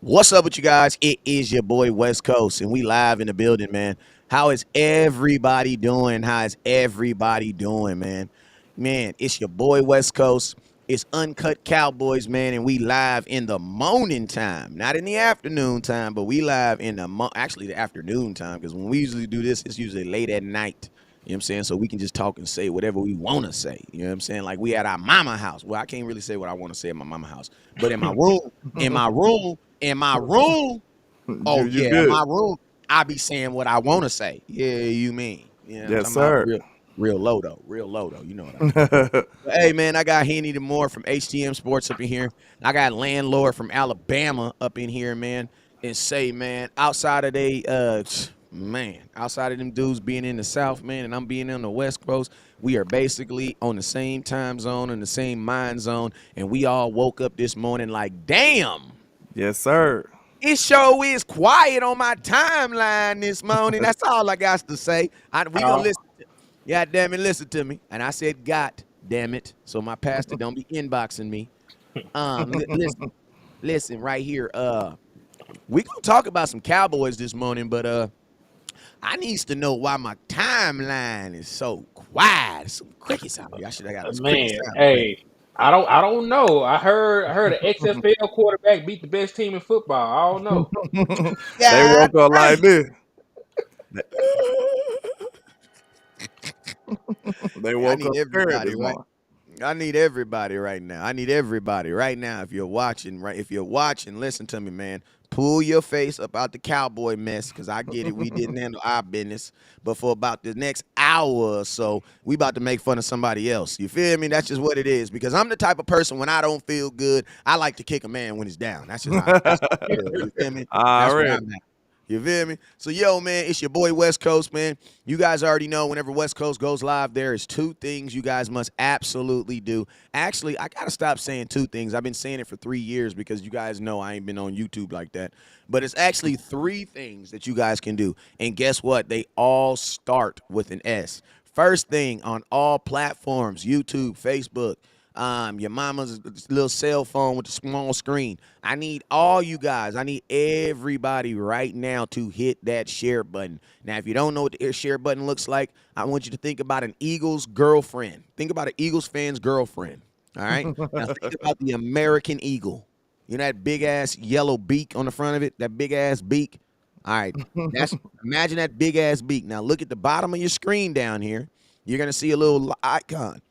What's up with you guys? It is your boy West Coast, and we live in the building, man. How is everybody doing? How is everybody doing, man? Man, it's your boy West Coast. It's Uncut Cowboys, man, and we live in the morning time, not in the afternoon time, but we live in actually the afternoon time, because when we usually do this, it's usually late at night. You know what I'm saying? So we can just talk and say whatever we want to say. You know what I'm saying? Like we at our mama house. Well, I can't really say what I want to say at my mama house, but in my room. Oh You yeah, in good? my room, I be saying what I want to say. Yeah, you mean? You know what I'm Yes, talking about? sir. Real low though, real low though. You know what I mean? But, hey man, I got Henny the Moore from HTM Sports up in here. I got Landlord from Alabama up in here, man. And say, man, outside of them dudes being in the South, man, and I'm being on the West Coast, we are basically on the same time zone and the same mind zone, and we all woke up this morning like, damn. Yes, sir. It sure is quiet on my timeline this morning. That's all I got to say. We gonna Uh, listen. God damn it, listen to me. And I said, God damn it. So my pastor don't be inboxing me. Listen right here. We gonna talk about some Cowboys this morning, but I needs to know why my timeline is so quiet. Some crickets out here. I should have got a cricket man, sound effect. hey, I don't know. I heard an XFL quarterback beat the best team in football. I don't know. They God woke up like damn. this. They I woke need up scared everybody, this right? morning. I need everybody right now. I need everybody right now. If you're watching, right? If you're watching, listen to me, man. Pull your face up out the cowboy mess, because I get it. We didn't handle our business. But for about the next hour or so, we about to make fun of somebody else. You feel me? That's just what it is. Because I'm the type of person, when I don't feel good, I like to kick a man when he's down. That's how I feel. You feel me? That's where Already. I'm at. You feel me? So, yo, man, it's your boy West Coast, man. You guys already know whenever West Coast goes live, there is two things you guys must absolutely do. Actually, I got to stop saying two things. I've been saying it for 3 years because you guys know I ain't been on YouTube like that. But it's actually three things that you guys can do. And guess what? They all start with an S. First thing, on all platforms, YouTube, Facebook, your mama's little cell phone with the small screen. I need all you guys. I need everybody right now to hit that share button. Now, if you don't know what the share button looks like, I want you to think about an Eagles girlfriend. Think about an Eagles fan's girlfriend. All right. Now think about the American Eagle. You know that big ass yellow beak on the front of it. That big ass beak. All right. That's Imagine that big ass beak. Now look at the bottom of your screen down here. You're gonna see a little icon.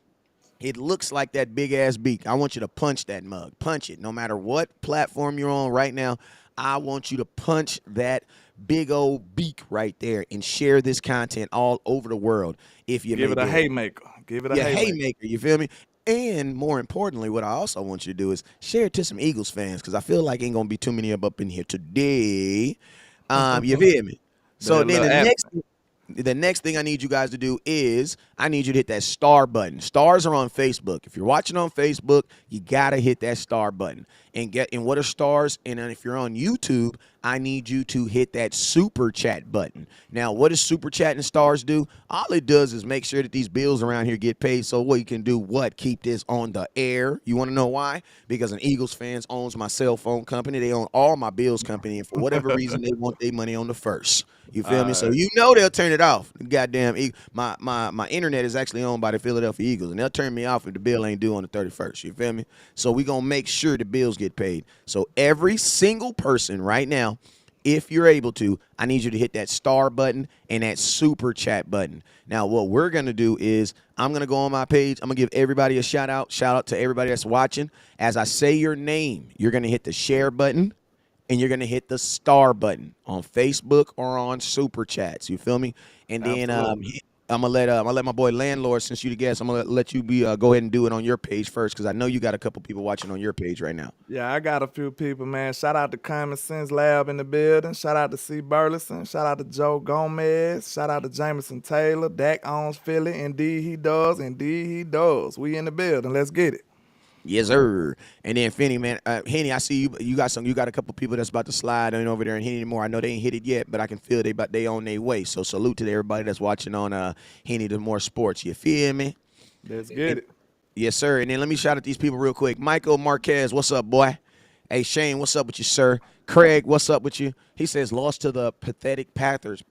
It looks like that big ass beak. I want you to punch that mug. Punch it. No matter what platform you're on right now, I want you to punch that big old beak right there and share this content all over the world if you Give may it a dare. haymaker. Give it a Your haymaker. haymaker, you feel me? And more importantly, what I also want you to do is share it to some Eagles fans, because I feel like ain't gonna be too many of them up in here today. You feel me? So That then little absent. the next thing I need you guys to do is I need you to hit that star button. Stars are on Facebook. If you're watching on Facebook, you gotta hit that star button and what are stars? And then if you're on YouTube, I need you to hit that super chat button. Now, what does super chat and stars do? All it does is make sure that these bills around here get paid. So what you can do, keep this on the air. You want to know why? Because an Eagles fans owns my cell phone company. They own all my bills company, and for whatever reason, they want their money on the first. You feel me? So Alright. you know they'll turn it off. Goddamn, my internet is actually owned by the Philadelphia Eagles, and they'll turn me off if the bill ain't due on the 31st. You feel me? So we gonna make sure the bills get paid. So every single person right now, if you're able to, I need you to hit that star button and that super chat button. Now, what we're going to do is I'm going to go on my page. I'm going to give everybody a shout out. Shout out to everybody that's watching. As I say your name, you're going to hit the share button and you're going to hit the star button on Facebook or on super chats. You feel me? And then Absolutely. I'm gonna let my boy Landlord, since you the guest, I'm gonna let you be go ahead and do it on your page first, because I know you got a couple people watching on your page right now. Yeah, I got a few people, man. Shout out to Common Sense Lab in the building. Shout out to C. Burleson. Shout out to Joe Gomez. Shout out to Jameson Taylor. Dak owns Philly. Indeed he does. Indeed he does. We in the building. Let's get it. Yes, sir. And then Finney, man, Henny, I see you. You got some. You got a couple people that's about to slide on over there and Henny more. I know they ain't hit it yet, but I can feel they on their way. So salute to everybody that's watching on Henny the More Sports. You feel me? Let's get it. Yes, sir. And then let me shout out these people real quick. Michael Marquez, what's up, boy? Hey Shane, what's up with you, sir? Craig, what's up with you? He says lost to the pathetic Packers.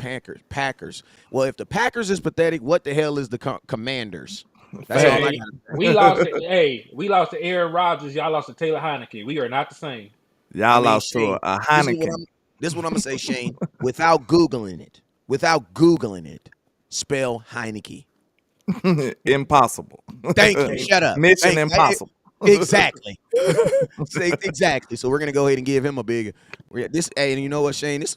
Well, if the Packers is pathetic, what the hell is the Commanders? That's all I Fact. Hey, got to say. we lost to we lost to Aaron Rodgers. Y'all lost to Taylor Heineke. We are not the same. I Y'all mean, lost to Shane, a this is what Heineken. I'm this is what I'm gonna say, Shane. Without Googling it, spell Heineke. Impossible. Thank you. Hey, Shut up. Mission Thank impossible. exactly. Say exactly. So we're gonna go ahead and give him a big this. Hey, and you know what, Shane? This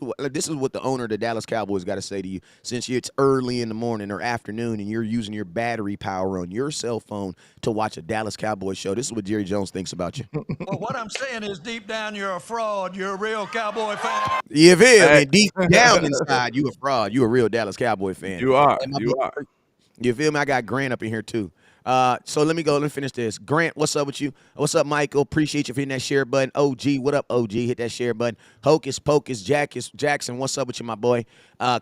is what the owner of the Dallas Cowboys got to say to you. Since it's early in the morning or afternoon, and you're using your battery power on your cell phone to watch a Dallas Cowboys show, this is what Jerry Jones thinks about you. Well, what I'm saying is deep down, you're a fraud. You're a real Cowboy fan. You feel me? Fact. Deep down inside, you a fraud. You a real Dallas Cowboy fan. You are. And my You are. You feel me? I got Grant up in here too. So let me go. Let me finish this. Grant, what's up with you? What's up, Michael? Appreciate you for hitting that share button. OG, what up, OG? Hit that share button. Hocus Pocus, Jackson, what's up with you, my boy?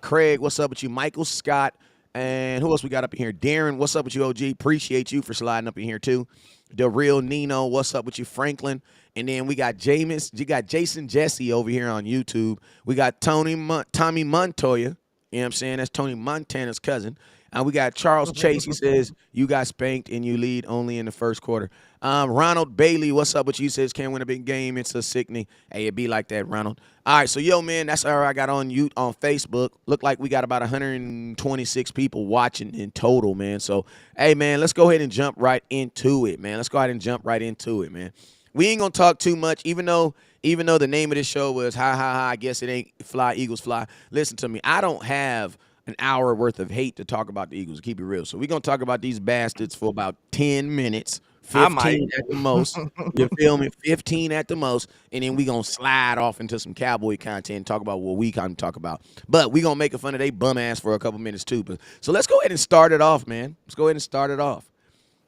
Craig, what's up with you? Michael Scott, and who else we got up in here? Darren, what's up with you, OG? Appreciate you for sliding up in here too. The real Nino, what's up with you, Franklin? And then we got James, you got Jason Jesse over here on YouTube. We got Tommy Montoya. You know what I'm saying? That's Tony Montana's cousin. We got Charles Chase. He says, you got spanked and you lead only in the first quarter. Ronald Bailey, what's up with you? Says, can't win a big game. It's a sickening. Hey, it be like that, Ronald. All right, so, yo, man, that's all I got on you on Facebook. Look like we got about 126 people watching in total, man. So, hey, man, let's go ahead and jump right into it, man. Man. We ain't going to talk too much, even though the name of this show was ha, ha, ha, I guess it ain't Fly, Eagles Fly. Listen to me. I don't have an hour worth of hate to talk about the Eagles. Keep it real. So we're gonna talk about these bastards for about 10 minutes, I might. 15 at the most. You feel me? 15 at the most, and then we gonna slide off into some cowboy content and talk about what we kind of talk about. But we gonna make a fun of they bum ass for a couple minutes too. But so let's go ahead and start it off, man. Let's go ahead and start it off.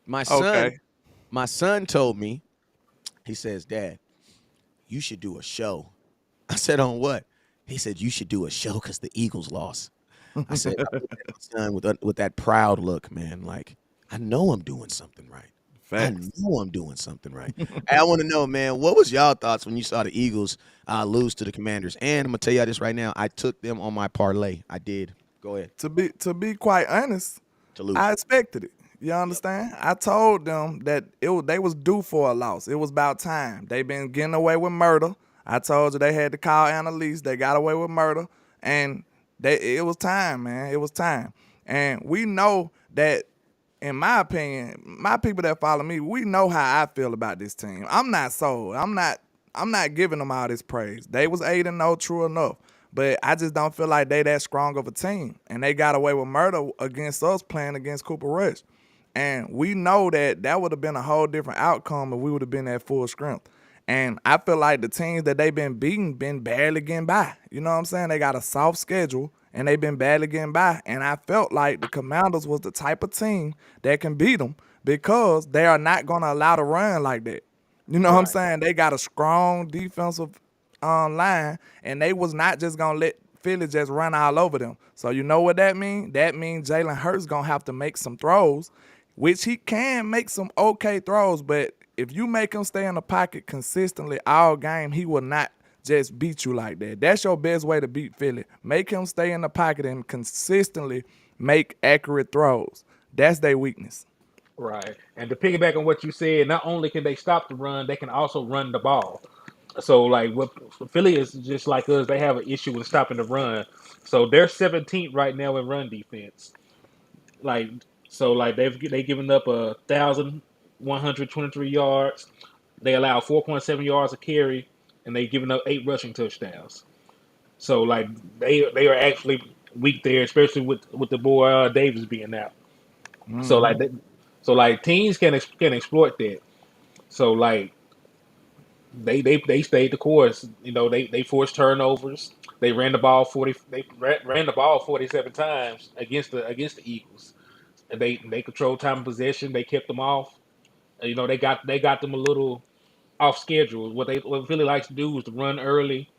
My son, Okay. my son told me, he says, Dad, you should do a show. I said, on what? He said, you should do a show because the Eagles lost. I said, I looked at my son with that proud look, man. Like, I know I'm doing something right. I Facts. know I'm doing something right. Hey, I want to know, man, what was y'all thoughts when you saw the Eagles lose to the Commanders? And I'm gonna tell y'all this right now. I took them on my parlay. I did. Go ahead. To be quite honest, To lose. I expected it. You understand? I told them that they was due for a loss. It was about time. They been getting away with murder. I told you they had to call Annalise. They got away with murder, and it was time, man. It was time. And we know that, in my opinion, my people that follow me, we know how I feel about this team. I'm not sold. I'm not giving them all this praise. They was 8-0, true enough. But I just don't feel like they that strong of a team. And they got away with murder against us playing against Cooper Rush. And we know that would have been a whole different outcome if we would have been at full strength. And I feel like the teams that they've been beating been barely getting by. You know what I'm saying? They got a soft schedule and they've been barely getting by. And I felt like the Commanders was the type of team that can beat them because they are not going to allow to run like that. You know what I'm Right. saying? They got a strong defensive line, and they was not just gonna let Philly just run all over them. So you know what that means? That means Jalen Hurts gonna have to make some throws, which he can make some okay throws, but if you make him stay in the pocket consistently all game, he will not just beat you like that. That's your best way to beat Philly. Make him stay in the pocket and consistently make accurate throws. That's their weakness. Right. And to piggyback on what you said, not only can they stop the run, they can also run the ball. So like what Philly is just like us, they have an issue with stopping the run. So they're 17th right now in run defense. Like like they given up 1,123 yards. They allow 4.7 yards a carry, and they given up 8 rushing touchdowns. So like they are actually weak there, especially with the boy Davis being out. So like Mm-hmm. they, so like teams can exploit that. So like they stayed the course. You know they forced turnovers. They ran the ball 40. Ran the ball 47 times against the Eagles. And they controlled time of possession. They kept them off. You know they got them a little off schedule. What Philly likes to do is to run early.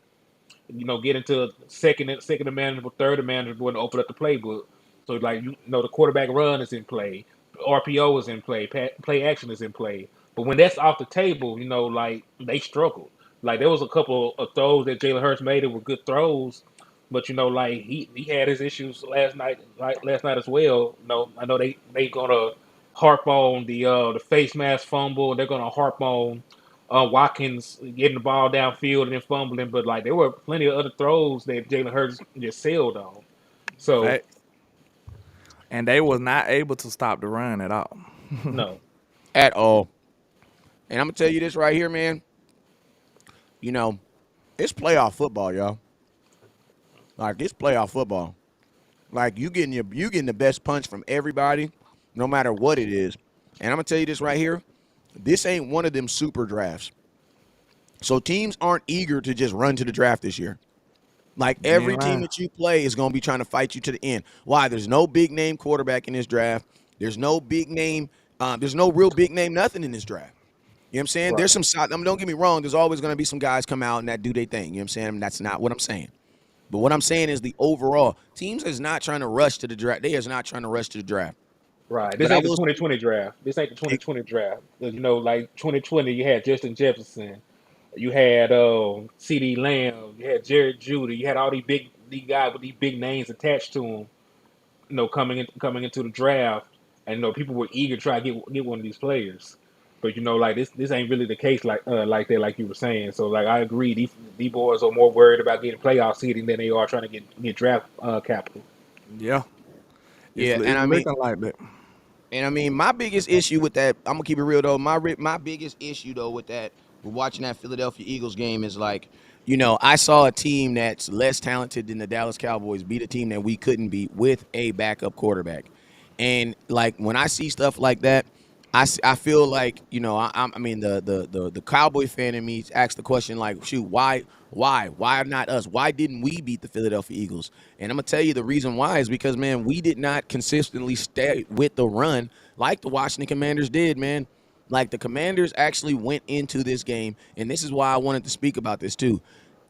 You know, get into second and manageable, third and manageable, and open up the playbook. So like the quarterback run is in play, RPO is in play, play action is in play. But when that's off the table, like they struggle. Like there was a couple of throws that Jalen Hurts made that were good throws, but like he had his issues last night, like last night as well. I know they gonna harp on the face mask fumble. They're gonna harp on Watkins getting the ball downfield and then fumbling, but like there were plenty of other throws that Jalen Hurts just sailed on. So Facts. And they was not able to stop the run at all. no, At all. And I'm gonna tell you this right here, man. You know, it's playoff football, y'all. Like it's playoff football. Like you getting the best punch from everybody, no matter what it is. And I'm gonna tell you this right here. This ain't one of them super drafts. So teams aren't eager to just run to the draft this year. Like You every ain't team lying. that you play is going to be trying to fight you to the end. Why? There's no big name quarterback in this draft. There's no big name. There's no real big name nothing in this draft. You know what I'm saying? right, There's some. I mean, don't get me wrong. There's always going to be some guys come out and that do their thing. You know what I'm saying? I mean, that's not what I'm saying. But what I'm saying is the overall teams is not trying to rush to the draft. They is not trying to rush to the draft. right. This But I ain't the will. 2020 draft. This ain't the 2020 draft. 'Cause, like 2020, you had Justin Jefferson. You had C.D. Lamb, you had Jared Judy, you had all these guys with these big names attached to them. Coming into the draft, and people were eager to try to get one of these players. But like this ain't really the case like that, like you were saying. So like I agree, these boys are more worried about getting playoff seeding than they are trying to get draft capital. Yeah. It's Yeah, and it's I mean, looking like that. my biggest issue with that, I'm gonna keep it real though. My biggest issue though with that, with watching that Philadelphia Eagles game is like, I saw a team that's less talented than the Dallas Cowboys beat a team that we couldn't beat with a backup quarterback, and like when I see stuff like that, I feel like I mean the Cowboy fan in me asks the question like, shoot, why not us? Why didn't we beat the Philadelphia Eagles? And I'm gonna tell you the reason why is because, man, we did not consistently stay with the run like the Washington Commanders did, man. Like the Commanders actually went into this game, and this is why I wanted to speak about this too.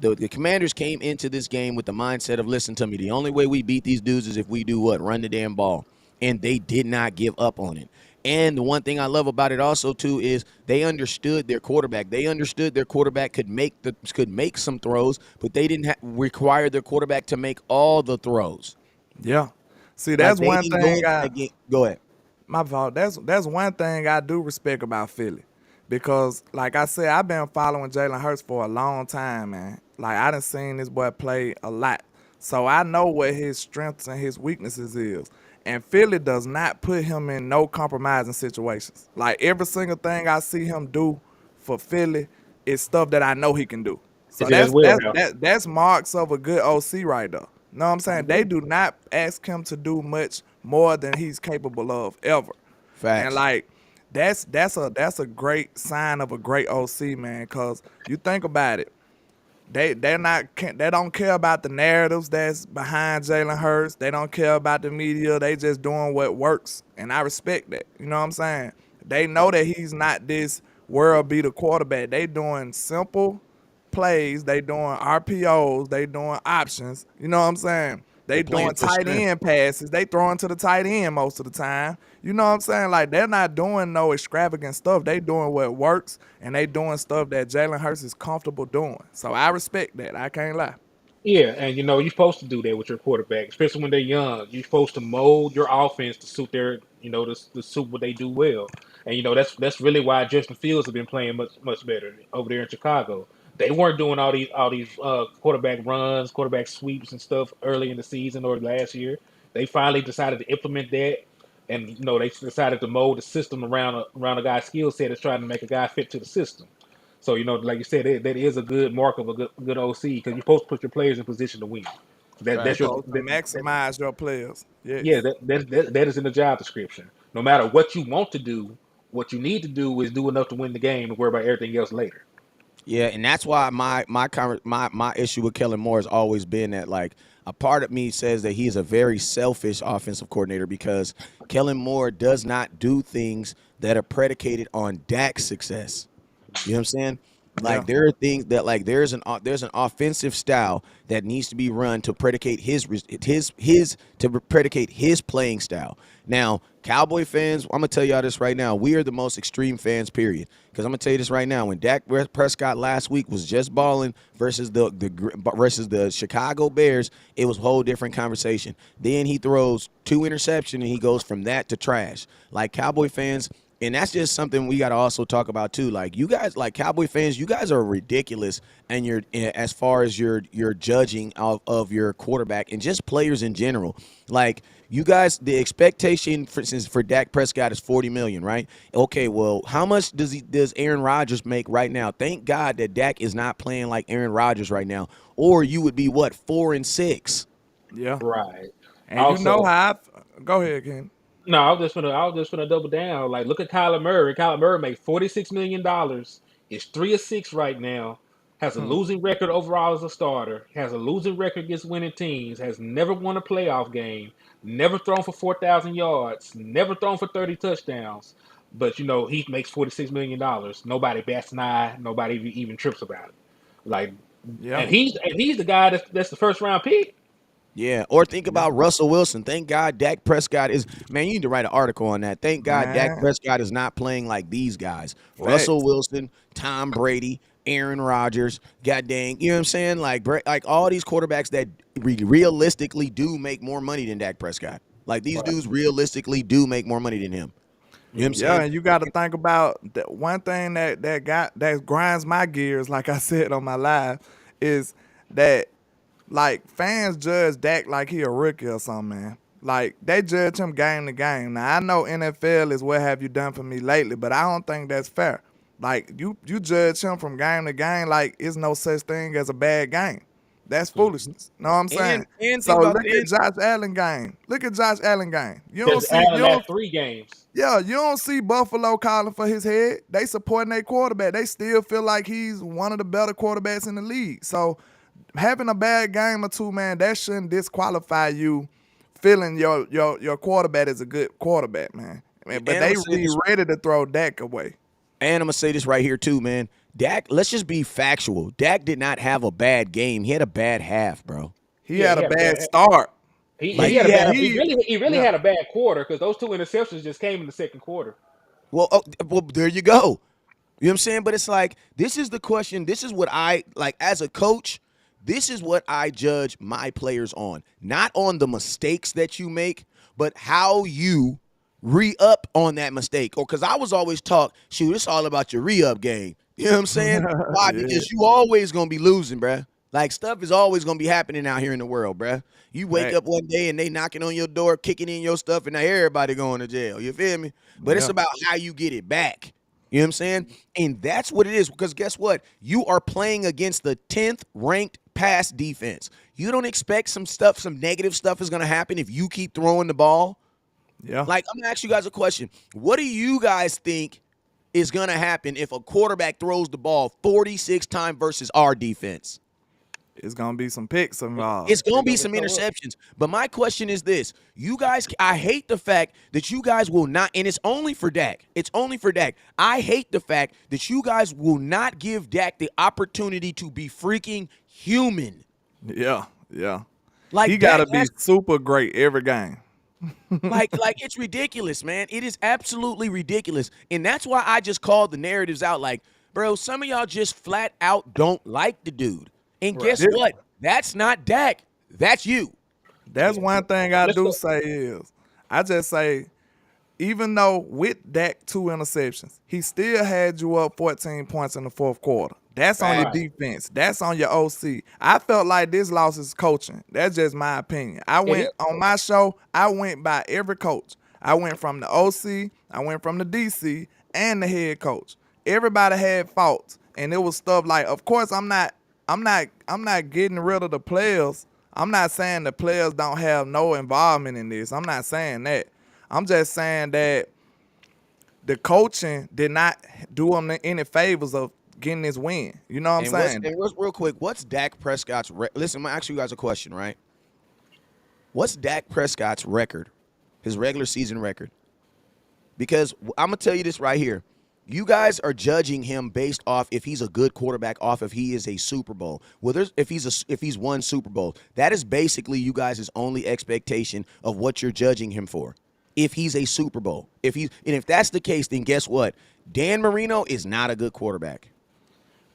The Commanders came into this game with the mindset of, listen to me, the only way we beat these dudes is if we do what? Run the damn ball. And they did not give up on it. And the one thing I love about it also too is they understood their quarterback. They understood their quarterback could make some throws, but they didn't require their quarterback to make all the throws. Yeah. See, Like that's they one didn't go thing into I that game. Go ahead. my fault. That's one thing I do respect about Philly. Because like I said, I've been following Jalen Hurts for a long time, man. Like I done seen this boy play a lot. So I know what his strengths and his weaknesses is. And Philly does not put him in no compromising situations. Like every single thing I see him do for Philly is stuff that I know he can do. So Is it as well now? that's marks of a good OC right there. Know what I'm saying? They do not ask him to do much more than he's capable of ever. And Facts. like that's a great sign of a great OC, man, cuz you think about it. They don't care about the narratives that's behind Jalen Hurts. They don't care about the media. They just doing what works. And I respect that. You know what I'm saying? They know that he's not this world beater quarterback. They doing simple plays, they doing RPOs, they doing options. You know what I'm saying? They're They playing doing for tight strength. end passes. They throwing to the tight end most of the time. You know what I'm saying? Like they're not doing no extravagant stuff. They doing what works, and they doing stuff that Jalen Hurts is comfortable doing. So I respect that. I can't lie. Yeah, and you're supposed to do that with your quarterback, especially when they're young. You're supposed to mold your offense to suit to suit what they do well. And that's really why Justin Fields have been playing much better over there in Chicago. They weren't doing all these quarterback runs, quarterback sweeps, and stuff early in the season or last year. They finally decided to implement that, and they decided to mold the system around a guy's skill set, is trying to make a guy fit to the system. So like you said, that is a good mark of a good OC, because you're supposed to put your players in position to win. You're That's Facts. your supposed to maximize your players. yeah, Yes. that is in the job description. No matter what you want to do, what you need to do is do enough to win the game and worry about everything else later. Yeah, and that's why my issue with Kellen Moore has always been that, like, a part of me says that he is a very selfish offensive coordinator because Kellen Moore does not do things that are predicated on Dak's success. You know what I'm saying? Yeah. Like there are things that like there's an offensive style that needs to be run to predicate to predicate his playing style. Now, Cowboy fans, I'm gonna tell y'all this right now. We are the most extreme fans, period. Because I'm gonna tell you this right now. When Dak Prescott last week was just balling versus the Chicago Bears, it was a whole different conversation. Then he throws 2 interceptions and he goes from that to trash. Like Cowboy fans. And that's just something we got to also talk about too. Like you guys, like Cowboy fans, you guys are ridiculous, and you're as far as your judging of your quarterback and just players in general. Like you guys, the expectation, for instance, for Dak Prescott is 40 million, right? Okay, well, how much does Aaron Rodgers make right now? Thank God that Dak is not playing like Aaron Rodgers right now, or you would be what 4-6. Yeah. Right. And you know Also, how go ahead, Ken. no, I was just gonna double down. Like, look at Kyler Murray. Kyler Murray made $46 million. Is 3-6 right now. Has a losing record overall as a starter. Has a losing record against winning teams. Has never won a playoff game. Never thrown for 4,000 yards. Never thrown for 30 touchdowns. But he makes $46 million. Nobody bats an eye. Nobody even trips about it. Like, Yeah. and he's the guy that's the first round pick. Yeah, or think Yeah. about Russell Wilson. Thank God Dak Prescott is, man, you need to write an article on that. Thank God Dak Man. Prescott is not playing like these guys. Russell Facts. Wilson, Tom Brady, Aaron Rodgers, god dang, you know what I'm saying? Like all these quarterbacks that realistically do make more money than Dak Prescott. Like these Right. dudes realistically do make more money than him. You know what I'm Yeah, saying? and you got to think about that one thing that grinds my gears, like I said on my live, is that like fans judge Dak like he a rookie or something, man. Like they judge him game to game. Now I know NFL is what have you done for me lately, but I don't think that's fair. Like you judge him from game to game like it's no such thing as a bad game. That's foolishness. Know what I'm saying? And So think about look at Josh Allen game. Look at Josh Allen game. Because Allen last 3 games. Yeah, you don't see Buffalo calling for his head. They supporting their quarterback. They still feel like he's one of the better quarterbacks in the league. So having a bad game or two, man, that shouldn't disqualify you feeling your quarterback is a good quarterback, man. But and I'm they gonna say be this ready to throw Dak away. And I'm gonna say this right here too, man. Dak, let's just be factual. Dak did not have a bad game. He had a bad half, bro. He Yeah, had he a had a bad bad. start. He, Like he had a yeah. bad. He really Yeah. had a bad quarter because those 2 interceptions just came in the second quarter. Well, there you go. You know what I'm saying? But it's like this is the question. This is what I like as a coach. This is what I judge my players on, not on the mistakes that you make, but how you re-up on that mistake. Or because I was always taught, shoot, it's all about your re-up game. You know what I'm saying? Why? Yeah. Because you always gonna be losing, bruh. Like stuff is always gonna be happening out here in the world, bruh. You wake Fact. up one day and they knocking on your door, kicking in your stuff, and now everybody going to jail. You feel me? But it's Yeah. about how you get it back. You know what I'm saying? And that's what it is. Because guess what? You are playing against the 10th ranked pass defense. You don't expect some negative stuff is gonna happen if you keep throwing the ball. Yeah. Like, I'm gonna ask you guys a question. What do you guys think is gonna happen if a quarterback throws the ball 46 times versus our defense? It's gonna be some picks involved. It's gonna They're be gonna some get toe up. interceptions. But my question is this: you guys, I hate the fact that you guys will not, and it's only for Dak. It's only for Dak. I hate the fact that you guys will not give Dak the opportunity to be freaking human. Yeah. Yeah. Like He gotta Dak be has super great every game. like it's ridiculous, man. It is absolutely ridiculous. And that's why I just called the narratives out like, bro, some of y'all just flat out don't like the dude. And guess Right. what? That's not Dak. That's you. That's Yeah. one thing I Let's do go. say is I just say even though with Dak 2 interceptions, he still had you up 14 points in the fourth quarter. That's on your Right. defense. That's on your OC. I felt like this loss is coaching. That's just my opinion. I It went is. on my show, I went by every coach. I went from the OC, I went from the DC, and the head coach. Everybody had faults. And it was stuff like, of course, I'm not getting rid of the players. I'm not saying the players don't have no involvement in this. I'm not saying that. I'm just saying that the coaching did not do them any favors of getting this win. You know what I'm And saying? what's real quick, what's Dak Prescott's listen, I'm gonna ask you guys a question, right? What's Dak Prescott's record? His regular season record? Because I'm gonna tell you this right here. You guys are judging him based off if he's a good quarterback, off if he is a Super Bowl. Well, if he's won Super Bowl, that is basically you guys' only expectation of what you're judging him for. If he's a Super Bowl, if that's the case, then guess what? Dan Marino is not a good quarterback.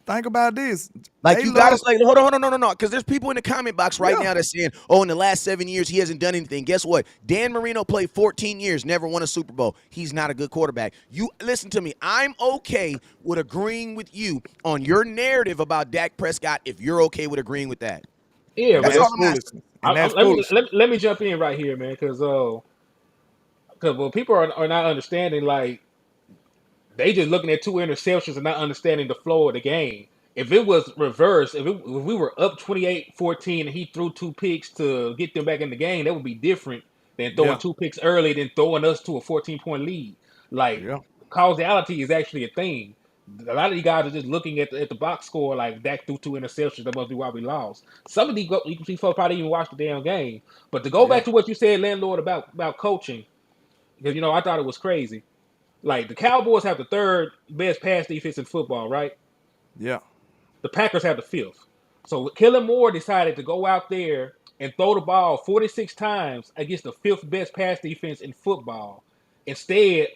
Think about this. Like They you got love- to like, hold on, no, because there's people in the comment box right Yeah. now that's saying, "Oh, in the last 7 years he hasn't done anything." Guess what? Dan Marino played 14 years, never won a Super Bowl. He's not a good quarterback. You listen to me. I'm okay with agreeing with you on your narrative about Dak Prescott if you're okay with agreeing with that. Yeah, That's man. all I'm asking. foolishness. And that's Let me foolishness. let me jump in right here, man, because what people are not understanding, like they just looking at 2 interceptions and not understanding the flow of the game. If it was reversed, if we were up 28-14 and he threw 2 picks to get them back in the game, that would be different than throwing Yeah. 2 picks early, then throwing us to a 14-point lead. Like Yeah. causality is actually a thing. A lot of you guys are just looking at the box score like Dak threw 2 interceptions. That must be why we lost. Some of these folks probably even watched the damn game. But to go Yeah. back to what you said, landlord, about coaching, because I thought it was crazy. Like the Cowboys have the 3rd best pass defense in football, right? Yeah. The Packers have the 5th. So Kellen Moore decided to go out there and throw the ball 46 times against the 5th best pass defense in football, instead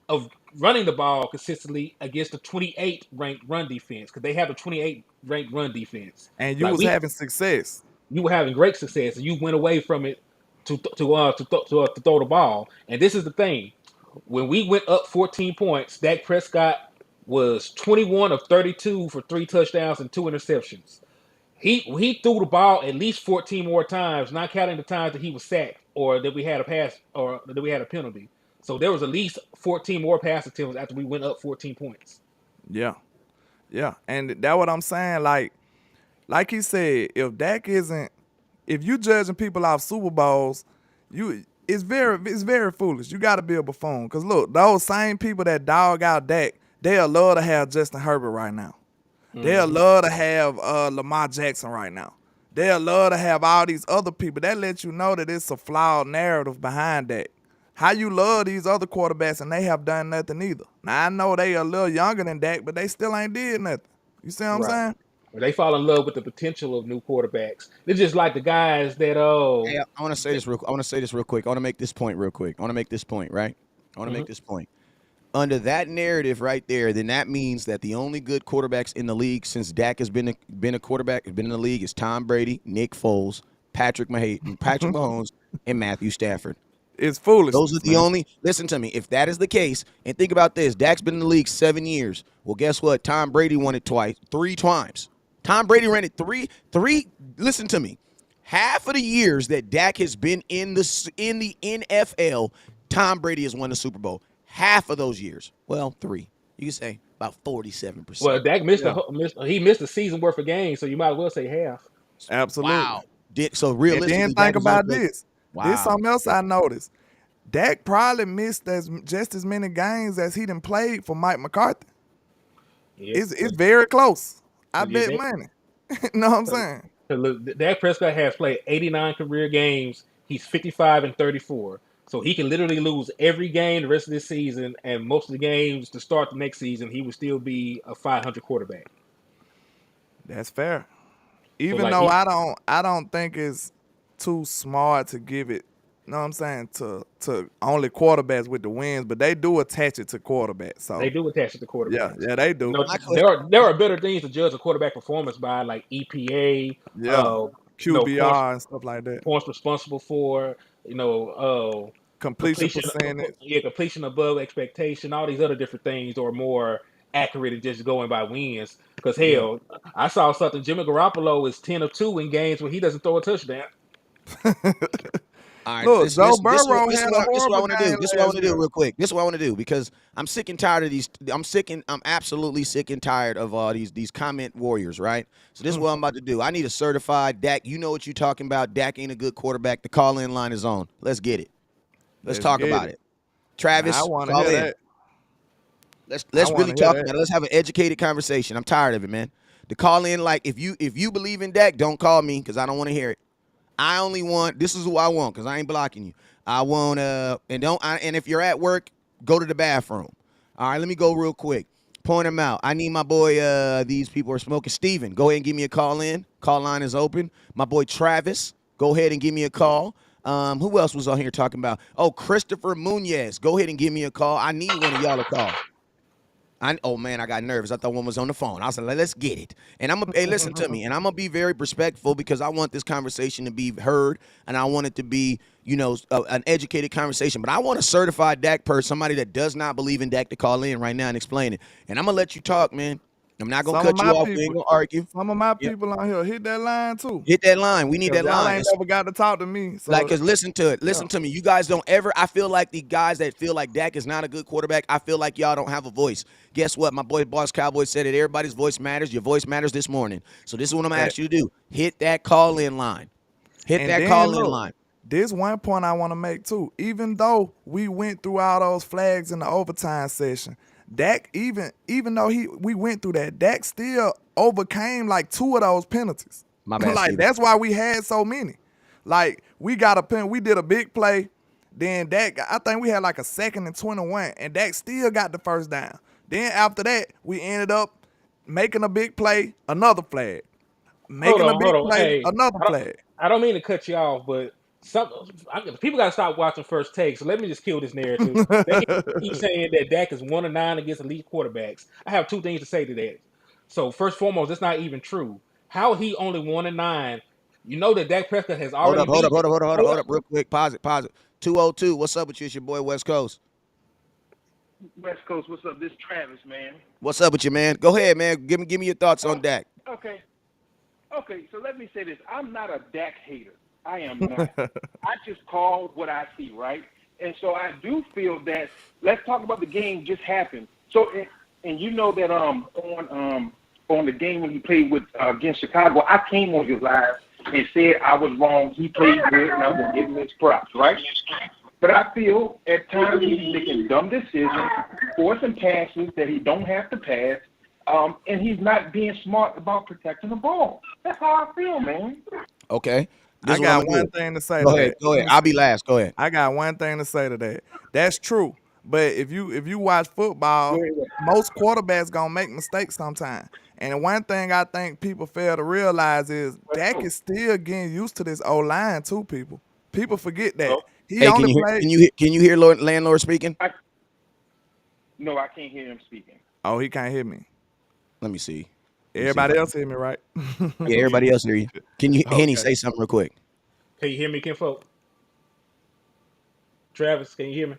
of running the ball consistently against the 28th ranked run defense, because they have a 28th ranked run defense. And you was having success. You were having great success, and you went away from it to throw the ball. And this is the thing: when we went up 14 points, Dak Prescott was 21 of 32 for 3 touchdowns and 2 interceptions. He threw the ball at least 14 more times, not counting the times that he was sacked or that we had a pass or that we had a penalty. So there was at least 14 more pass attempts after we went up 14 points. Yeah. Yeah. And that's what I'm saying. Like he said, if you judging people off Super Bowls, it's very foolish. You got to be a buffoon. Because look, those same people that dog out Dak, they'll love to have Justin Herbert right now. They'll love to have Lamar Jackson right now. They'll love to have all these other people. That lets you know that it's a flawed narrative behind that. How you love these other quarterbacks and they have done nothing either. Now, I know they a little younger than Dak, but they still ain't did nothing. You see what I'm saying? They fall in love with the potential of new quarterbacks. They're just like the guys that Hey, I want to say this real quick. I want to make this point real quick. I want to make this point, right? I want to make this point. Under that narrative right there, then that means that the only good quarterbacks in the league since Dak has been a quarterback, has been in the league, is Tom Brady, Nick Foles, Patrick Mahomes, and Matthew Stafford. It's foolish. Those are the only. Listen to me. If that is the case, and think about this, Dak's been in the league 7 years. Well, guess what? Tom Brady won it 3 times. Tom Brady ran it three. Listen to me. Half of the years that Dak has been in the NFL, Tom Brady has won the Super Bowl. Half of those years. Well, 3. You can say about 47%. Well, Dak missed a season worth of games, so you might as well say half. Absolutely. Wow. So And realistically, then Dak think has only about played- this. This is something else I noticed. Dak probably missed just as many games as he done played for Mike McCarthy. Yeah. It's very close. I Yeah, bet money. Know what I'm saying? Look, Dak Prescott has played 89 career games. He's 55-34. So he can literally lose every game the rest of this season, and most of the games to start the next season, he would still be a 500 quarterback. That's fair. Even like, though I don't think it's too smart to give it, you know what I'm saying, to only quarterbacks with the wins, but they do attach it to quarterbacks. So They do attach it to quarterbacks. yeah, they do. There are better things to judge a quarterback performance by, like EPA, QBR and stuff like that. points responsible for, Completion percentage. completion above expectation. All these other different things are more accurate than just going by wins. Because hell, I saw something. Jimmy Garoppolo is 10 of 2 in games where he doesn't throw a touchdown. All right, Look, Joe Burrow this is had what a I horrible want to do. game This is what I want to last do year. real quick. This is what I want to do because I'm sick and tired of these. I'm absolutely sick and tired of all these comment warriors, right? So this is what I'm about to do. I need a certified Dak. You know what you're talking about. Dak ain't a good quarterback. The call-in line is on. Let's get it. Let's talk about it. Travis, I want to call hear in. that. Let's I really wanna talk hear about that. it. Let's have an educated conversation. I'm tired of it, man. The call in, like if you believe in Dak, don't call me because I don't want to hear it. I only want, this is who I want because I ain't blocking you. I want and if you're at work, go to the bathroom. All right, let me go real quick. Point them out. I need my boy, these people are smoking. Steven, go ahead and give me a call in. Call line is open. My boy Travis, go ahead and give me a call. Who else was on here talking about? Oh, Christopher Munez. Go ahead and give me a call. I need one of y'all to call. Oh man, I got nervous. I thought one was on the phone. I was like, let's get it. And hey, listen to me. And I'm gonna be very respectful because I want this conversation to be heard, and I want it to be, an educated conversation. But I want a certified Dak person, somebody that does not believe in Dak, to call in right now and explain it. And I'm gonna let you talk, man. I'm not gonna cut you off. We ain't gonna argue. Some of my people on here hit that line too. Hit that line. We need that Y'all line. ain't never got to talk to me. So. Like, cause listen to it. Listen to me. You guys don't ever. I feel like the guys that feel like Dak is not a good quarterback, I feel like y'all don't have a voice. Guess what? My boy Boss Cowboys said it. Everybody's voice matters. Your voice matters this morning. So this is what I'm gonna ask you to do. Hit that call-in line. Hit that call-in line. This one point I want to make too. Even though we went through all those flags in the overtime session, Dak, even though we went through that, Dak still overcame like 2 of those penalties. My bad, like Steven. that's why we had so many. Like we got a pen, we did a big play. Then Dak, I think we had like a 2nd and 21, and Dak still got the first down. Then after that, we ended up making a big play, another flag. Making a big play, another flag. I don't mean to cut you off, but people got to stop watching First Take. So let me just kill this narrative. They keep saying that Dak is 1-9 against elite quarterbacks. I have 2 things to say to that. So first and foremost, that's not even true. How he only 1-9? You know that Dak Prescott has already. Hold up, real quick. Pause it. 202. What's up with you? It's your boy West Coast. West Coast, what's up? This Travis, man. What's up with you, man? Go ahead, man. Give me your thoughts on Dak. Okay, so let me say this. I'm not a Dak hater. I am not. I just called what I see, right? And so I do feel that, let's talk about the game just happened. So, and you know that on the game when he played with against Chicago, I came on your live and said I was wrong. He played good, and I'm going to give him his props, right? But I feel at times he's making dumb decisions, forcing passes that he don't have to pass, and he's not being smart about protecting the ball. That's how I feel, man. Okay. I got one thing to say. Go ahead. I'll be last. Go ahead. I got one thing to say to that. That's true. But if you watch football, most quarterbacks gonna make mistakes sometimes. And one thing I think people fail to realize is Dak is still getting used to this O-line too, people. People forget that. Can you hear landlord speaking? No, I can't hear him speaking. Oh, he can't hear me. Let me see. Everybody else hear me, right? Yeah, everybody else hear you. Can you, Henny, say something real quick? Can you hear me, kinfolk? Travis, can you hear me?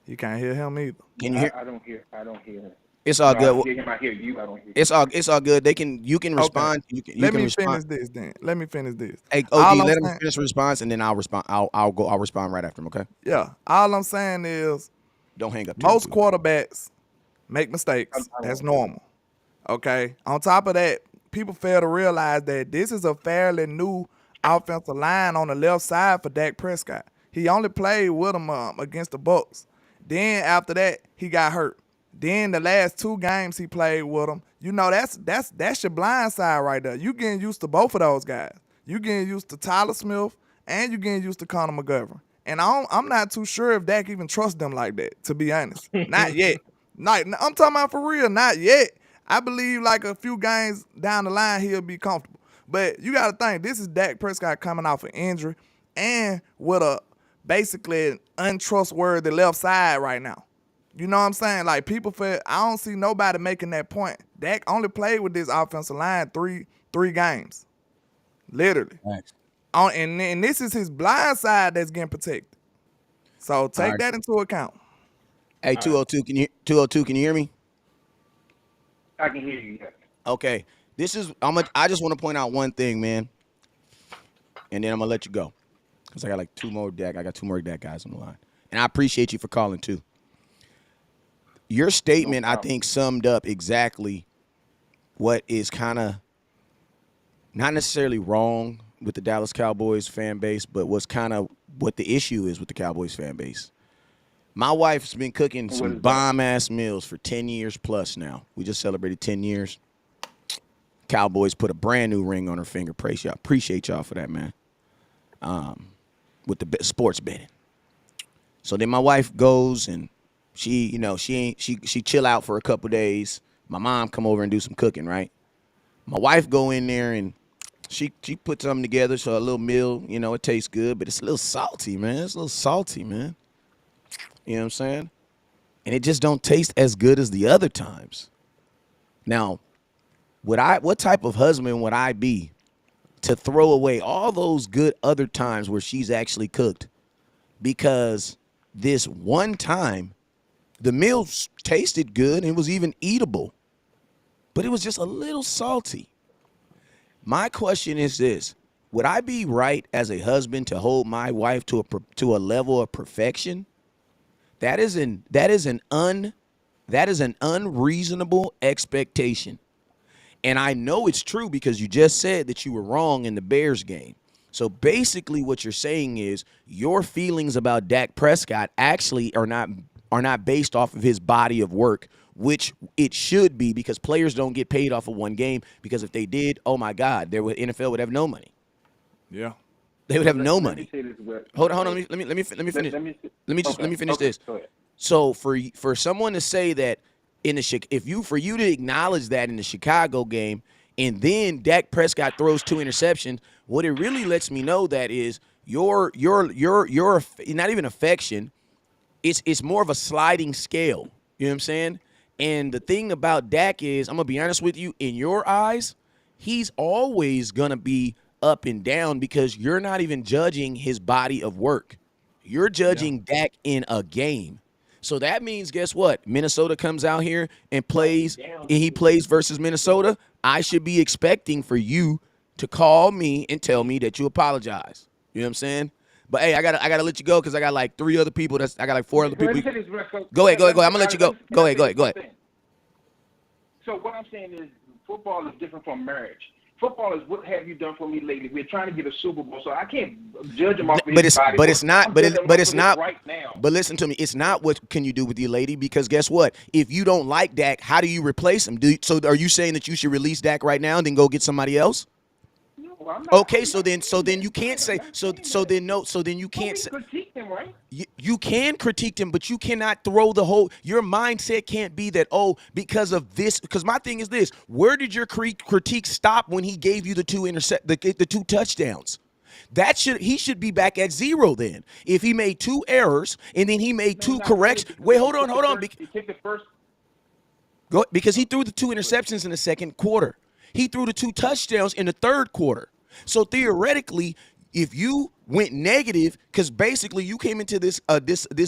You can't hear him either. Can you hear? I don't hear him. It's all good. I hear him. I hear you. I don't hear. It's all good. You can respond. Okay. Let me finish this then. Let me finish this. Hey, OG, let him finish the response, and then I'll respond. I'll respond right after him. Okay. Yeah. All I'm saying is, don't hang up. Most quarterbacks make mistakes. That's normal. Okay. On top of that, people fail to realize that this is a fairly new offensive line on the left side for Dak Prescott. He only played with him against the Bucs. Then after that, he got hurt. Then the last 2 games he played with him, that's your blind side right there. You getting used to both of those guys. You getting used to Tyler Smith and you getting used to Connor McGovern. And I'm not too sure if Dak even trusts them like that, to be honest. Not yet. I'm talking about for real, not yet. I believe like a few games down the line he'll be comfortable. But you got to think, this is Dak Prescott coming off an injury and with a basically untrustworthy left side right now. You know what I'm saying? Like I don't see nobody making that point. Dak only played with this offensive line three games. Literally. Thanks. And this is his blind side that's getting protected. So take that into account. Hey, 202, can you hear me? I can hear you. Okay. I just want to point out one thing, man. And then I'm gonna let you go. Because I got like 2 more Dak. I got 2 more Dak guys on the line. And I appreciate you for calling too. Your statement, I think, summed up exactly what is kind of not necessarily wrong with the Dallas Cowboys fan base, but what's kind of what the issue is with the Cowboys fan base. My wife's been cooking some bomb-ass meals for 10 years plus now. We just celebrated 10 years. Cowboys put a brand new ring on her finger. Appreciate y'all for that, man. With the sports betting. So then my wife goes and she chill out for a couple days. My mom come over and do some cooking, right? My wife go in there and she put something together, so a little meal, it tastes good, but it's a little salty, man. It's a little salty, man. You know what I'm saying? And it just don't taste as good as the other times. Now, what type of husband would I be to throw away all those good other times where she's actually cooked because this one time the meal tasted good and it was even eatable, but it was just a little salty. My question is this: would I be right as a husband to hold my wife to a level of perfection? That is an unreasonable expectation. And I know it's true because you just said that you were wrong in the Bears game. So basically what you're saying is your feelings about Dak Prescott actually are not based off of his body of work, which it should be, because players don't get paid off of one game, because if they did, oh my God, NFL would have no money. Yeah. They would have no Let money. me say this, Hold on. Let me finish. Let me finish this. Go ahead. So for someone to say that for you to acknowledge that in the Chicago game, and then Dak Prescott throws 2 interceptions, what it really lets me know that is your not even affection. It's more of a sliding scale. You know what I'm saying? And the thing about Dak is, I'm gonna be honest with you, in your eyes, he's always gonna be up and down because you're not even judging his body of work. You're judging Dak in a game. So that means, guess what? Minnesota comes out here and plays, and he plays versus Minnesota. I should be expecting for you to call me and tell me that you apologize. You know what I'm saying? But hey, I gotta let you go because I got like 3 other people. I got like 4 other people. Go ahead. I'm gonna let you go. Go ahead. So what I'm saying is, football is different from marriage. Football is what have you done for me lately? We're trying to get a Super Bowl, so I can't judge him off of his body. But it's not. But it's not right now. But listen to me. It's not what can you do with your lady, because guess what? If you don't like Dak, how do you replace him? So are you saying that you should release Dak right now and then go get somebody else? No, I'm not. Okay, so then you can't say so then you can't say critique him, right? you can critique him, but you cannot throw the whole. Your mindset can't be that, because of this. Because my thing is this: where did your critique stop when he gave you the 2 touchdowns? He should be back at 0 then. If he made 2 errors and then he made 2 corrections. Wait, hold on. He took the first. Because he threw the 2 interceptions in the second quarter. He threw the 2 touchdowns in the third quarter. So theoretically, if you went negative, because basically you came into this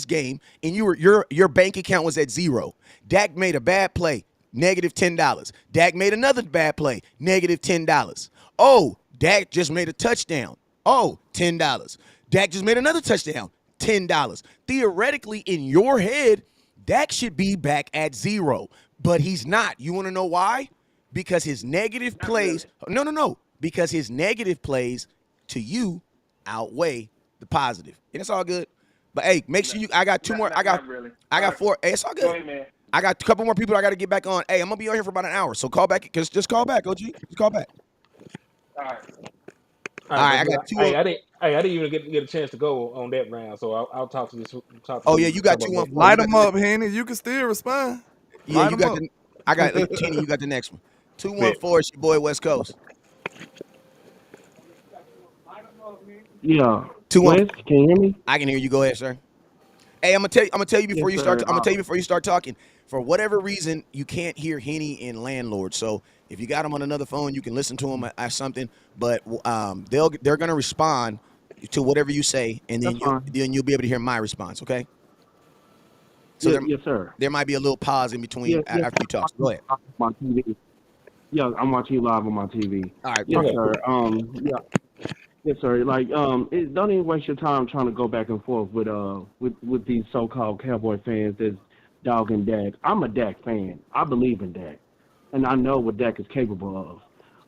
game and your bank account was at 0. Dak made a bad play, negative $10. Dak made another bad play, negative $10. Oh, Dak just made a touchdown. Oh, $10. Dak just made another touchdown, $10. Theoretically, in your head, Dak should be back at 0, but he's not. You want to know why? Because his negative plays. No. Because his negative plays to you outweigh the positive, and it's all good. But hey, make sure I got 2 more. I got 4. Hey, it's all good. Go ahead, man. I got a couple more people I got to get back on. Hey, I'm gonna be on here for about an hour, so call back. Just call back, OG. Just call back. All right. All right, I got 2. I didn't even get a chance to go on that round, so I'll talk to this. You got 2 on. Light them up, Henny. You can still respond. Yeah, you got the. I got Kenny. You got the next one. 214. It's your boy West Coast. Yeah. 2-1. Wes, can you hear me? I can hear you. Go ahead, sir. Hey, I'm gonna tell you before you start. I'm gonna tell you before you start talking. For whatever reason, you can't hear Henny and Landlord. So if you got him on another phone, you can listen to him at something. But they're gonna respond to whatever you say, and then you'll be able to hear my response. Okay. So yes, sir. There might be a little pause in between after you talk. So go ahead. My TV. Yeah, I'm watching you live on my TV. All right. Yes, sir. Yes, sir. Like, don't even waste your time trying to go back and forth with these so-called Cowboy fans that's dogging Dak. I'm a Dak fan. I believe in Dak, and I know what Dak is capable of.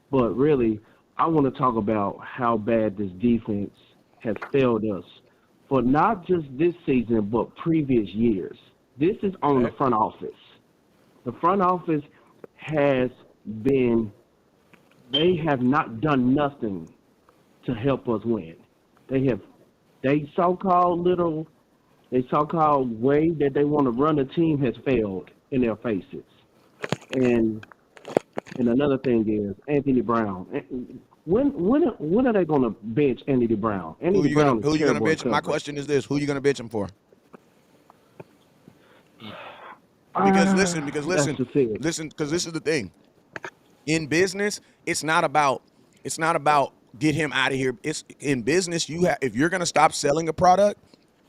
But really, I want to talk about how bad this defense has failed us for not just this season, but previous years. This is on the front office. The front office they have not done nothing to help us win. They so-called little The so-called way that they want to run the team has failed in their faces. And and another thing is Anthony Brown. When are they going to bench Anthony Brown? Anthony Brown is who you gonna terrible at bench? My coverage. question is this: who you gonna bench him for? That's just it. Listen, because this is the thing. In business, it's not about get him out of here. It's in business. You have if you're gonna stop selling a product,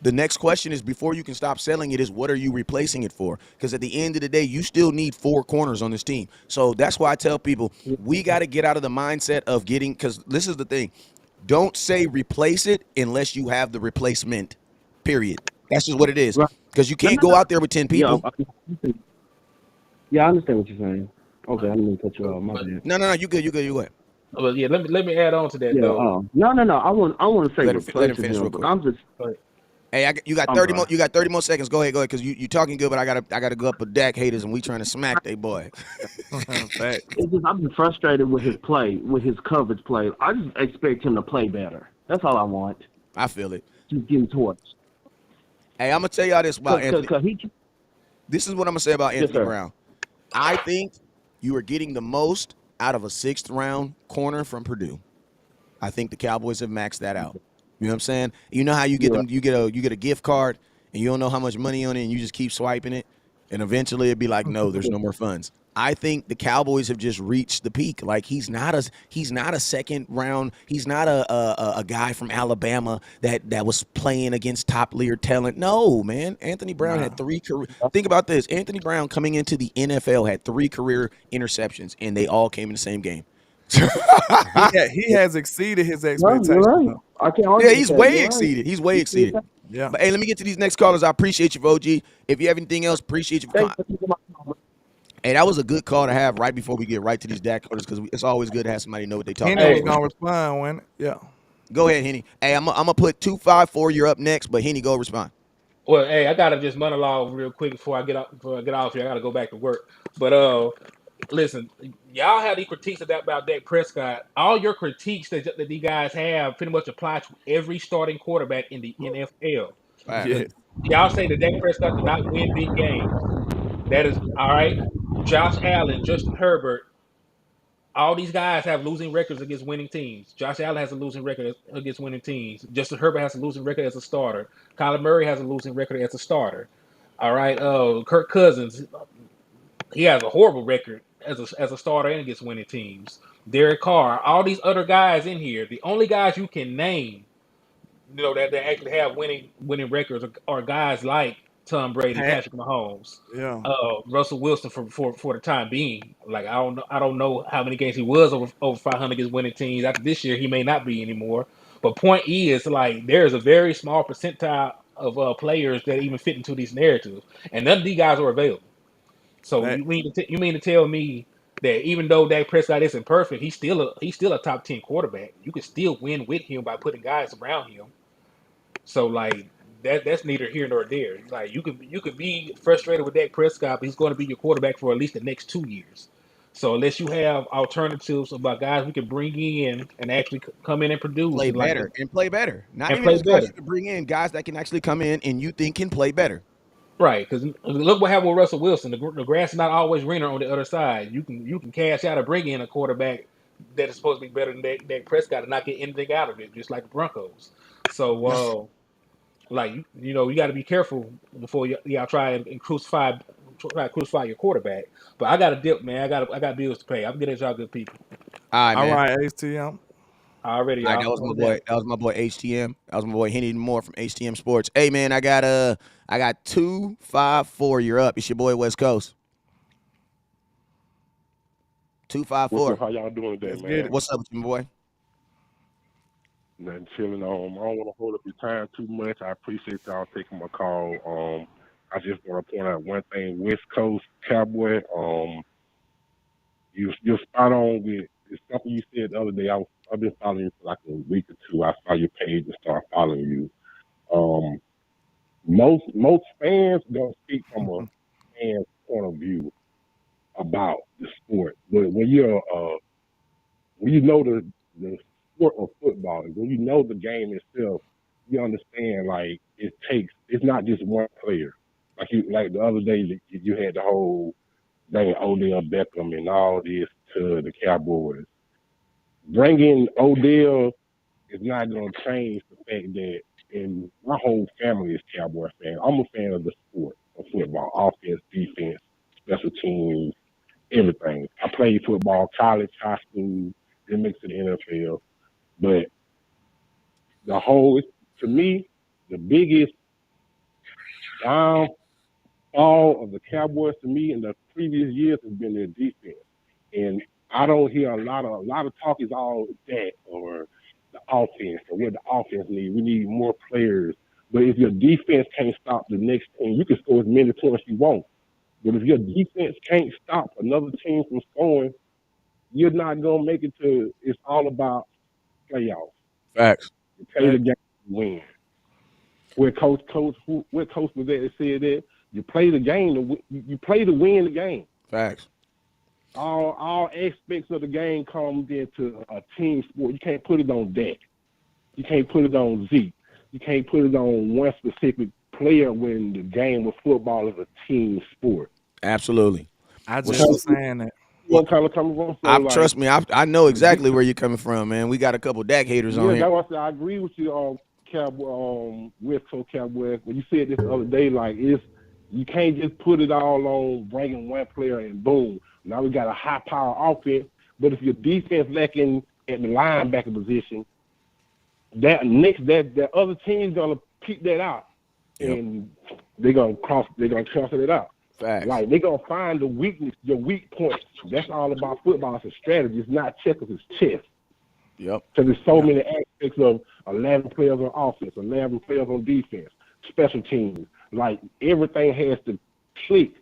the next question is before you can stop selling it is what are you replacing it for? Because at the end of the day, you still need four corners on this team. So that's why I tell people we got to get out of the mindset of getting because this is the thing. Don't say replace it unless you have the replacement. Period. That's just what it is. Right. Because you No, can't no, go no. out there with 10 Yeah, people. yeah, I understand what you're saying. Okay, I didn't mean to cut you off. My But bad. No. You good. You go ahead. but yeah, let me add on to that Yeah. though. No, no, no. I want to say Let him replacing finish him, real but quick. I'm just. But Hey, you got I'm 30 more. sorry. You got 30 more seconds. Go ahead, because you talking good, but I gotta go up with Dak haters, and we trying to smack they boy. Fact. It's just I've been frustrated with his play, with his coverage play. I just expect him to play better. That's all I want. I feel it. Just getting torched. Hey, I'm gonna tell y'all this about Anthony. Cause he. This is what I'm gonna say about Yes, Anthony sir. Brown. I think you are getting the most out of a sixth round corner from Purdue. I think the Cowboys have maxed that out. You know what I'm saying? You know how you get You're right. them, you get a gift card and you don't know how much money on it and you just keep swiping it and eventually it'd be like, no, there's no more funds. I think the Cowboys have just reached the peak. Like he's not a second round. He's not a guy from Alabama that was playing against top tier talent. No, man. Anthony Brown Nah. had three career. Think about this. Anthony Brown coming into the NFL had three career interceptions and they all came in the same game. He has exceeded his No, you're expectations right. though. I can't Yeah, argue with he's that. way You're right. exceeded. He's way exceeded. Yeah. But hey, let me get to these next callers. I appreciate you, OG. If you have anything else, appreciate you for Thanks calling. for keeping my comment. Hey, that was a good call to have right before we get right to these DAC callers because it's always good to have somebody know what they talking Henny was hey, about. gonna respond when yeah. Go ahead, Henny. Hey, I'm gonna put 254. You're up next, but Henny, go respond. well, hey, I gotta just monologue real quick before I get off here. I gotta go back to work. But listen, y'all have these critiques about Dak Prescott. All your critiques that these guys have pretty much apply to every starting quarterback in the NFL. Facts. Yeah. The, y'all say that Dak Prescott did not win big games. That is all right. Josh Allen, Justin Herbert, all these guys have losing records against winning teams. Josh Allen has a losing record against winning teams. Justin Herbert has a losing record as a starter. Kyler Murray has a losing record as a starter. All right. Kirk Cousins, he has a horrible record as a starter and against winning teams. Derek Carr, all these other guys in here, the only guys you can name, that actually have winning records are guys like Tom Brady, Pat. Patrick Mahomes, Yeah. Russell Wilson for the time being. Like I don't know how many games he was over 500 against winning teams. After this year, he may not be anymore. But point is, like there is a very small percentile of players that even fit into these narratives, and none of these guys are available. So Fact. you mean to tell me that even though Dak Prescott isn't perfect, he's still a top 10 quarterback. You can still win with him by putting guys around him. So like that's neither here nor there. Like you could be frustrated with Dak Prescott, but he's going to be your quarterback for at least the next 2 years. So unless you have alternatives about guys we can bring in and actually come in and produce Play and better and play better. Not and even play just guys you better. can bring in, guys that can actually come in and you think can play better. Right, because look what happened with Russell Wilson. The grass is not always greener on the other side. You can cash out and bring in a quarterback that is supposed to be better than Dak Prescott and not get anything out of it, just like the Broncos. So, like you got to be careful before y'all try to crucify your quarterback. But I got to dip, man. I got bills to pay. I'm getting y'all good people. All right, All man. right, HTM. Already, All right, y'all. No doubt. that was my boy HTM. That was my boy Henny Moore from HTM Sports. Hey man, I got 254. You're up. It's your boy West Coast. What's up? 254. How y'all doing today, Let's get man? it. What's up with you, my boy? Nothing chilling. I don't want to hold up your time too much. I appreciate y'all taking my call. I just want to point out one thing: West Coast Cowboy. You're spot on with it's something you said the other day. I've been following you for like a week or two. I saw your page and started following you. Um, most fans don't speak from a fan's point of view about the sport, but when you know the sport of football, when you know the game itself, you understand, like, it's not just one player. Like the other day, you had the whole thing, Odell Beckham and all this to the Cowboys. Bringing Odell is not going to change the fact that, and my whole family is Cowboy fan. I'm a fan of the sport of football, offense, defense, special teams, everything. I played football, college, high school, then mixed to the NFL. But the whole, to me, the biggest downfall of the Cowboys to me in the previous years has been their defense. And I don't hear a lot of talk is all that or the offense or what the offense needs. We need more players. But if your defense can't stop the next team, you can score as many points you want. But if your defense can't stop another team from scoring, you're not gonna make it to. It's all about playoffs. Facts. You play the game, you win. Where coach was that that said that you play the game, you play to win the game. Facts. All aspects of the game comes into a team sport. You can't put it on Dak. You can't put it on Zeke. You can't put it on one specific player when the game of football is a team sport. Absolutely. I just was saying that. What kind of coming from? So Trust me, I know exactly where you're coming from, man. We got a couple Dak haters on yeah, here. that's what I said. I agree with you, Cowboy, West Coast Cowboys. When you said this the other day, like you can't just put it all on bringing one player and boom. Now we got a high power offense, but if your defense lacking at the linebacker position, that other team's gonna pick that out, and they're gonna cross it out. Facts. Like they're gonna find the weakness, your weak points. That's all about football. It's a strategy. It's not checkers. It's chess. Yep. Because there's so many aspects of 11 players on offense, 11 players on defense, special teams. Like everything has to click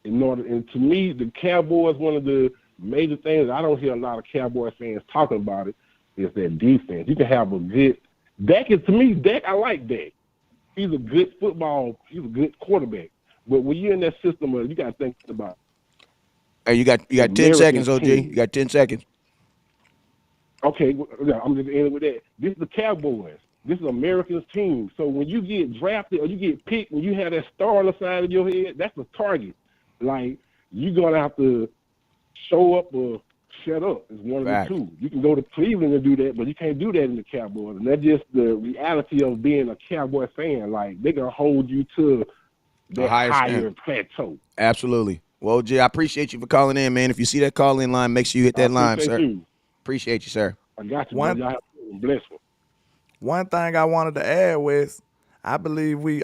in order. And to me, the Cowboys, one of the major things I don't hear a lot of Cowboy fans talking about it is their defense. You can have a good Dak. I like Dak. He's a good quarterback. But when you're in that system, you got to think about. Hey, you got 10 seconds, OG. Team. You got 10 seconds. Okay, I'm just ending with that. This is the Cowboys. This is America's team. So when you get drafted or you get picked and you have that star on the side of your head, that's a target. Like, you're going to have to show up or shut up. It's one of the two. You can go to Cleveland and do that, but you can't do that in the Cowboys. And that's just the reality of being a Cowboy fan. Like, they're going to hold you to that higher plateau. Absolutely. Well, G, I appreciate you for calling in, man. If you see that call-in line, make sure you hit that line, sir. Appreciate you, sir. I got you, man. Y'all have a blessed one. One thing I wanted to add was, I believe we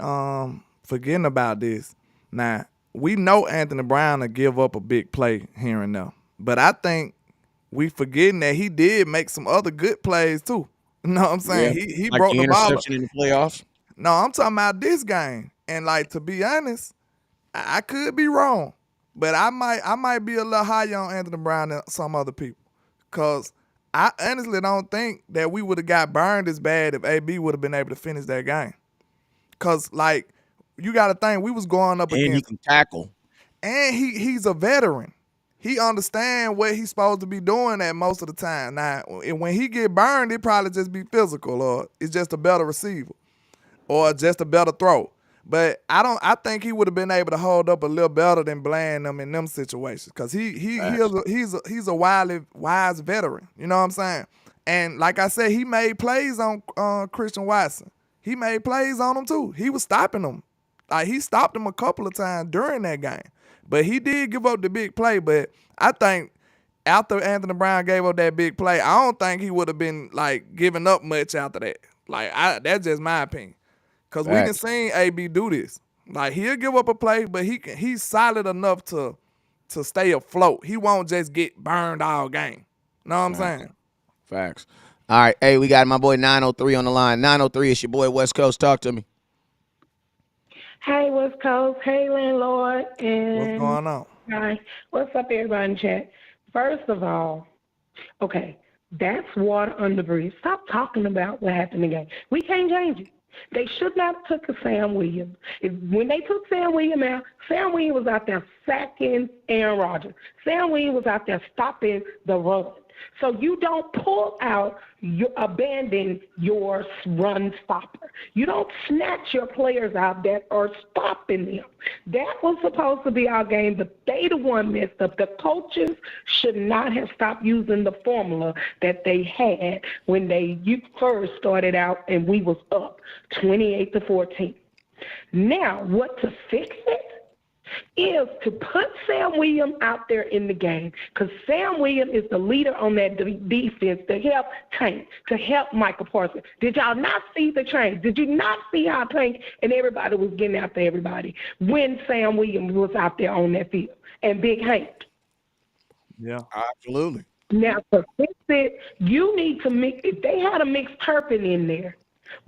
forgetting about this. Now, we know Anthony Brown will give up a big play here and there, but I think we forgetting that he did make some other good plays too. You know what I'm saying? Yeah. He like broke the ball interception in the playoffs. No, I'm talking about this game. And like, to be honest, I could be wrong, but I might be a little higher on Anthony Brown than some other people, because I honestly don't think that we would have got burned as bad if AB would have been able to finish that game. Because, like, you got to think, we was going up against. And he can tackle. And he's a veteran. He understands what he's supposed to be doing at most of the time. Now, when he get burned, it probably just be physical, or it's just a better receiver, or just a better throw. But I think he would have been able to hold up a little better than Bland them in them situations, because he's a wise veteran. You know what I'm saying? And like I said, he made plays on Christian Watson. He made plays on him too. He was stopping him. Like, he stopped him a couple of times during that game. But he did give up the big play. But I think after Anthony Brown gave up that big play, I don't think he would have been, like, giving up much after that. Like, that's just my opinion. Because we done seen AB do this. Like, he'll give up a play, but he's solid enough to stay afloat. He won't just get burned all game. Know what I'm saying? Facts. All right. Hey, we got my boy 903 on the line. 903, it's your boy West Coast. Talk to me. Hey, West Coast. Hey, landlord. And what's going on? Hi. What's up, everybody in chat? First of all, okay, that's water under the bridge. Stop talking about what happened again. We can't change it. They should not have took a Sam Williams. When they took Sam Williams out, Sam Williams was out there sacking Aaron Rodgers. Sam Williams was out there stopping the run. So you don't pull out, you abandon your run stopper. You don't snatch your players out that are stopping them. That was supposed to be our game, but they the one messed up. The coaches should not have stopped using the formula that they had when you first started out and we was up 28-14. Now, what to fix it? Is to put Sam Williams out there in the game, because Sam Williams is the leader on that defense to help Tank, to help Michael Parsons. Did y'all not see the change? Did you not see how Tank and everybody was getting after everybody when Sam Williams was out there on that field and Big Hank? Yeah. Absolutely. Now, to fix it, you need to mix. If they had a mixed Turpin in there,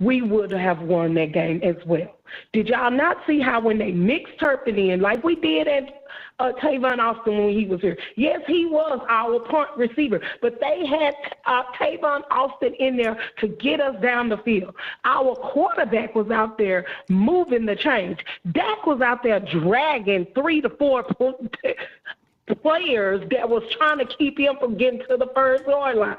we would have won that game as well. Did y'all not see how when they mixed Turpin in, like we did at Tavon Austin when he was here? Yes, he was our punt receiver, but they had Tavon Austin in there to get us down the field. Our quarterback was out there moving the chains. Dak was out there dragging 3 to 4 players that was trying to keep him from getting to the first yard line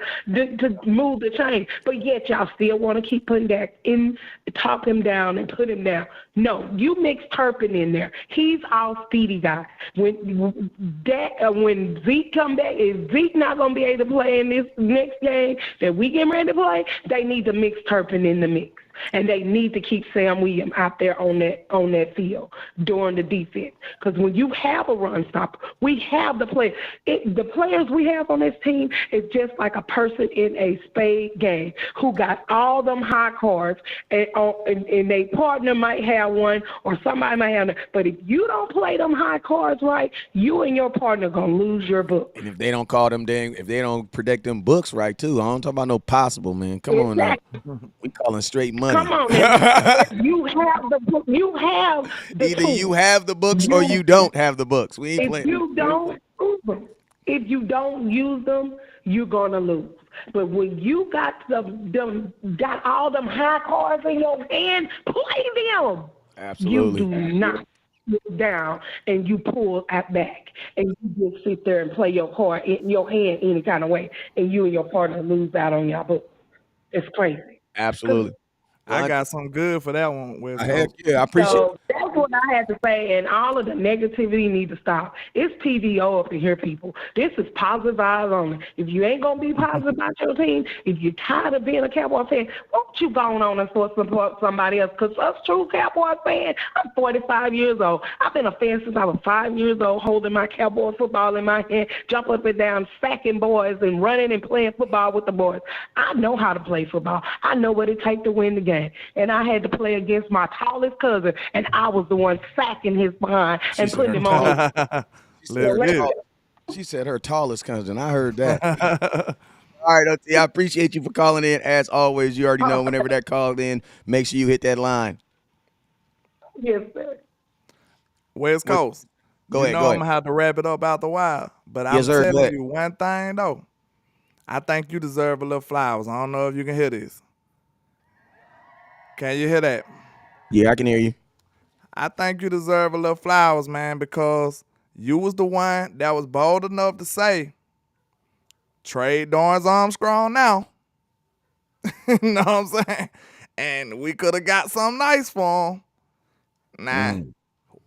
to move the chain. But yet y'all still want to keep putting Dak in, talk him down and put him down. No, you mix Turpin in there. He's our speedy guy. When Zeke come back, if Zeke not going to be able to play in this next game that we getting ready to play, they need to mix Turpin in the mix. And they need to keep Sam Williams out there on that field during the defense. Because when you have a run stopper, we have the players. The players we have on this team is just like a person in a spade game who got all them high cards, and their partner might have one or somebody might have one. But if you don't play them high cards right, you and your partner going to lose your book. And if they don't call them if they don't predict them books right too, I don't talk about no possible, man. Come on now. We calling straight money. Come on, now. You have the book. You have the Either tools. you have the books or you don't have the books. We ain't If playing. you don't use them, if you don't use them, you're gonna lose. But when you got got all them high cards in your hand, play them. Absolutely. You do not sit down and you pull back and you just sit there and play your card in your hand any kind of way, and you and your partner lose out on your book. It's crazy. Absolutely. I got some good for that one, West Heck Coast. yeah, I appreciate So that's what I had to say, and all of the negativity need to stop. It's PVO up in here, people. This is positive vibes only. If you ain't gonna be positive about your team, if you're tired of being a Cowboy fan, won't you go on and support somebody else? Because us true Cowboy fans, I'm 45 years old. I've been a fan since I was 5 years old, holding my Cowboy football in my hand, jumping up and down, sacking boys, and running and playing football with the boys. I know how to play football. I know what it takes to win the game. And I had to play against my tallest cousin, and I was the one sacking his behind and putting him on. She said her tallest cousin. I heard that. All right, OT, I appreciate you for calling in. As always, you already know whenever that called in, make sure you hit that line. Yes, sir. West Coast. Go ahead. I'm going to have to wrap it up out the while. But I'm telling you one thing, though. I think you deserve a little flowers. I don't know if you can hear this. Can you hear that? Yeah, I can hear you. I think you deserve a little flowers, man, because you was the one that was bold enough to say, trade Dorrance Armstrong now. You know what I'm saying? And we could have got something nice for him. Now,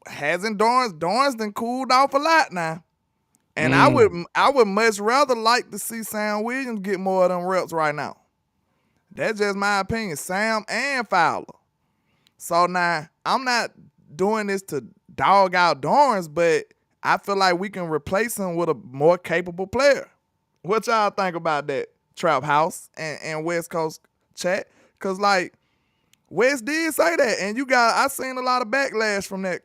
hasn't Dorrance done cooled off a lot now. And I would much rather like to see Sam Williams get more of them reps right now. That's just my opinion. Sam and Fowler. So now, I'm not doing this to dog out Dorrance, but I feel like we can replace him with a more capable player. What y'all think about that, Trap House and West Coast chat? Because, like, West did say that, and I seen a lot of backlash from that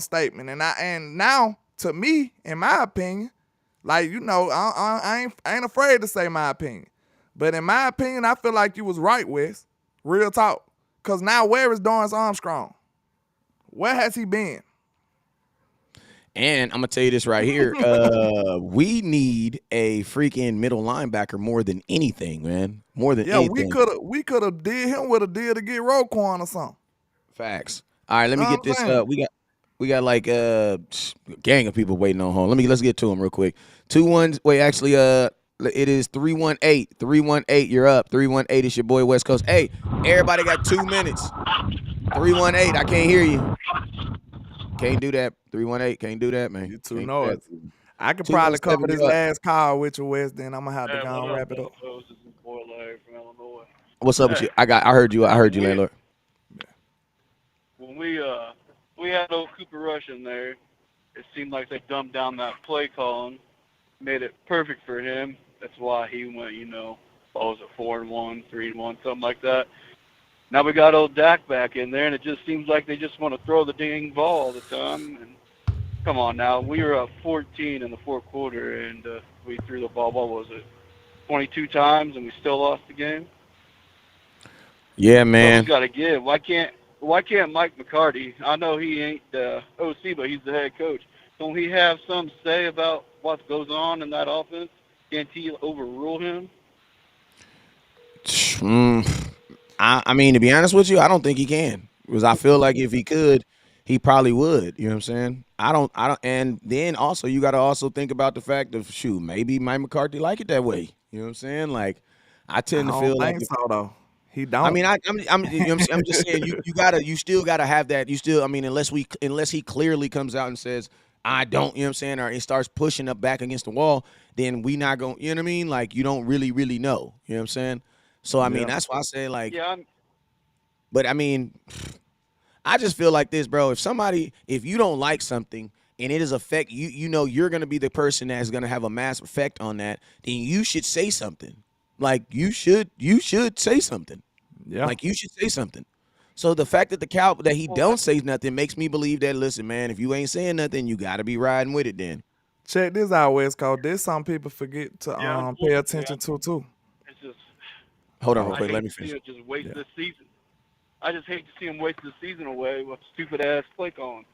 statement. And now, to me, in my opinion, like, you know, I ain't afraid to say my opinion. But in my opinion, I feel like you was right, Wes. Real talk. Because now where is Dorrance Armstrong? Where has he been? And I'm going to tell you this right here. We need a freaking middle linebacker more than anything, man. More than anything. Yeah, we could have did him with a deal to get Roquan or something. Facts. All right, let me get this. We got like a gang of people waiting on hold. Let's get to them real quick. 2-1. Wait, actually, It is 318. 318. You're up. 318. It's your boy West Coast. Hey, everybody got 2 minutes. 318. I can't hear you. Can't do that. 318. Can't do that, man. You too Can't do that. noisy. I could probably 217. cover this You're up. last call with you, West. Then I'm gonna have to Hey, go what and up, wrap it up. West Coast? This is boy Larry from Illinois. What's up with Hey, you? I heard you. I heard you, landlord. when we had old Cooper Rush in there, it seemed like they dumbed down that play calling, made it perfect for him. That's why he went, what was it, 4-1, 3-1, something like that. Now we got old Dak back in there, and it just seems like they just want to throw the dang ball all the time. And come on now, we were up 14 in the fourth quarter, and we threw the ball. What was it, 22 times, and we still lost the game. Yeah, man. Something's got to give. Why can't Mike McCarty? I know he ain't the OC, but he's the head coach. Don't he have some say about what goes on in that offense? Can't he overrule him? I mean, to be honest with you, I don't think he can, because I feel like if he could, he probably would. You know what I'm saying? I don't. And then also, you got to also think about the fact of, shoot, maybe Mike McCarthy like it that way. You know what I'm saying? Like, I I tend to don't feel like think if, so though. He I don't. mean, I'm just saying, you still gotta have that. You still, I mean, unless he clearly comes out and says, I don't, you know what I'm saying, or it starts pushing up back against the wall, then we not going, you know what I mean? Like, you don't really know. You know what I'm saying? So I mean, Yeah. that's why I say, like, Yeah, but I mean, I just feel like this, bro. If you don't like something and it is affect you, you're gonna be the person that's gonna have a massive effect on that, then you should say something. Like, you should say something. Yeah. Like, you should say something. So the fact that that he don't say nothing makes me believe that, listen, man, if you ain't saying nothing, you got to be riding with it then. Check this out, West Coast. This some people forget to yeah. pay Unfortunately, attention to too. it's just Hold on real I quick. Let hate me to see finish. him just waste Yeah. this season. I just hate to see him waste the season away with stupid ass play calling.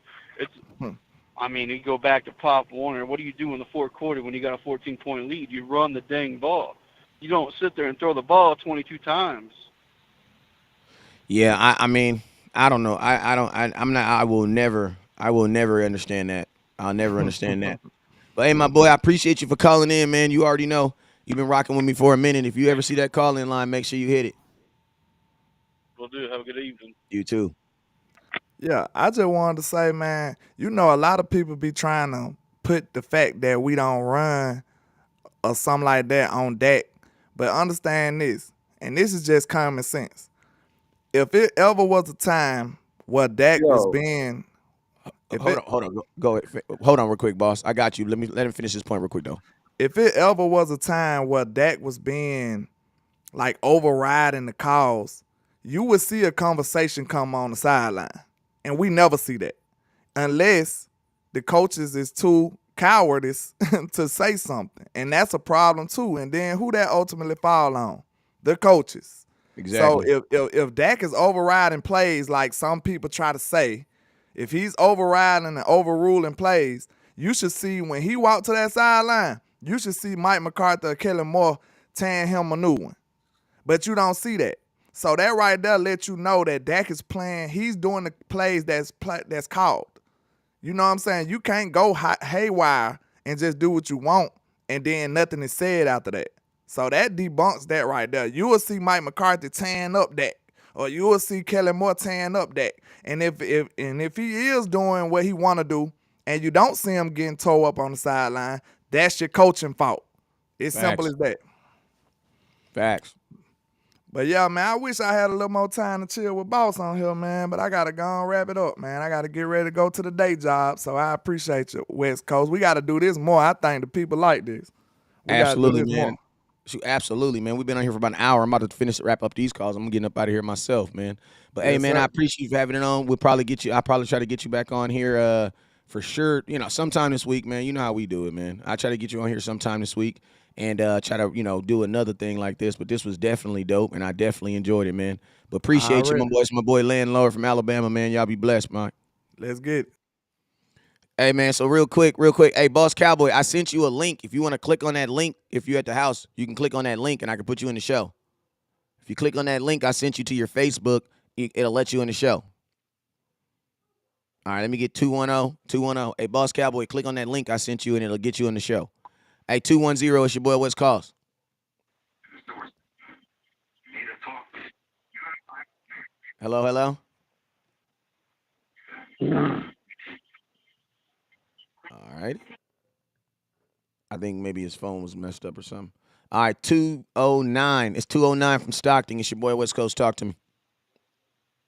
It's. Hmm. I mean, you go back to Pop Warner. What do you do in the fourth quarter when you got a 14-point lead? You run the dang ball. You don't sit there and throw the ball 22 times. Yeah, I mean, I don't know. I'm not. I will never understand that. I'll never understand that. But hey, my boy, I appreciate you for calling in, man. You already know you've been rocking with me for a minute. If you ever see that call in line, make sure you hit it. Will do. Have a good evening. You too. Yeah, I just wanted to say, man, a lot of people be trying to put the fact that we don't run or something like that on Dak. But understand this, and this is just common sense. If it ever was a time where Dak was Yo, being, Hold on. Go ahead. Hold on real quick, boss. I got you. Let him finish his point real quick though. if it ever was a time where Dak was being like overriding the calls, you would see a conversation come on the sideline. And we never see that. Unless the coaches is too cowardice to say something. And that's a problem too. And then who that ultimately fall on? The coaches. Exactly. So if Dak is overriding plays like some people try to say, if he's overriding and overruling plays, you should see when he walked to that sideline, you should see Mike McCarthy or Kellen Moore tearing him a new one. But you don't see that. So that right there lets you know that Dak is playing. He's doing the plays that's called. You know what I'm saying? You can't go haywire and just do what you want and then nothing is said after that. So that debunks that right there. You will see Mike McCarthy tearing up Dak, or you will see Kellen Moore tearing up Dak. And if he is doing what he want to do, and you don't see him getting towed up on the sideline, that's your coaching fault. It's simple as that. Facts. But yeah, man, I wish I had a little more time to chill with Boss on here, man. But I gotta go and wrap it up, man. I gotta get ready to go to the day job. So I appreciate you, West Coast. We gotta do this more. I think the people like this. We Absolutely, gotta do this man. more. Absolutely, man. We've been on here for about an hour. I'm about to wrap up these calls. I'm getting up out of here myself, man. But hey, Yes, man, sir. I appreciate you for having it on. I'll probably try to get you back on here for sure. Sometime this week, man. You know how we do it, man. I try to get you on here sometime this week and try to, do another thing like this. But this was definitely dope, and I definitely enjoyed it, man. But appreciate you, my Already. boy. It's my boy Landlord from Alabama, man. Y'all be blessed, man. Let's get it. Hey, man, so real quick. Hey, Boss Cowboy, I sent you a link. If you want to click on that link, if you're at the house, you can click on that link, and I can put you in the show. If you click on that link I sent you to your Facebook, it'll let you in the show. All right, let me get 210. Hey, Boss Cowboy, click on that link I sent you, and it'll get you in the show. Hey, 210, it's your boy West Coast. Hello, hello. All right. I think maybe his phone was messed up or something. All right, 209. It's 209 from Stockton. It's your boy West Coast. Talk to me.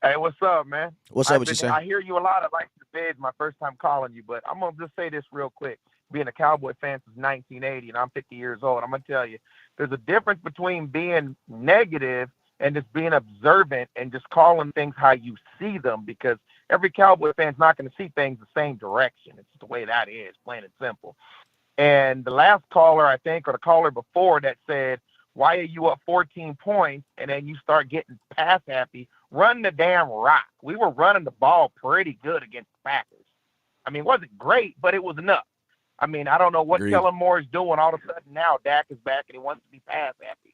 Hey, what's up, man? What's up with you, sir? I hear you a lot. I like the bid. My first time calling you, but I'm gonna just say this real quick. Being a Cowboy fan since 1980, and I'm 50 years old, I'm gonna tell you, there's a difference between being negative and just being observant and just calling things how you see them. Because every Cowboy fan's not gonna see things the same direction. It's the way that is, plain and simple. And the last caller, I think, or the caller before that said, why are you up 14 points and then you start getting pass happy? Run the damn rock. We were running the ball pretty good against the Packers. I mean, it wasn't great, but it was enough. I mean, I don't know what Agreed. Kellen Moore is doing. All of a sudden now Dak is back and he wants to be pass happy.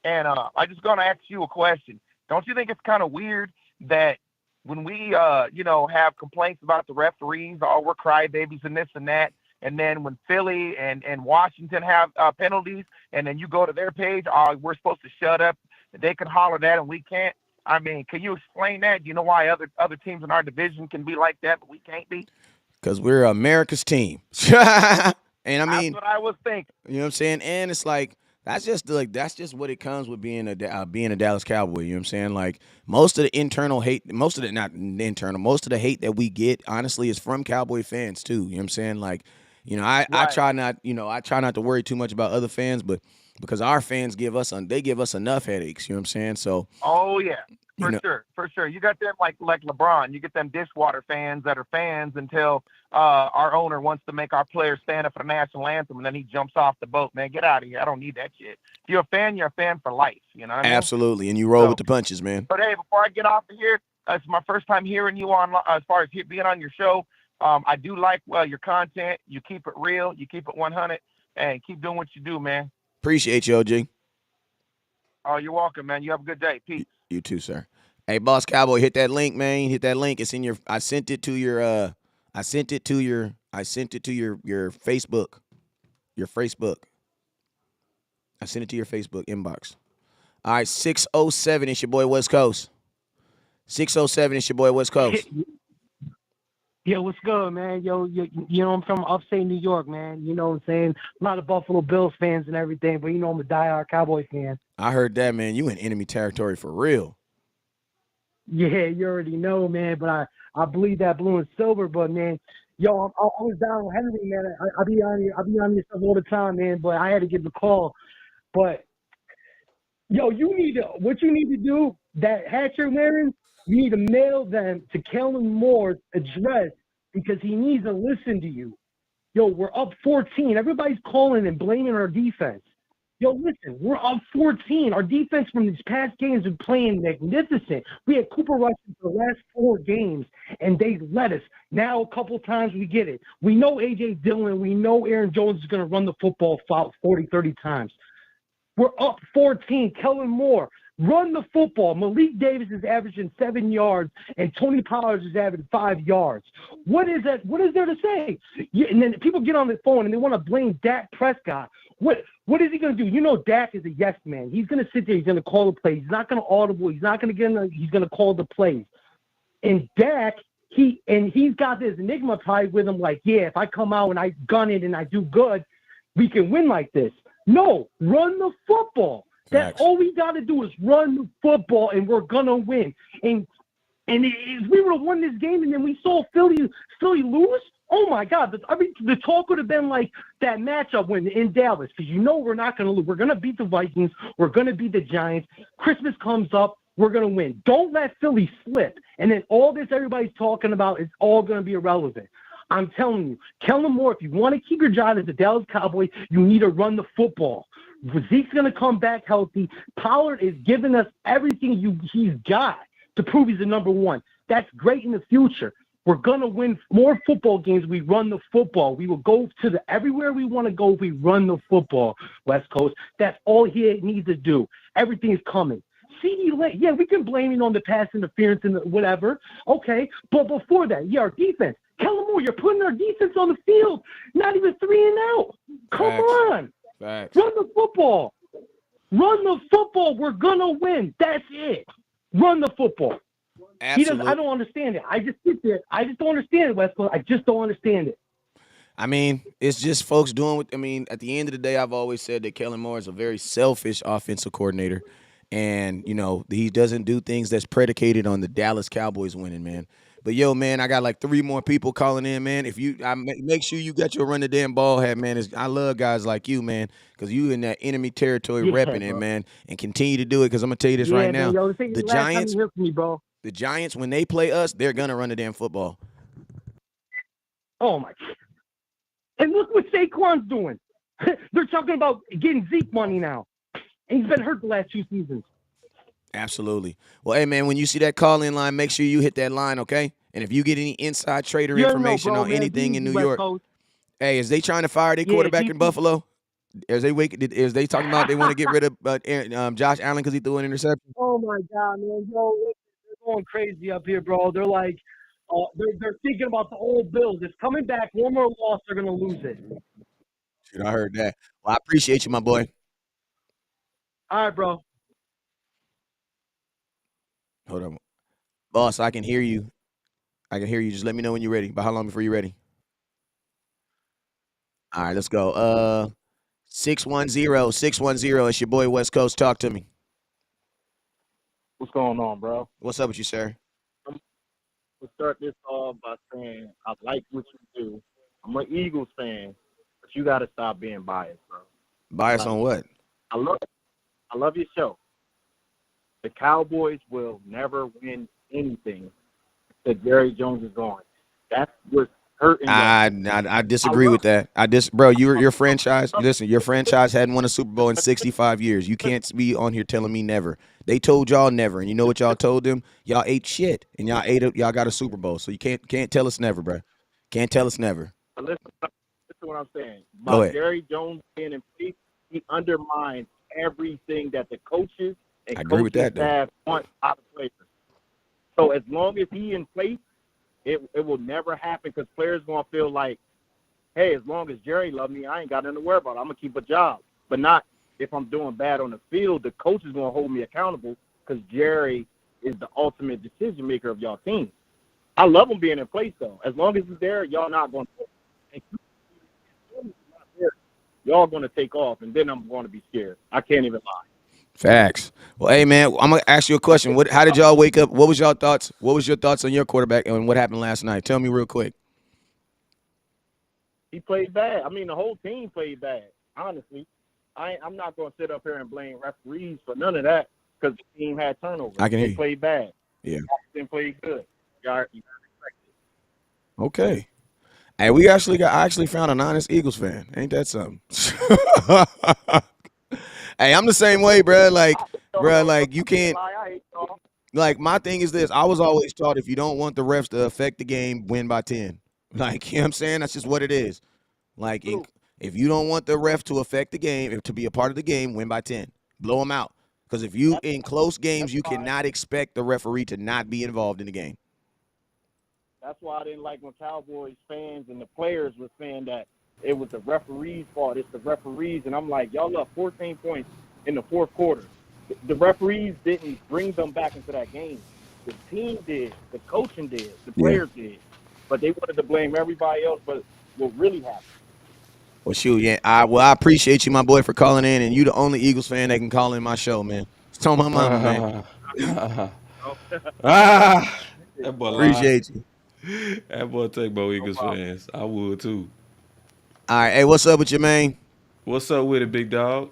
And I'm just going to ask you a question. Don't you think it's kind of weird that when we, have complaints about the referees, we're crybabies and this and that, and then when Philly and Washington have penalties, and then you go to their page, we're supposed to shut up. They can holler that and we can't. I mean, can you explain that? Do you know why other teams in our division can be like that, but we can't be? Because we're America's team. And I mean, that's what I was thinking. You know what I'm saying? And it's like that's just what it comes with being a Dallas Cowboy. You know what I'm saying? Like most of the hate that we get, honestly, is from Cowboy fans too. You know what I'm saying? Like, I try not to worry too much about other fans, but because our fans give us enough headaches. You know what I'm saying? So. Oh yeah. For sure. You got them like LeBron. You get them dishwater fans that are fans until our owner wants to make our players stand up for the national anthem, and then he jumps off the boat. Man, get out of here. I don't need that shit. If you're a fan, you're a fan for life. You know what I mean? Absolutely, and you roll with the punches, man. But hey, before I get off of here, it's my first time hearing you on as far as being on your show. I do like your content. You keep it real. You keep it 100, and keep doing what you do, man. Appreciate you, OG. Oh, you're welcome, man. You have a good day. Peace. You too, sir. Hey, Boss Cowboy, hit that link, man. Hit that link. It's in your. I sent it to your Facebook. Your Facebook. I sent it to your Facebook inbox. All right, 607. It's your boy West Coast. 607. It's your boy West Coast. Yo, what's good, man? Yo, I'm from upstate New York, man. You know what I'm saying? A lot of Buffalo Bills fans and everything, but I'm a diehard Cowboy fan. I heard that, man. You in enemy territory for real. Yeah, you already know, man. But I believe that blue and silver. But man, yo, I'm always down with Henry, man. I be on your stuff all the time, man. But I had to give the call. But yo, what you need to do, that hat you're wearing, you need to mail them to Kellen Moore's address because he needs to listen to you. Yo, we're up 14. Everybody's calling and blaming our defense. Yo, listen, we're up 14. Our defense from these past games has been playing magnificent. We had Cooper Rush for the last 4 games, and they let us. Now a couple times we get it. We know A.J. Dillon. We know Aaron Jones is going to run the football 40, 30 times. We're up 14. Kellen Moore, run the football. Malik Davis is averaging 7 yards, and Tony Pollard is averaging 5 yards. What is that? What is there to say? And then people get on the phone and they want to blame Dak Prescott. What is he going to do? You know, Dak is a yes man. He's going to sit there. He's going to call the plays. He's not going to audible. He's not going to he's going to call the plays. And Dak, he's got this enigma pride with him. Like, yeah, if I come out and I gun it and I do good, we can win like this. No, run the football. That's all we got to do is run the football, and we're gonna win. And if we would have won this game, and then we saw Philly lose. Oh my God! The talk would have been like that matchup in Dallas, because we're not gonna lose. We're gonna beat the Vikings. We're gonna beat the Giants. Christmas comes up. We're gonna win. Don't let Philly slip. And then all this everybody's talking about is all gonna be irrelevant. I'm telling you, Kellen Moore, if you want to keep your job as a Dallas Cowboy, you need to run the football. Zeke's going to come back healthy. Pollard is giving us everything he's got to prove he's the number one. That's great in the future. We're going to win more football games. We run the football. We will go to everywhere we want to go if we run the football, West Coast. That's all he needs to do. Everything is coming. Yeah, we can blame him on the pass interference and whatever. Okay, but before that, our defense. Kellen Moore No, you're putting our defense on the field. Not even 3 and out. Come Facts. on. Facts. Run the football. Run the football. We're gonna win. That's it. Run the football. Absolutely. I don't understand it. I just sit there. I just don't understand it, West Coast. I just don't understand it. I mean, it's just folks doing what I mean, at the end of the day, I've always said that Kellen Moore is a very selfish offensive coordinator. And, he doesn't do things that's predicated on the Dallas Cowboys winning, man. But yo, man, I got like 3 more people calling in, man. If you make sure you got your run the damn ball hat, man. I love guys like you, man, because you in that enemy territory Yeah, repping it, bro. man, and continue to do it. Because I'm gonna tell you this Yeah, right man. now, Yo, this ain't the the last time Giants, you hear from me, bro. the Giants, when they play us, they're gonna run the damn football. Oh my God. And look what Saquon's doing. They're talking about getting Zeke money now. And he's been hurt the last 2 seasons. Absolutely. Well, hey, man, when you see that call-in line, make sure you hit that line, okay? And if you get any inside trader You already know, information bro, on man. anything in Easy, New West York, Coast. hey, is they trying to fire their Yeah, quarterback in GT. Buffalo? Is they talking about they want to get rid of Josh Allen because he threw an interception? Oh my God, man. Yo, they're going crazy up here, bro. They're like, they're thinking about the old Bills. It's coming back. One more loss, they're gonna lose it. Shit, I heard that. Well, I appreciate you, my boy. All right, bro. Hold on. Boss, I can hear you. I can hear you. Just let me know when you're ready. About how long before you're ready? All right, let's go. 610. It's your boy West Coast. Talk to me. What's going on, bro? What's up with you, sir? We'll start this off by saying I like what you do. I'm an Eagles fan, but you got to stop being biased, bro. Bias on what? I love your show. The Cowboys will never win anything that Jerry Jones is gone. That's what's hurting. I disagree with that. Bro, your franchise. Listen, your franchise hadn't won a Super Bowl in 65 years. You can't be on here telling me never. They told y'all never, and you know what y'all told them? Y'all ate shit, and y'all got a Super Bowl. So you can't tell us never, bro. Can't tell us never. Listen to what I'm saying. Go By ahead. Jerry Jones being in place, he undermines everything that the coaches and I agree with coaching that, though. staff want out of players. So as long as he in place, it will never happen because players going to feel like, hey, as long as Jerry love me, I ain't got nothing to worry about. I'm going to keep a job. But not if I'm doing bad on the field, the coach is going to hold me accountable because Jerry is the ultimate decision maker of y'all team. I love him being in place, though. As long as he's there, y'all not going to y'all going to take off, and then I'm going to be scared. I can't even lie. Facts. Well, hey man, I'm gonna ask you a question. How did y'all wake up? What was your thoughts? What was your thoughts on your quarterback and what happened last night? Tell me real quick. He played bad. I mean, the whole team played bad, honestly. I'm not going to sit up here and blame referees for none of that because the team had turnovers. I can hear They you. played bad. Yeah. Washington played good. You gotta expect it. Okay. Hey, I actually found an honest Eagles fan. Ain't that something? Hey, I'm the same way, bro. Like you can't. Like my thing is this. I was always taught if you don't want the refs to affect the game, win by 10. Like, you know what I'm saying? That's just what it is. Like, if you don't want the ref to affect the game, to be a part of the game, win by 10. Blow them out. Because if you in close games, you cannot expect the referee to not be involved in the game. That's why I didn't like when Cowboys fans and the players were saying that it was the referee's fault. It's the referees. And I'm like, y'all left 14 points in the fourth quarter. The referees didn't bring them back into that game. The team did. The coaching did. The players did. But they wanted to blame everybody else. But what really happened? Well, shoot, yeah. I appreciate you, my boy, for calling in. And you the only Eagles fan that can call in my show, man. It's on my mama, man. That boy lie. Appreciate you. That boy take both Eagles fans. I would too. All right. Hey, what's up with you, man? What's up with it, big dog?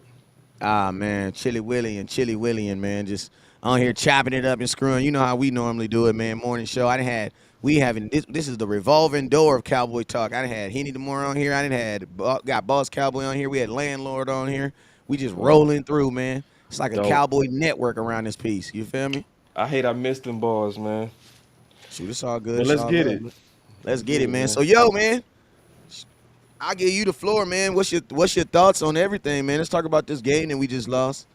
Ah, man, Chili Willie and man, just on here chopping it up and screwing. You know how we normally do it, man. Morning show. This is the revolving door of Cowboy talk. I done had Henny DeMore on here. Got Boss Cowboy on here. We had Landlord on here. We just rolling through, man. It's like a Dope. Cowboy network around this piece. You feel me? I missed them bars, man. Shoot, it's all good. But It's let's all get love. it. Let's get it, man. man. So, yo, man, I'll give you the floor, man. What's your thoughts on everything, man? Let's talk about this game that we just lost.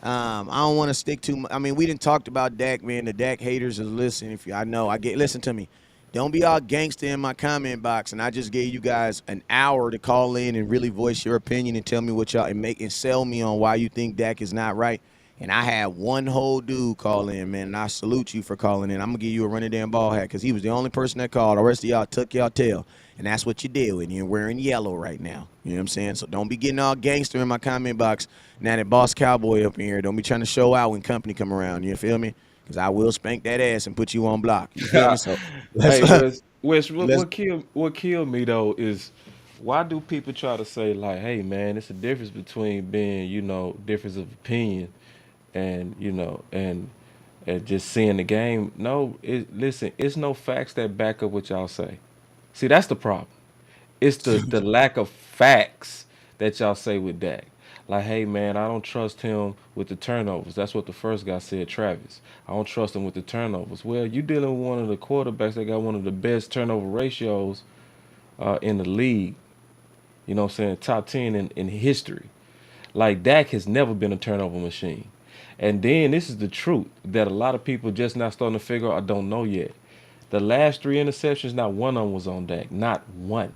I don't want to stick too much. I mean, we didn't talk about Dak, man. The Dak haters is listening. Listen to me. Don't be all gangster in my comment box. And I just gave you guys an hour to call in and really voice your opinion and tell me what y'all and sell me on why you think Dak is not right. And I had one whole dude call in, man. And I salute you for calling in. I'm gonna give you a running damn ball hat because he was the only person that called. The rest of y'all took y'all tail. And that's what you did. And you're wearing yellow right now. You know what I'm saying? So don't be getting all gangster in my comment box. Now that Boss Cowboy up in here, don't be trying to show out when company come around. You feel me? Because I will spank that ass and put you on block. You feel me? So let's Hey, Wes, let's what killed me though is why do people try to say like, hey man, it's a difference between being, difference of opinion and and just seeing the game. No, listen, it's no facts that back up what y'all say. See, that's the problem. It's the lack of facts that y'all say with Dak. Like, hey man, I don't trust him with the turnovers. That's what the first guy said, Travis. I don't trust him with the turnovers. Well, you dealing with one of the quarterbacks that got one of the best turnover ratios in the league. You know what I'm saying? Top 10 in history. Like Dak has never been a turnover machine. And then this is the truth that a lot of people just not starting to figure out or don't know yet. The last three interceptions, not one of them was on Dak. Not one.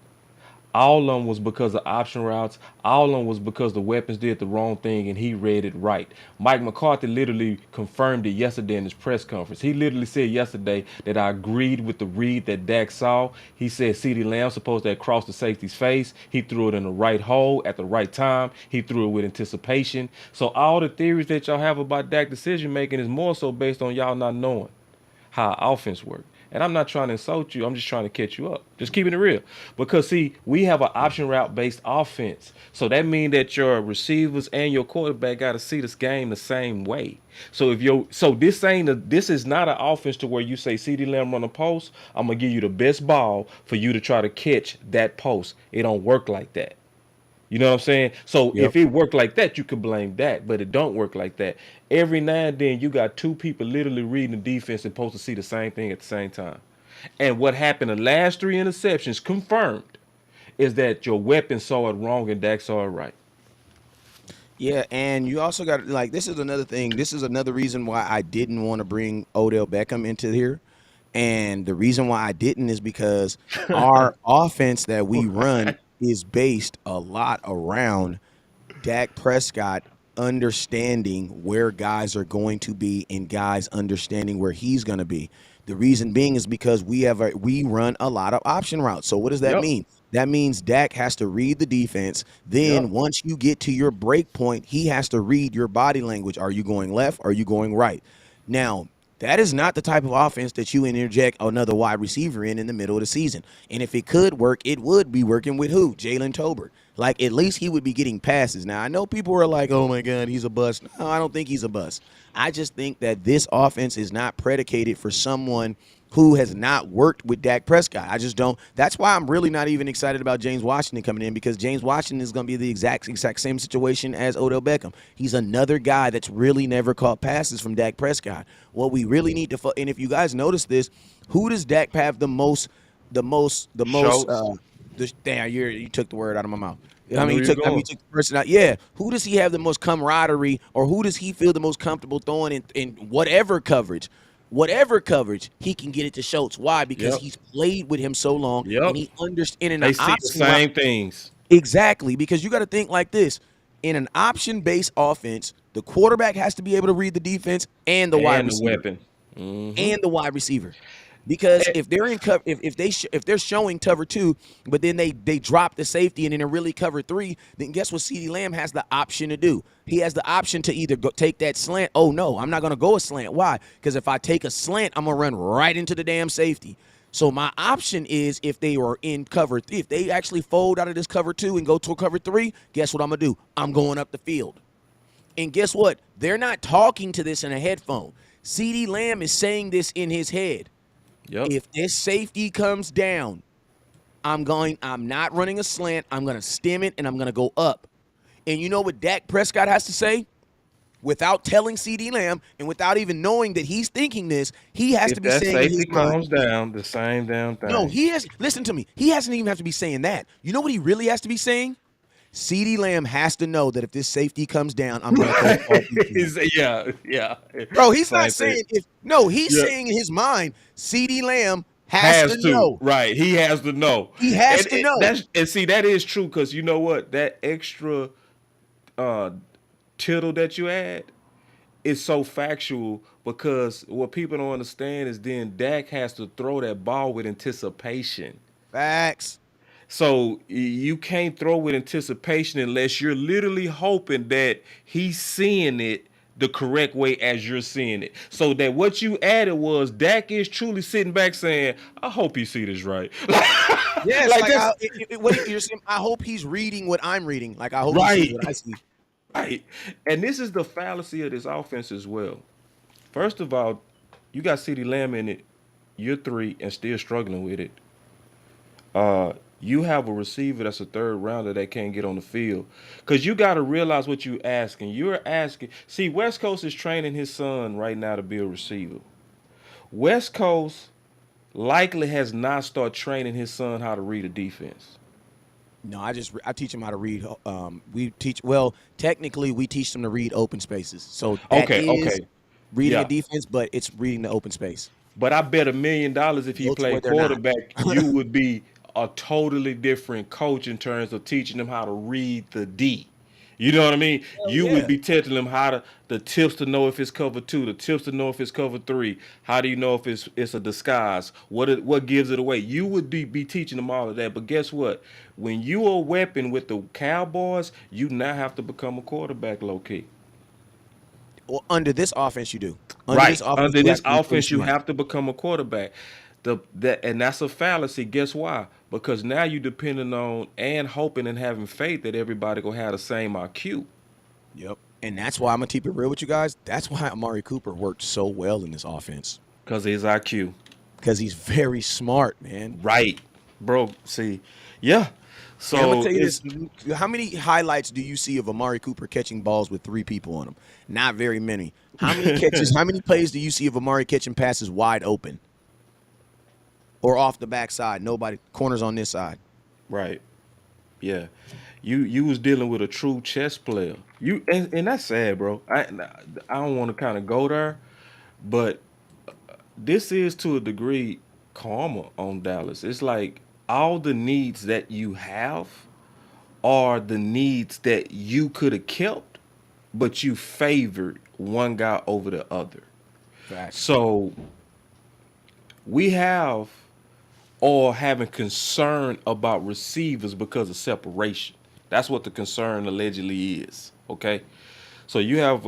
All of them was because of option routes. All of them was because the weapons did the wrong thing and he read it right. Mike McCarthy literally confirmed it yesterday in his press conference. He literally said yesterday that I agreed with the read that Dak saw. He said CeeDee Lamb supposed to have crossed the safety's face. He threw it in the right hole at the right time. He threw it with anticipation. So all the theories that y'all have about Dak decision making is more so based on y'all not knowing how offense works. And I'm not trying to insult you. I'm just trying to catch you up. Just keeping it real. Because see, we have an option route based offense. So that means that your receivers and your quarterback got to see this game the same way. So this is not an offense to where you say CeeDee Lamb run a post. I'm gonna give you the best ball for you to try to catch that post. It don't work like that. You know what I'm saying? So Yep. if it worked like that, you could blame that, but it don't work like that. Every now and then, you got two people literally reading the defense and supposed to see the same thing at the same time. And what happened the last three interceptions confirmed is that your weapon saw it wrong and Dak saw it right. Yeah, and you also got like this is another thing. This is another reason why I didn't want to bring Odell Beckham into here. And the reason why I didn't is because our offense that we run is based a lot around Dak Prescott understanding where guys are going to be and guys understanding where he's going to be. The reason being is because we run a lot of option routes. So what does that Yep. mean? That means Dak has to read the defense. Then Yep. once you get to your break point, he has to read your body language. Are you going left? Are you going right? Now, that is not the type of offense that you interject another wide receiver in the middle of the season. And if it could work, it would be working with who? Jalen Tolbert. Like, at least he would be getting passes. Now, I know people are like, oh, my God, he's a bust. No, I don't think he's a bust. I just think that this offense is not predicated for someone who has not worked with Dak Prescott. I just don't. That's why I'm really not even excited about James Washington coming in, because James Washington is going to be the exact same situation as Odell Beckham. He's another guy that's really never caught passes from Dak Prescott. What we really need to, and if you guys notice this, who does Dak have the most, Schultz. damn, you took the word out of my mouth. I know where you're You going. took the person out. Yeah. Who does he have the most camaraderie, or who does he feel the most comfortable throwing in whatever coverage? Whatever coverage, he can get it to Schultz. Why? Because Yep. he's played with him so long, Yep. and he understands in an They see the option route. same things. Exactly, because you got to think like this. In an option-based offense, the quarterback has to be able to read the defense and the wide And the receiver weapon. Hmm. and the wide receiver. Because if they're in cover, if they're showing cover two, but then they drop the safety and then they really cover three, then guess what CeeDee Lamb has the option to do? He has the option to either take that slant. Oh no, I'm not gonna go a slant. Why? Because if I take a slant, I'm gonna run right into the damn safety. So my option is, if they are in cover three, if they actually fold out of this cover two and go to a cover three, guess what I'm gonna do? I'm going up the field. And guess what? They're not talking to this in a headphone. CeeDee Lamb is saying this in his head. Yep. If this safety comes down, I'm not running a slant. I'm going to stem it, and I'm going to go up. And you know what Dak Prescott has to say? Without telling CeeDee Lamb and without even knowing that he's thinking this, he has If to be that saying in safety his mind. comes down, the same damn thing. No, listen to me. He hasn't even have to be saying that. You know what he really has to be saying? CeeDee Lamb has to know that if this safety comes down, I'm going to call Yeah. Bro, he's Same not thing. saying he's Yeah. saying in his mind, CeeDee Lamb Has to know. right? He has to know, He has to know. and see that is true because you know what, that extra uh tittle that you add is so factual because what people don't understand is then Dak has to throw that ball with anticipation. Facts. So you can't throw with anticipation unless you're literally hoping that he's seeing it the correct way as you're seeing it. So that what you added was Dak is truly sitting back saying, "I hope he see this right." Yes, like like that's you're saying, I hope he's reading what I'm reading. Like I hope he sees right, what I see. right. And this is the fallacy of this offense as well. First of all, you got CeeDee Lamb in it, you're 3 and still struggling with it. You have a receiver that's a third rounder that can't get on the field. Because you got to realize what you're asking. You're asking, see, West Coast is training his son right now to be a receiver. West Coast likely has not started training his son how to read a defense. No, I teach him how to read. Well, technically we teach them to read open spaces. So that Okay, is okay. reading a Yeah. defense, but it's reading the open space. But I bet $1 million if he Go to where played they're not. quarterback, you would be a totally different coach in terms of teaching them how to read the D. You know what I mean? Hell You would yeah. be telling them how to the tips to know if it's cover 2, the tips to know if it's cover 3. How do you know if it's a disguise? What gives it away? You would be teaching them all of that. But guess what? When you are a weapon with the Cowboys, you now have to become a quarterback low key. Well, under this offense, you do. Under this Right. offense, Under you have this to be fully offense, you smart. have to become a quarterback. And that's a fallacy. Guess why? Because now you're depending on and hoping and having faith that everybody gonna have the same IQ. Yep. And that's why I'm gonna keep it real with you guys. That's why Amari Cooper worked so well in this offense. Because his IQ. Because he's very smart, man. Right. Bro, see. Yeah. And I'm gonna So tell you it's this: how many highlights do you see of Amari Cooper catching balls with 3 people on him? Not very many. How many catches? How many plays do you see of Amari catching passes wide open or off the backside? Nobody. Corners on this side. right. Yeah. You was dealing with a true chess player. And that's sad, bro. I don't want to kind of go there, but this is to a degree karma on Dallas. It's like all the needs that you have are the needs that you could have kept, but you favored one guy over the other. Facts. So we have or having concern about receivers because of separation. That's what the concern allegedly is. Okay. So you have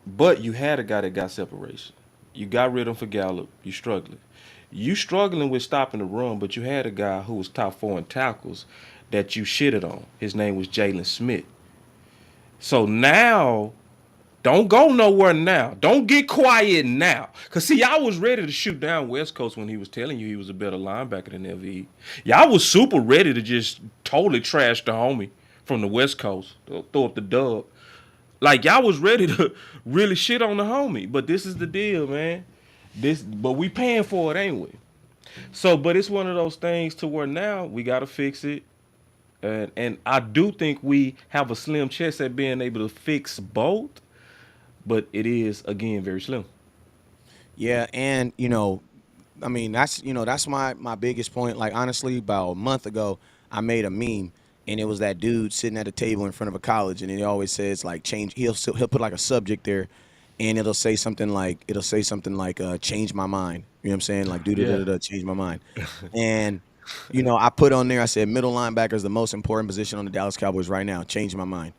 but you had a guy that got separation. You got rid of him for Gallup. You struggling. You struggling with stopping the run, but you had a guy who was top 4 in tackles that you shitted on. His name was Jalen Smith. So now, don't go nowhere now. Don't get quiet now. Cause see, y'all was ready to shoot down West Coast when he was telling you he was a better linebacker than LVE. Y'all was super ready to just totally trash the homie from the West Coast. Throw up the dub. Like y'all was ready to really shit on the homie, but this is the deal, man. But we paying for it, ain't we? So, but it's one of those things to where now we gotta fix it, and I do think we have a slim chance at being able to fix both, but it is again very slim. Yeah, and I mean that's my biggest point. Like honestly, about a month ago, I made a meme, and it was that dude sitting at a table in front of a college, and he always says like change. He'll put like a subject there, and it'll say something like change my mind. You know what I'm saying? Like do Yeah. change my mind, and I put on there. I said middle linebacker is the most important position on the Dallas Cowboys right now. Change my mind.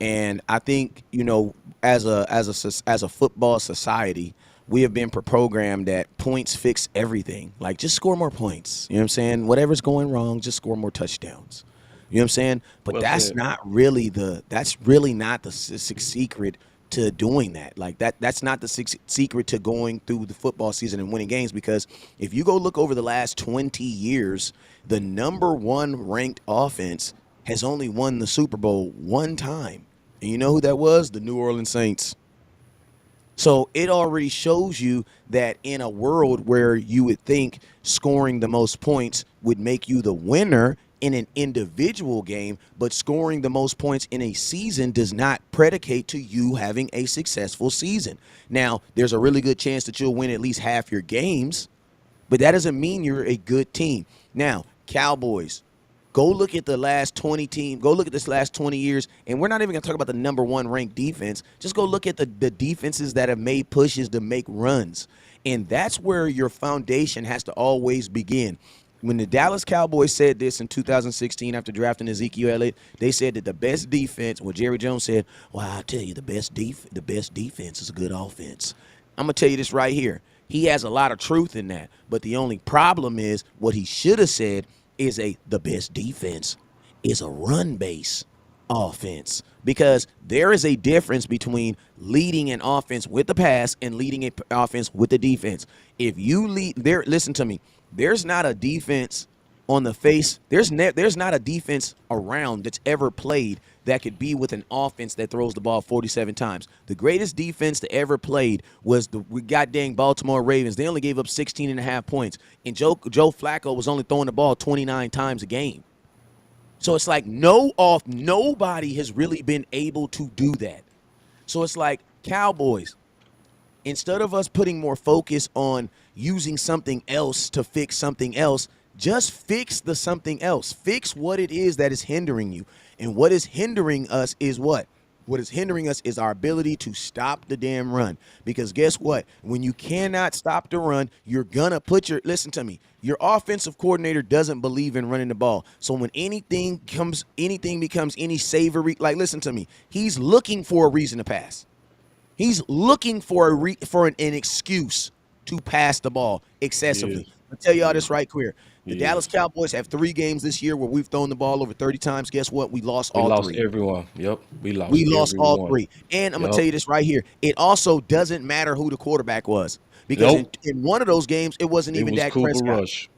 And I think, as a football society, we have been programmed that points fix everything. Like just score more points. You know what I'm saying? Whatever's going wrong, just score more touchdowns. You know what I'm saying? But Well said. that's really not the secret to doing that. Like that's not the secret to going through the football season and winning games, because if you go look over the last 20 years, the number 1 ranked offense has only won the Super Bowl 1 time. And you know who that was? The New Orleans Saints. So it already shows you that in a world where you would think scoring the most points would make you the winner in an individual game, but scoring the most points in a season does not predicate to you having a successful season. Now, there's a really good chance that you'll win at least half your games, but that doesn't mean you're a good team. Now, Cowboys, go look at the last 20 team. Go look at this last 20 years, and we're not even going to talk about the number one ranked defense. Just go look at the defenses that have made pushes to make runs, and that's where your foundation has to always begin. When the Dallas Cowboys said this in 2016 after drafting Ezekiel Elliott, they said that the best defense. Well, Jerry Jones said, "Well, I'll tell you, the best defense is a good offense." I'm gonna tell you this right here. He has a lot of truth in that, but the only problem is what he should have said is the best defense is a run base offense, because there is a difference between leading an offense with the pass and leading an offense with the defense. If you lead there, listen to me. There's not a defense on the face. There's not a defense around that's ever played that could be with an offense that throws the ball 47 times. The greatest defense that ever played was the goddamn Baltimore Ravens. They only gave up 16 and a half points, and Joe Flacco was only throwing the ball 29 times a game. So it's like nobody has really been able to do that. So it's like Cowboys, instead of us putting more focus on using something else to fix something else, just fix the something else. Fix what it is that is hindering you. And what is hindering us is what? What is hindering us is our ability to stop the damn run. Because guess what? When you cannot stop the run, you're going to listen to me, your offensive coordinator doesn't believe in running the ball. So when anything becomes any savory, like, listen to me, he's looking for a reason to pass. He's looking for an excuse to pass the ball excessively. Yes. I'll tell y'all Yes. this right here. The Dallas Yes. Cowboys have 3 games this year where we've thrown the ball over 30 times. Guess what? We lost We all lost 3. everyone. Yep. We lost We lost all everyone. 3. And I'm going to Yep. tell you this right here. It also doesn't matter who the quarterback was, because Nope. in one of those games, it wasn't It even was Dak Cooper Prescott. Rush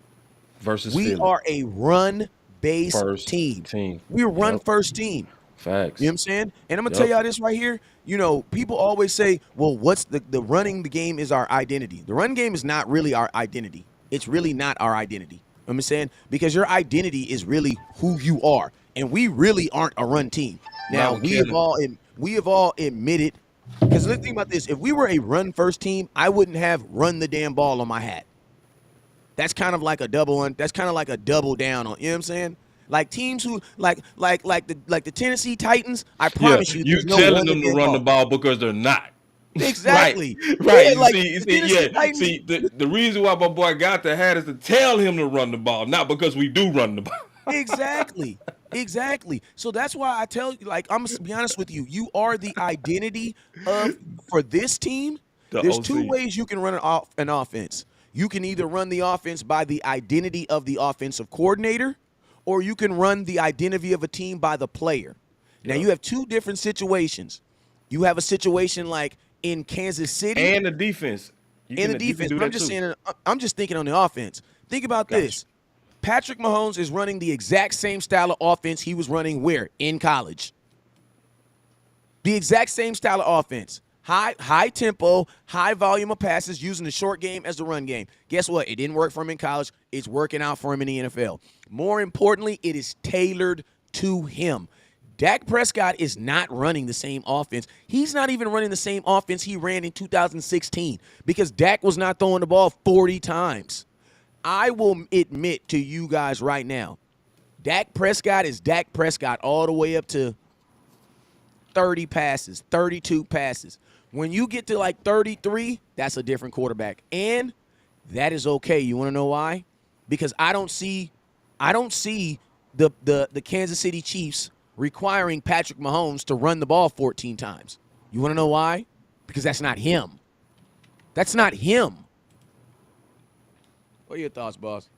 versus We Philly. are a run-based First team. team. We're a Yep. run-first team. You know what Facts. I'm saying? And I'm gonna tell Yep. y'all this right here. People always say, well, what's the running the game is our identity. The run game is not really our identity. It's really not our identity. You know what I'm saying? Because your identity is really who you are. And we really aren't a run team. Now Now with Kevin. we have all admitted, because let's think about this. If we were a run first team, I wouldn't have run the damn ball on my hat. That's kind of like a that's kind of like a double down on, you know what I'm saying? Like teams who like the Tennessee Titans, I Yeah, promise you you there's no telling run the them to damn run the ball. ball because they're not. Right, Exactly. right. Yeah, You like see, you the see, Tennessee yeah. Titans. See, the reason why my boy got the hat is to tell him to run the ball, not because we do run the ball. Exactly. Exactly. So that's why I tell you, like, I'm gonna be honest with you. You are the identity for this team. The There's 2 OC. ways you can run an offense. You can either run the offense by the identity of the offensive coordinator, or you can run the identity of a team by the player. Now Yep. you have 2 different situations. You have a situation like in Kansas City And the defense. in the You can defense, do but I'm that just too. saying, I'm just thinking on the offense. Think about Gotcha. this. Patrick Mahomes is running the exact same style of offense he was running where? In college. The exact same style of offense. High tempo, high volume of passes, using the short game as the run game. Guess what? It didn't work for him in college. It's working out for him in the NFL. More importantly, it is tailored to him. Dak Prescott is not running the same offense. He's not even running the same offense he ran in 2016, because Dak was not throwing the ball 40 times. I will admit to you guys right now, Dak Prescott is Dak Prescott all the way up to 30 passes, 32 passes. When you get to like 33, that's a different quarterback. And that is okay. You want to know why? Because I don't see the Kansas City Chiefs requiring Patrick Mahomes to run the ball 14 times. You want to know why? Because that's not him. That's not him. What are your thoughts, boss?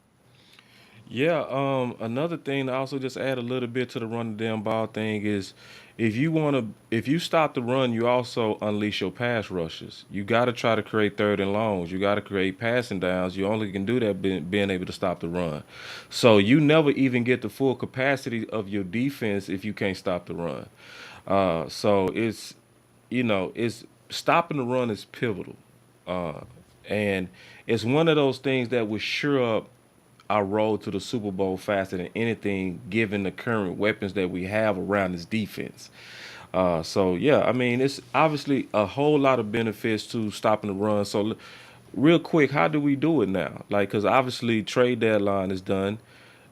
Yeah, another thing to also just add a little bit to the run the damn ball thing is if you stop the run, you also unleash your pass rushes. You got to try to create third and longs. You got to create passing downs. You only can do that being able to stop the run. So you never even get the full capacity of your defense if you can't stop the run. So it's stopping the run is pivotal. And it's one of those things that will sure up our road to the Super Bowl faster than anything, given the current weapons that we have around this defense. So yeah, I mean it's obviously a whole lot of benefits to stopping the run. So real quick, how do we do it now? Like, because obviously trade deadline is done.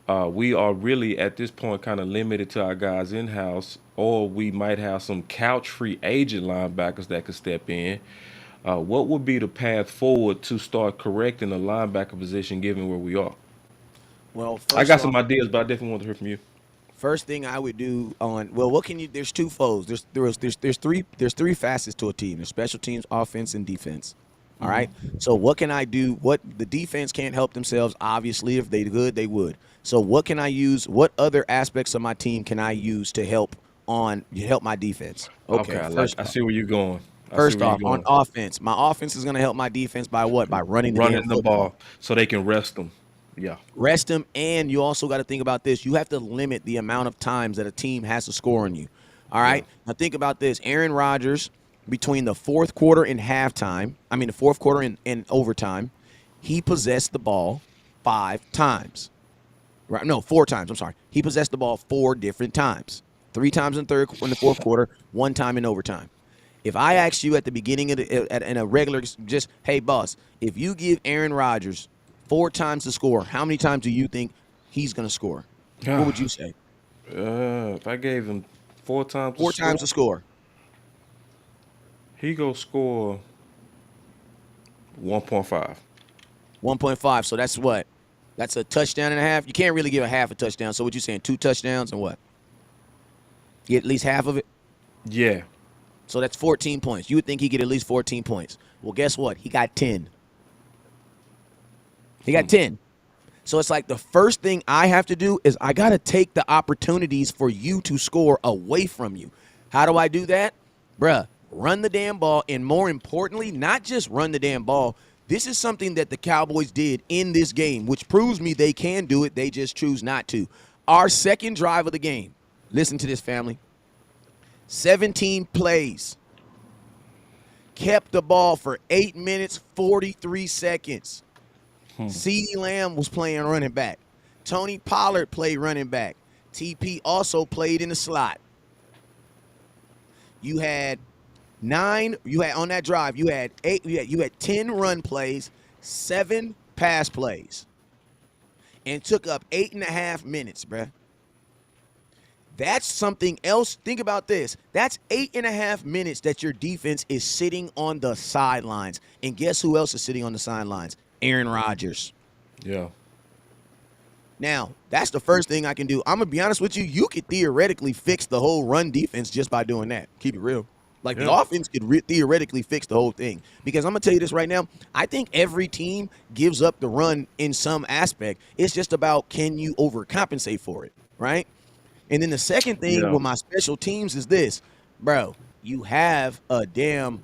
We are really at this point kind of limited to our guys in house, or we might have some couch free agent linebackers that could step in. What would be the path forward to start correcting the linebacker position given where we are? Well, I first got off, some ideas, but I definitely want to hear from you. first thing I would do on well, what can you? There's two folds. There's three facets to a team. There's special teams, offense, and defense. All right. So what can I do? What the defense can't help themselves. Obviously, if they could, they would. So what can I use? What other aspects of my team can I use to help my defense? Okay, Okay. I see where you're going. I see First where you're off, on going. offense, my offense is going to help my defense by what? By running the damn Running the football. ball so they can rest them. Yeah. Rest them, and you also got to think about this. You have to limit the amount of times that a team has to score on you. All Yeah. right. Now think about this. Aaron Rodgers, between the fourth quarter and halftime, the fourth quarter and overtime, he possessed the ball 5 times. Right? No, 4 times. I'm sorry. He possessed the ball 4 different times. 3 times in the fourth quarter, 1 time in overtime. If I ask you at the beginning of in a regular, just hey boss, if you give Aaron Rodgers 4 times to score, how many times do you think he's going to score? What would you say? If I gave him 4 times to Four score, times to score. he go score 1.5. 1.5. So that's what? That's a touchdown and a half. You can't really give a half a touchdown. So what you saying? 2 touchdowns and what? Get at least half of it. Yeah. So that's 14 points. You would think he'd get at least 14 points. Well, guess what? He got 10. He got 10. So it's like the first thing I have to do is I got to take the opportunities for you to score away from you. How do I do that? Bruh, run the damn ball. And more importantly, not just run the damn ball. This is something that the Cowboys did in this game, which proves me they can do it. They just choose not to. Our second drive of the game. Listen to this, family. 17 plays. Kept the ball for 8 minutes, 43 seconds. CeeDee Lamb was playing running back. Tony Pollard played running back. TP also played in the slot. You had on that drive, you had 10 run plays, 7 pass plays. And took up 8.5 minutes, bruh. That's something else. Think about this. That's 8.5 minutes that your defense is sitting on the sidelines. And guess who else is sitting on the sidelines? Aaron Rodgers. Yeah. Now, that's the first thing I can do. I'm going to be honest with you. You could theoretically fix the whole run defense just by doing that. Keep it real. Like, the offense could theoretically fix the whole thing. Because I'm going to tell you this right now. I think every team gives up the run in some aspect. It's just about, can you overcompensate for it, right? And then the second thing with my special teams is this. Bro, you have a damn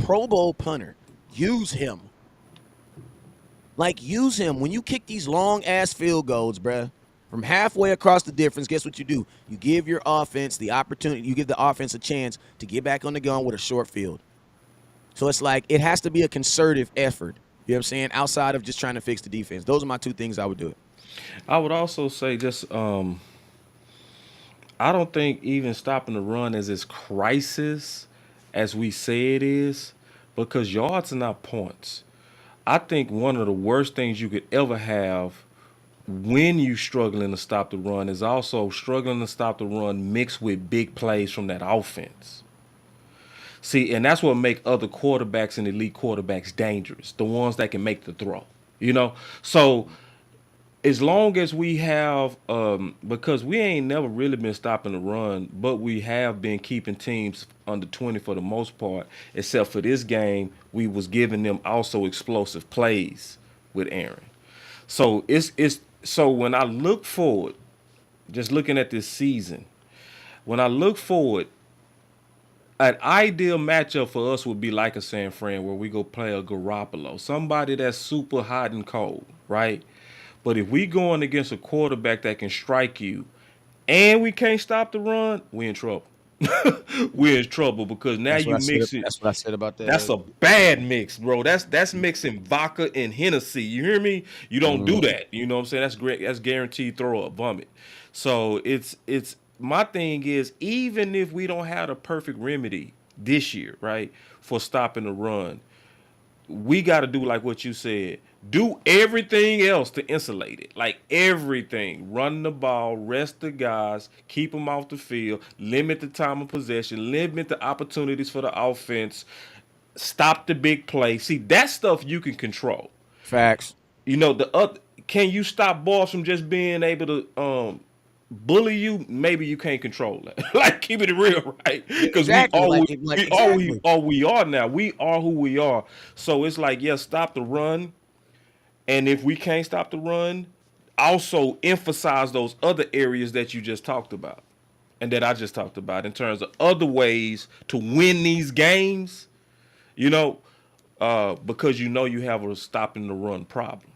Pro Bowl punter. Use him. Like, use him. When you kick these long-ass field goals, bruh, from halfway across the difference, guess what you do? You give your offense the opportunity. You give the offense a chance to get back on the gun with a short field. So it's like it has to be a concerted effort. You know what I'm saying? Outside of just trying to fix the defense. Those are my 2 things I would do it. I would also say just I don't think even stopping the run is as crisis as we say it is, because yards are not points. I think one of the worst things you could ever have when you struggling to stop the run is also struggling to stop the run mixed with big plays from that offense. See, and that's what make other quarterbacks and elite quarterbacks dangerous. The ones that can make the throw. You know? So as long as we have because we ain't never really been stopping the run, but we have been keeping teams under 20 for the most part, except for this game, we was giving them also explosive plays with Aaron. So it's so when I look forward, just looking at this season, when I look forward, an ideal matchup for us would be like a San Fran, where we go play a Garoppolo, somebody that's super hot and cold, right? But if we going against a quarterback that can strike you and we can't stop the run, we in trouble. We're in trouble because now That's what you I said. mix it. That's what I said about that. That's a bad mix, bro. That's mixing vodka and Hennessy. You hear me? You don't do that. You know what I'm saying? That's great. That's guaranteed throw up vomit. So it's my thing is, even if we don't have the perfect remedy this year, right, for stopping the run, we got to do like what you said. Do everything else to insulate it. Like everything. Run the ball, rest the guys, keep them off the field, limit the time of possession, limit the opportunities for the offense, stop the big play. See, that stuff you can control. Facts. You know, the other can you stop balls from just being able to bully you? Maybe you can't control that. Like keep it real, right? Because Exactly. Like exactly. we are now. We are who we are. So it's like, yeah, stop the run. And if we can't stop the run, also emphasize those other areas that you just talked about and that I just talked about in terms of other ways to win these games, you know, because you know you have a stopping the run problem.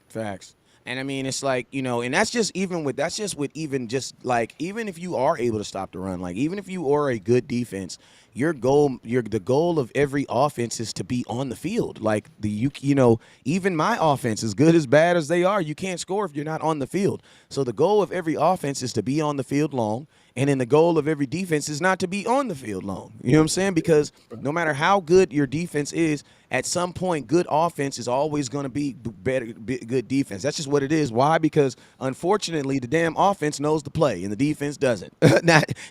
Facts. And I mean, it's like, and that's just with even just like, even if you are able to stop the run, like, even if you are a good defense, the goal of every offense is to be on the field. Like, even my offense, as good as bad as they are, you can't score if you're not on the field. So the goal of every offense is to be on the field long. And then the goal of every defense is not to be on the field long. You know what I'm saying? Because no matter how good your defense is, at some point, good offense is always going to be better, good defense. That's just what it is. Why? Because unfortunately, the damn offense knows the play and the defense doesn't.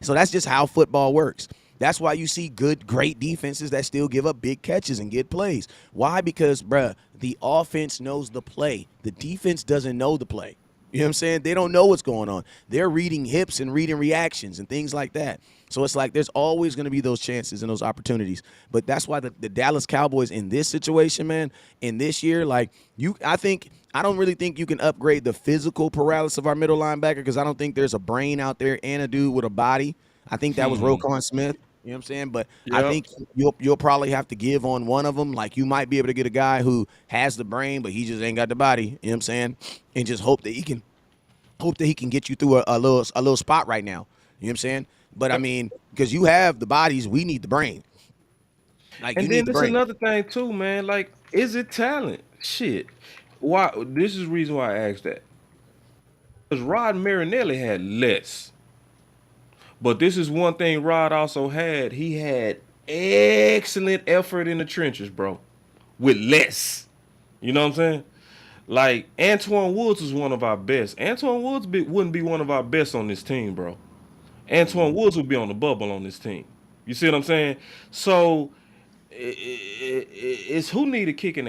So that's just how football works. That's why you see great defenses that still give up big catches and get plays. Why? Because, bruh, the offense knows the play. The defense doesn't know the play. You know what I'm saying? They don't know what's going on. They're reading hips and reading reactions and things like that. So it's like there's always going to be those chances and those opportunities. But that's why the Dallas Cowboys in this situation, man, in this year, like I don't really think you can upgrade the physical paralysis of our middle linebacker because I don't think there's a brain out there and a dude with a body. I think that was Roquan Smith. You know what I'm saying? But I Yep. think you'll probably have to give on one of them. Like you might be able to get a guy who has the brain, but he just ain't got the body. You know what I'm saying? And just hope that he can get you through a little spot right now. You know what I'm saying? But I mean, because you have the bodies, we need the brain. Like you And need then the there's brain. another thing too, man. Like, is it talent? Shit. Why? This is the reason why I asked that. Because Rod Marinelli had less. But this is one thing Rod also had. He had excellent effort in the trenches, bro, with less. You know what I'm saying? Like Antoine Woods is one of our best. Antoine Woods wouldn't be one of our best on this team, bro. Antoine Woods would be on the bubble on this team. You see what I'm saying? So it's who need a kick in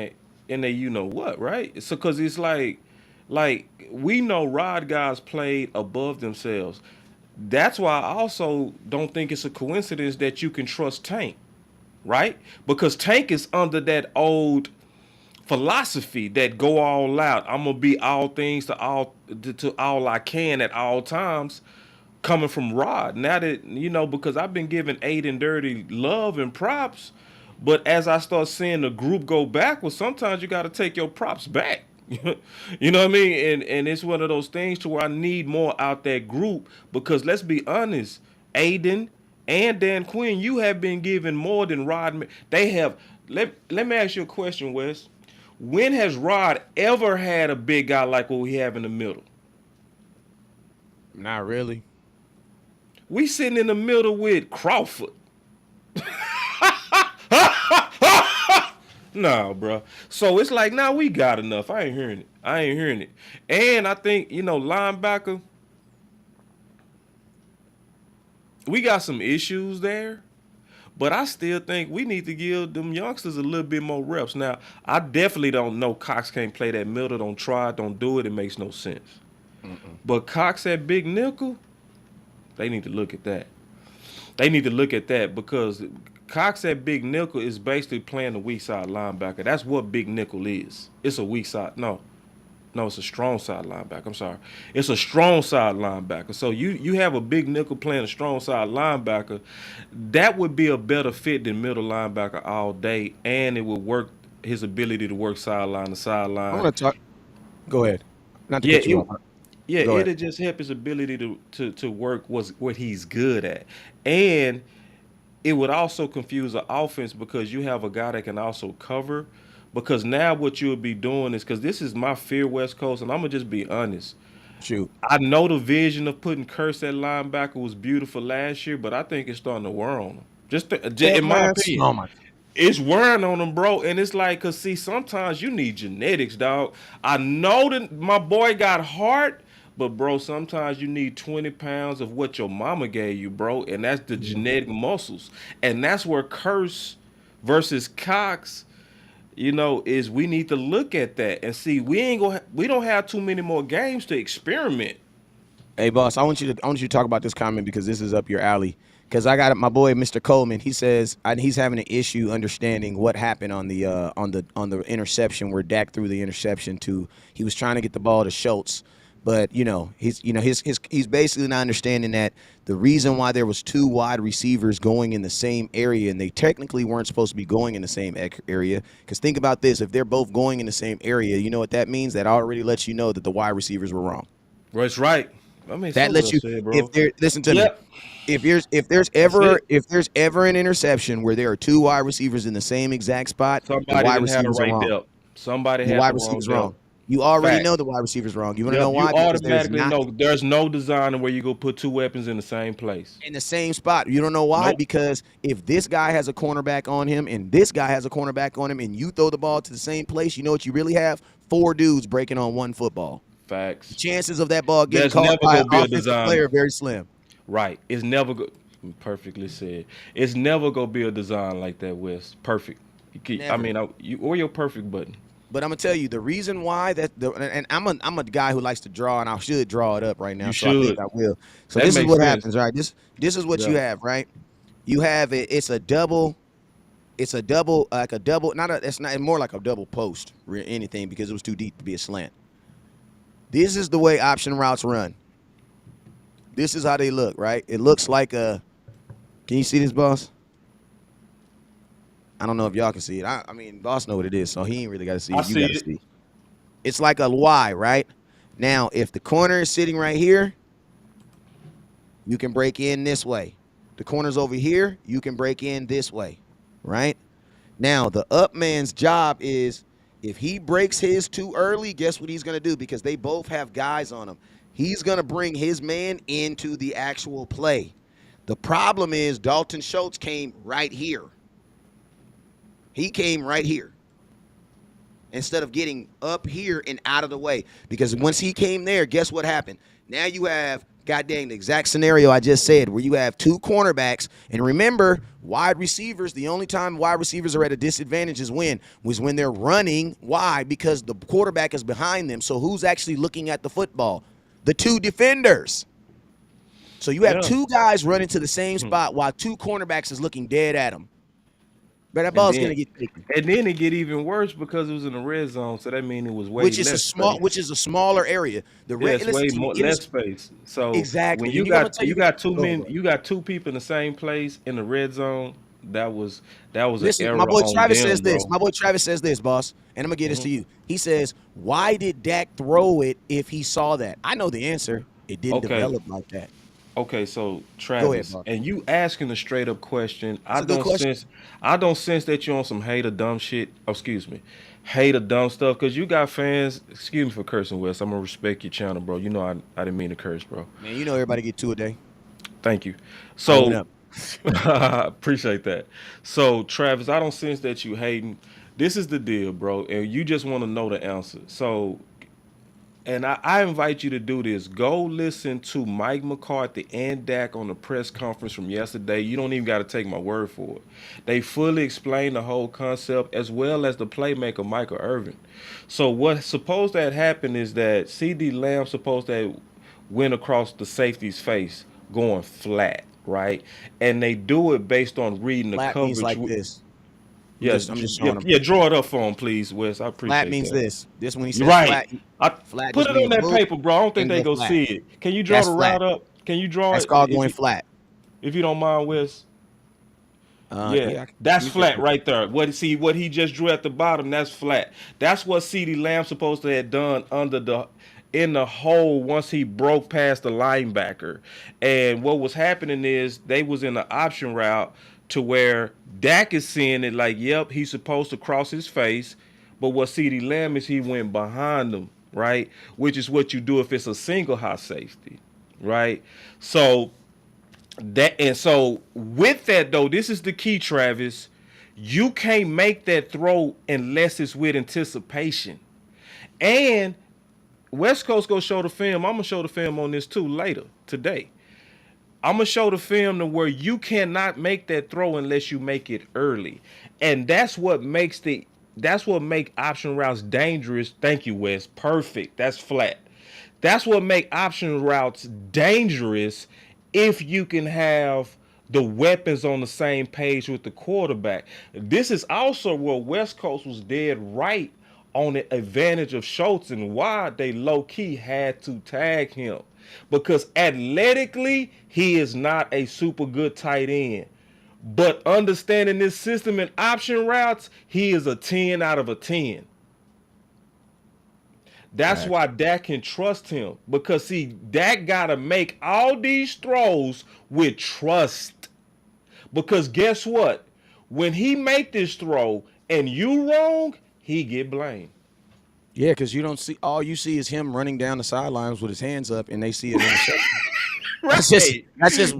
that you know what, right? So because it's like we know Rod guys played above themselves. That's why I also don't think it's a coincidence that you can trust Tank, right? Because Tank is under that old philosophy that go all out. I'm gonna be all things to all I can at all times. Coming from Rod, now that because I've been giving Aiden Dirty love and props, but as I start seeing the group go backwards, sometimes you got to take your props back. You know what I mean? And it's one of those things to where I need more out that group because let's be honest, Aiden and Dan Quinn, you have been given more than Rod. They have. Let me ask you a question, Wes. When has Rod ever had a big guy like what we have in the middle? Not really. We sitting in the middle with Crawford. Nah, bro. So it's like, nah, we got enough. I ain't hearing it. I ain't hearing it. And I think, linebacker, we got some issues there. But I still think we need to give them youngsters a little bit more reps. Now, I definitely don't know Cox can't play that middle. Don't try it. Don't do it. It makes no sense. But Cox at big nickel, they need to look at that. They need to look at that because Cox at big nickel is basically playing the weak side linebacker. That's what big nickel is. It's a weak side. No, it's a strong side linebacker. I'm sorry. It's a strong side linebacker. So you have a big nickel playing a strong side linebacker. That would be a better fit than middle linebacker all day, and it would work his ability to work sideline to I'm sideline. gonna talk. Go ahead. Not to Yeah, cut you it off. yeah, Go ahead. it'll just help his ability to work was what he's good at. And it would also confuse the offense because you have a guy that can also cover. Because now what you'll be doing is because this is my fear, West Coast, and I'm gonna just be honest. Shoot. I know the vision of putting Curse at linebacker was beautiful last year, but I think it's starting to wear on him. Just Yeah, in my man. opinion, Oh my. It's wearing on them, bro. And it's like, cause see, sometimes you need genetics, dog. I know that my boy got heart, but bro, sometimes you need 20 pounds of what your mama gave you, bro. And that's the genetic muscles. And that's where Curse versus Cox, is we need to look at that and see we don't have too many more games to experiment. Hey, boss, I want you to talk about this comment because this is up your alley. Because I got my boy, Mr. Coleman. He says he's having an issue understanding what happened on the interception where Dak threw the interception to. He was trying to get the ball to Schultz, but he's basically not understanding that the reason why there was two wide receivers going in the same area and they technically weren't supposed to be going in the same area. Because think about this: if they're both going in the same area, you know what that means? That already lets you know that the wide receivers were wrong. Well, that's right. I mean, That so lets well you said, if bro. there listen to me. Yep, If there's that's ever it. if there's ever an interception where there are two wide receivers in the same exact spot, the Somebody wide didn't have the receivers are right wrong. depth. Somebody The had wide the wrong receivers depth. wrong. You already Fact. know the wide receivers wrong. You want to know Yep, you why? Because there's automatically not know there's no design where you go put two weapons in the same place. in the same spot. You don't know why? Nope. Because if this guy has a cornerback on him and this guy has a cornerback on him and you throw the ball to the same place, you know what you really have? Four dudes breaking on one football. The Facts. chances of that ball getting There's caught never by an gonna be a offensive design. player are very slim. Right. It's never go perfectly said. It's never gonna be a design like that, Wes. Perfect. I Never. mean, you or your perfect button. But I'm gonna tell you the reason why and I'm a guy who likes to draw, and I should draw it up right now, You so I think should. I will. So That this is makes what sense. happens, right? This is what Yeah. you have, right? You have it. It's a double, like a double. Not a. It's not more like a double post or anything because it was too deep to be a slant. This is the way option routes run. This is how they look, right? It looks like a. Can you see this, boss? I don't know if y'all can see it. I mean, boss know what it is, so he ain't really got to see I it. You see got to it. see. It's like a Y, right? Now, if the corner is sitting right here, you can break in this way. The corner's over here, you can break in this way, right? Now, the up man's job is if he breaks his too early, guess what he's going to do? Because they both have guys on them. He's going to bring his man into the actual play. The problem is Dalton Schultz came right here. He came right here instead of getting up here and out of the way. Because once he came there, guess what happened? Now you have, god dang, the exact scenario I just said, where you have two cornerbacks. And remember, wide receivers, the only time wide receivers are at a disadvantage is when they're running. Why? Because the quarterback is behind them. So who's actually looking at the football? The two defenders. So you have Yeah. two guys running to the same spot while two cornerbacks is looking dead at them. But that And ball's then going to get taken. and then it get even worse because it was in the red zone, so that means it was way Which is a less space. smaller area. The Yeah, red. it's Listen way to me. more It less is space. So when exactly. you And I'm gonna got tell you you this. got two Go men, ahead. you got two people in the same place in the red zone. That was an Listen, my error boy on Travis says them, this. bro. My boy Travis says this, boss. And I'm gonna get this Hmm. to you. He says, "Why did Dak throw it if he saw that?" I know the answer. It didn't Okay, develop like that. okay. So Go ahead, Travis, boss. and you asking a straight up question. It's a good question. I don't sense that you on some hate or dumb shit. Oh, excuse me, hate or dumb stuff. Cause you got fans. Excuse me for cursing, Wes. I'm gonna respect your channel, bro. You know I didn't mean to curse, bro. Man, you know everybody get two a day. Thank you. I went So up. appreciate that. So Travis, I don't sense that you hating. This is the deal, bro, and you just want to know the answer. So, and I invite you to do this. Go listen to Mike McCarthy and Dak on the press conference from yesterday. You don't even got to take my word for it. They fully explained the whole concept as well as the playmaker Michael Irvin. So what's supposed to have happened is that CD Lamb supposed to have went across the safety's face going flat, right? And they do it based on reading the Flat means coverage. like this. Yeah, I'm just yeah, showing them. yeah. Draw it up for him, please, Wes. I Flat appreciate means that. this. This when he You're says right. flat, I flat put just it on means that move paper, bro. I don't think and they go go flat. see it. Can you draw That's the flat. route up? Can you draw That's it called going flat. if you don't mind, Wes? Yeah, Yeah, that's you can. flat right there. What he just drew at the bottom, that's flat. That's what CD Lamb supposed to have done under the in the hole once he broke past the linebacker. And what was happening is they was in the option route to where Dak is seeing it like, yep, he's supposed to cross his face. But what CD Lamb is he went behind him, right? Which is what you do if it's a single high safety, right? So with that though, this is the key, Travis. You can't make that throw unless it's with anticipation. And West Coast gonna show the film. I'm gonna show the film on this too later today. I'm gonna show the film to where you cannot make that throw unless you make it early, and that's what make option routes dangerous. Thank you, Wes. Perfect. That's flat. That's what make option routes dangerous if you can have the weapons on the same page with the quarterback. This is also where West Coast was dead right on the advantage of Schultz and why they low key had to tag him. Because athletically, he is not a super good tight end. But understanding this system and option routes, he is a 10 out of a 10. That's Facts. why Dak can trust him. Because see, Dak gotta make all these throws with trust. Because guess what? When he make this throw and you wrong, he get blamed. Yeah, because you don't see all you see is him running down the sidelines with his hands up, and they see an interception. That's just you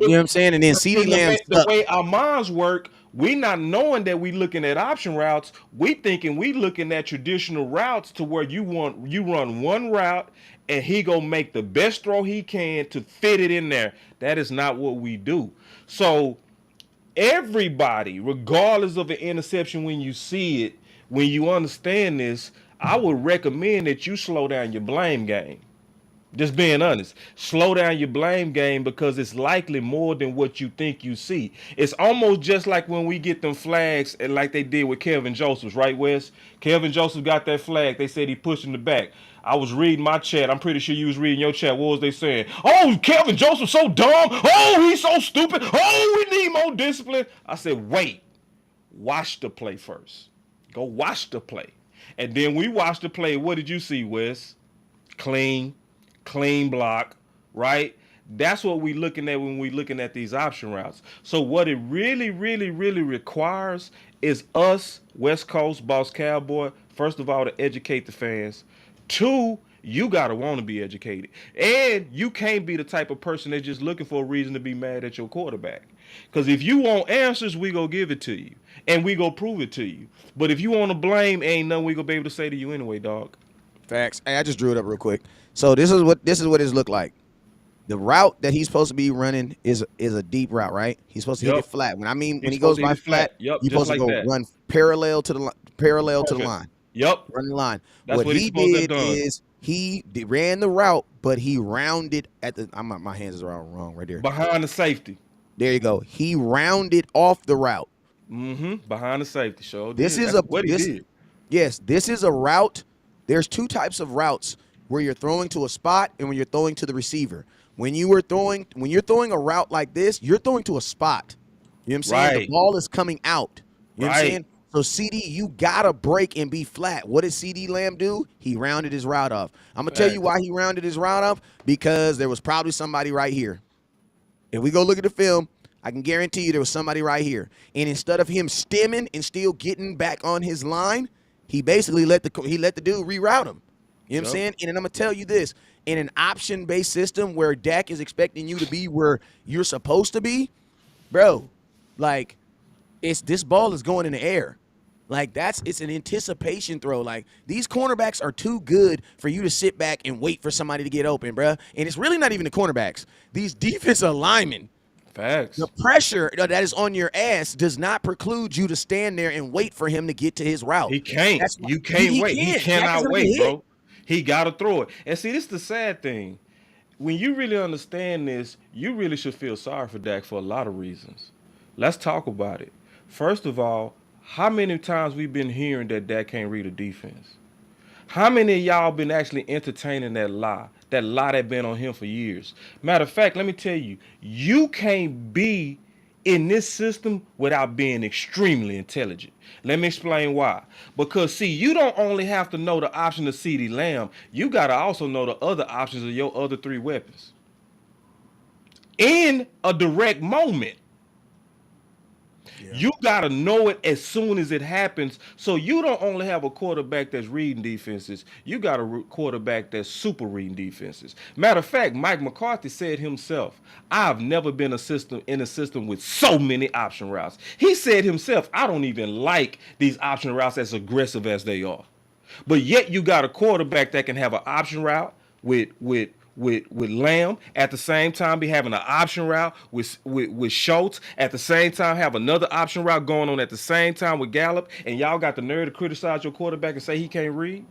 know what I'm saying. And then CD And Lamb's the up. way our minds work, we not knowing that we looking at option routes, we thinking we looking at traditional routes to where you run one route and he gonna make the best throw he can to fit it in there. That is not what we do. So everybody, regardless of an interception, when you see it, when you understand this, I would recommend that you slow down your blame game. Just being honest. Slow down your blame game because it's likely more than what you think you see. It's almost just like when we get them flags and like they did with Kevin Josephs, right, Wes? Kevin Joseph got that flag. They said he pushed in the back. I was reading my chat. I'm pretty sure you was reading your chat. What was they saying? Oh, Kevin Joseph so dumb. Oh, he's so stupid. Oh, we need more discipline. I said, wait. Watch the play first. Go watch the play. And then we watched the play. What did you see, Wes? Clean, clean block, right? That's what we looking at when we looking at these option routes. So what it really, really, really requires is us, West Coast, Boss Cowboy, first of all, to educate the fans. Two, you gotta want to be educated. And you can't be the type of person that's just looking for a reason to be mad at your quarterback. Because if you want answers, we go give it to you. And we go prove it to you. But if you want to blame, ain't nothing we gonna be able to say to you anyway, dog. Facts. Hey, I just drew it up real quick. So this is what it looked like. The route that he's supposed to be running is a deep route, right? He's supposed to hit it Yep. flat. When I mean when He's he supposed goes to hit by it flat. flat, Yep, he's just supposed to like go that. run parallel to the Perfect. line. Yep. Run the line. That's What what he's he supposed to have did done. is ran the route, but he rounded at the. My hands is wrong right there. Behind the safety. There you go. He rounded off the route. Behind the safety. Sure This did. is That's a what he this did. Yes, this is a route. There's two types of routes where you're throwing to a spot and when you're throwing to the receiver. When you're throwing a route like this, you're throwing to a spot. You know what I'm saying? The Right. ball is coming out. You know what I'm Right. saying? So CD, you gotta break and be flat. What did CD Lamb do? He rounded his route off. I'm gonna tell you Facts. why he rounded his route off, because there was probably somebody right here. If we go look at the film, I can guarantee you there was somebody right here. And instead of him stemming and still getting back on his line, he basically let the dude reroute him. You know what I'm Yep. saying? And then I'm gonna tell you this: in an option-based system where Dak is expecting you to be where you're supposed to be, bro, like this ball is going in the air. Like it's an anticipation throw. Like these cornerbacks are too good for you to sit back and wait for somebody to get open, bro. And it's really not even the cornerbacks. These defensive linemen. Facts. The pressure that is on your ass does not preclude you to stand there and wait for him to get to his route. He can't. That's why You can't he wait. He can't. Dak is cannot gonna wait, get hit. bro. He gotta throw it. And see, this is the sad thing. When you really understand this, you really should feel sorry for Dak for a lot of reasons. Let's talk about it. First of all, how many times we've been hearing that Dak can't read a defense? How many of y'all been actually entertaining that lie? That lie that been on him for years. Matter of fact, let me tell you, you can't be in this system without being extremely intelligent. Let me explain why. Because see, you don't only have to know the option of CeeDee Lamb, you gotta also know the other options of your other three weapons. In a direct moment. You got to know it as soon as it happens. So you don't only have a quarterback that's reading defenses. You got a quarterback that's super reading defenses. Matter of fact, Mike McCarthy said himself, I've never been in a system with so many option routes. He said himself, I don't even like these option routes as aggressive as they are. But yet you got a quarterback that can have an option route with Lamb, at the same time be having an option route with Schultz, at the same time have another option route going on at the same time with Gallup, and y'all got the nerve to criticize your quarterback and say he can't read.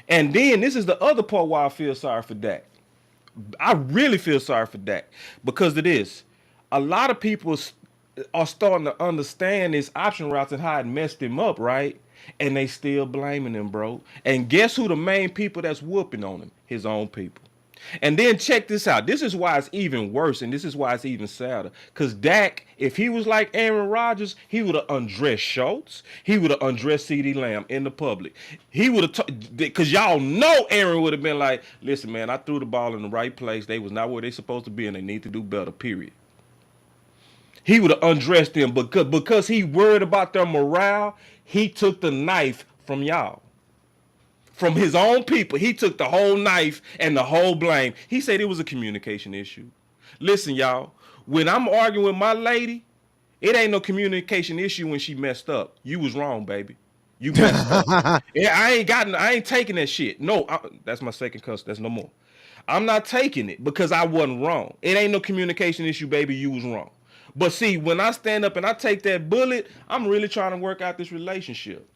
And then this is the other part why I feel sorry for Dak. I really feel sorry for Dak because of this. A lot of people are starting to understand this option routes and how it messed him up, right? And they still blaming him, bro. And guess who the main people that's whooping on him? His own people. And then check this out. This is why it's even worse, and this is why it's even sadder. Because Dak, if he was like Aaron Rodgers, he would have undressed Schultz. He would have undressed CeeDee Lamb in the public. He would have, because y'all know Aaron would have been like, listen, man, I threw the ball in the right place. They was not where they supposed to be, and they need to do better, period. He would have undressed them, but because he worried about their morale, he took the knife from y'all. From his own people, he took the whole knife and the whole blame. He said it was a communication issue. Listen, y'all, when I'm arguing with my lady, it ain't no communication issue when she messed up. You was wrong, baby. You messed up. Yeah, I ain't taking that shit. No, that's my second cuss. That's no more. I'm not taking it because I wasn't wrong. It ain't no communication issue, baby. You was wrong. But see, when I stand up and I take that bullet, I'm really trying to work out this relationship.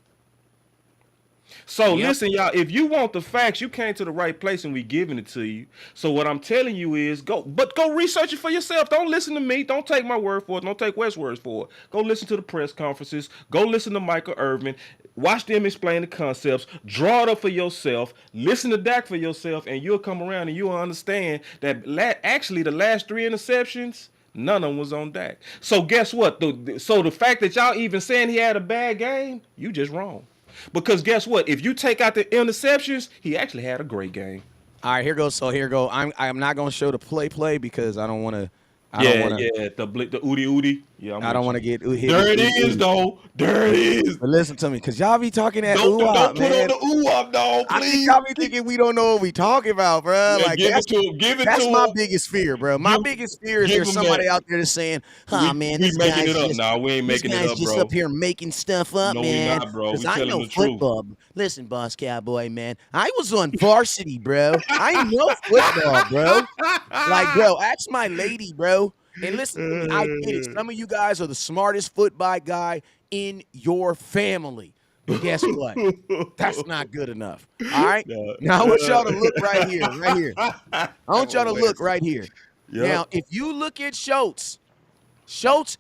So listen, y'all, if you want the facts, you came to the right place and we giving it to you. So what I'm telling you is go research it for yourself. Don't listen to me. Don't take my word for it. Don't take West's words for it. Go listen to the press conferences. Go listen to Michael Irvin. Watch them explain the concepts. Draw it up for yourself. Listen to Dak for yourself, and you'll come around and you'll understand that actually the last 3 interceptions, none of them was on Dak. So guess what? So the fact that y'all even saying he had a bad game, you just wrong. Because guess what? If you take out the interceptions, he actually had a great game. All right, here goes. So here go. I'm not gonna show the play because I don't want to. The Udi. Yeah, I don't want to get hit. There it is, though. There it is. But listen to me, because y'all be talking that don't put man. on the ooh-wop, dog, please. I think y'all be thinking we don't know what we talking about, bro. Yeah, like give it to him. That's my biggest fear, bro. My biggest fear is there's somebody out there that's saying, man, we this making guy's it up. just, Nah, we ain't making it up, just bro. up here making stuff up, no, man. We not, bro. We I telling know the truth. football. Listen, Boss Cowboy, man. I was on varsity, bro. I know football, bro. Like, bro, ask my lady, bro. And listen, I get it. Some of you guys are the smartest football guy in your family. But guess what? That's not good enough. All right? Now, I want y'all to look right here. I want y'all to look right here. Yep. Now, if you look at Schultz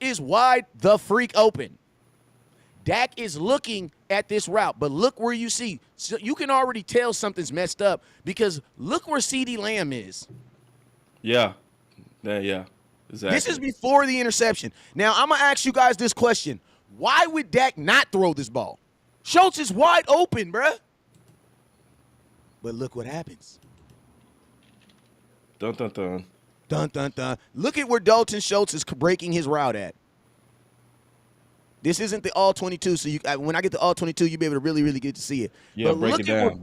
is wide the freak open. Dak is looking at this route, but look where you see. So you can already tell something's messed up because look where CeeDee Lamb is. Yeah. Exactly. This is before the interception. Now, I'm going to ask you guys this question. Why would Dak not throw this ball? Schultz is wide open, bruh. But look what happens. Dun, dun, dun. Dun, dun, dun. Look at where Dalton Schultz is breaking his route at. This isn't the all 22, so when I get the all 22, you'll be able to really, really get to see it. Yeah, but break it down.